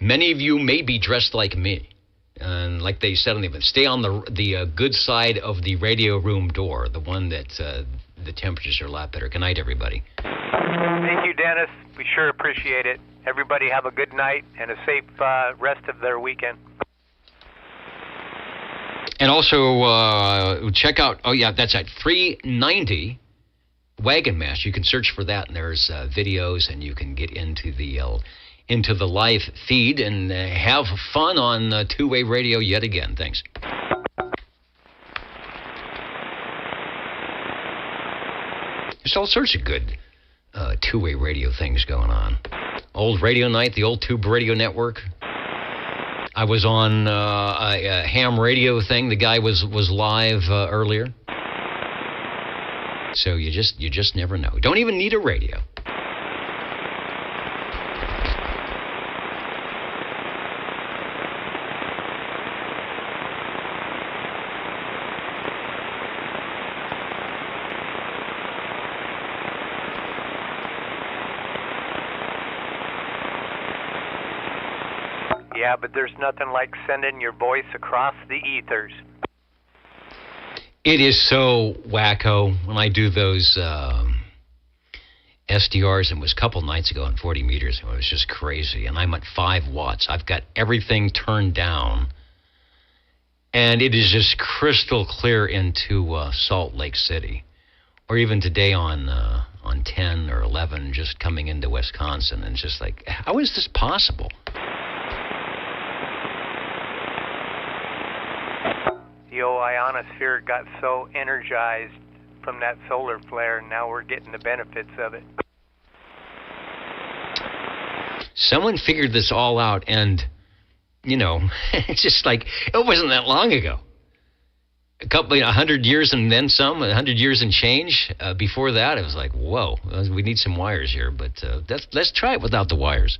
Many of you may be dressed like me, and like they said on the event, stay on the good side of the radio room door, the one that the temperatures are a lot better. Good night, everybody. Thank you, Dennis. We sure appreciate it. Everybody have a good night and a safe rest of their weekend. And also check out, that's at 390 Wagon Mash. You can search for that, and there's videos, and you can get into the live feed and have fun on two-way radio yet again. Thanks. There's all sorts of good two-way radio things going on. Old Radio Night, the old Tube Radio Network. I was on a ham radio thing. The guy was live earlier. So you just never know. Don't even need a radio. Yeah, but there's nothing like sending your voice across the ethers. It is so wacko when I do those SDRs, and it was a couple nights ago on 40 meters. It was just crazy, and I'm at 5 watts. I've got everything turned down, and it is just crystal clear into Salt Lake City, or even today on 10 or 11, just coming into Wisconsin, and it's just like, how is this possible? The old ionosphere got so energized from that solar flare, and now we're getting the benefits of it. Someone figured this all out, and, it's just like, it wasn't that long ago. 100 years and then some, 100 years and change. Before that, it was like, whoa, we need some wires here, but let's try it without the wires.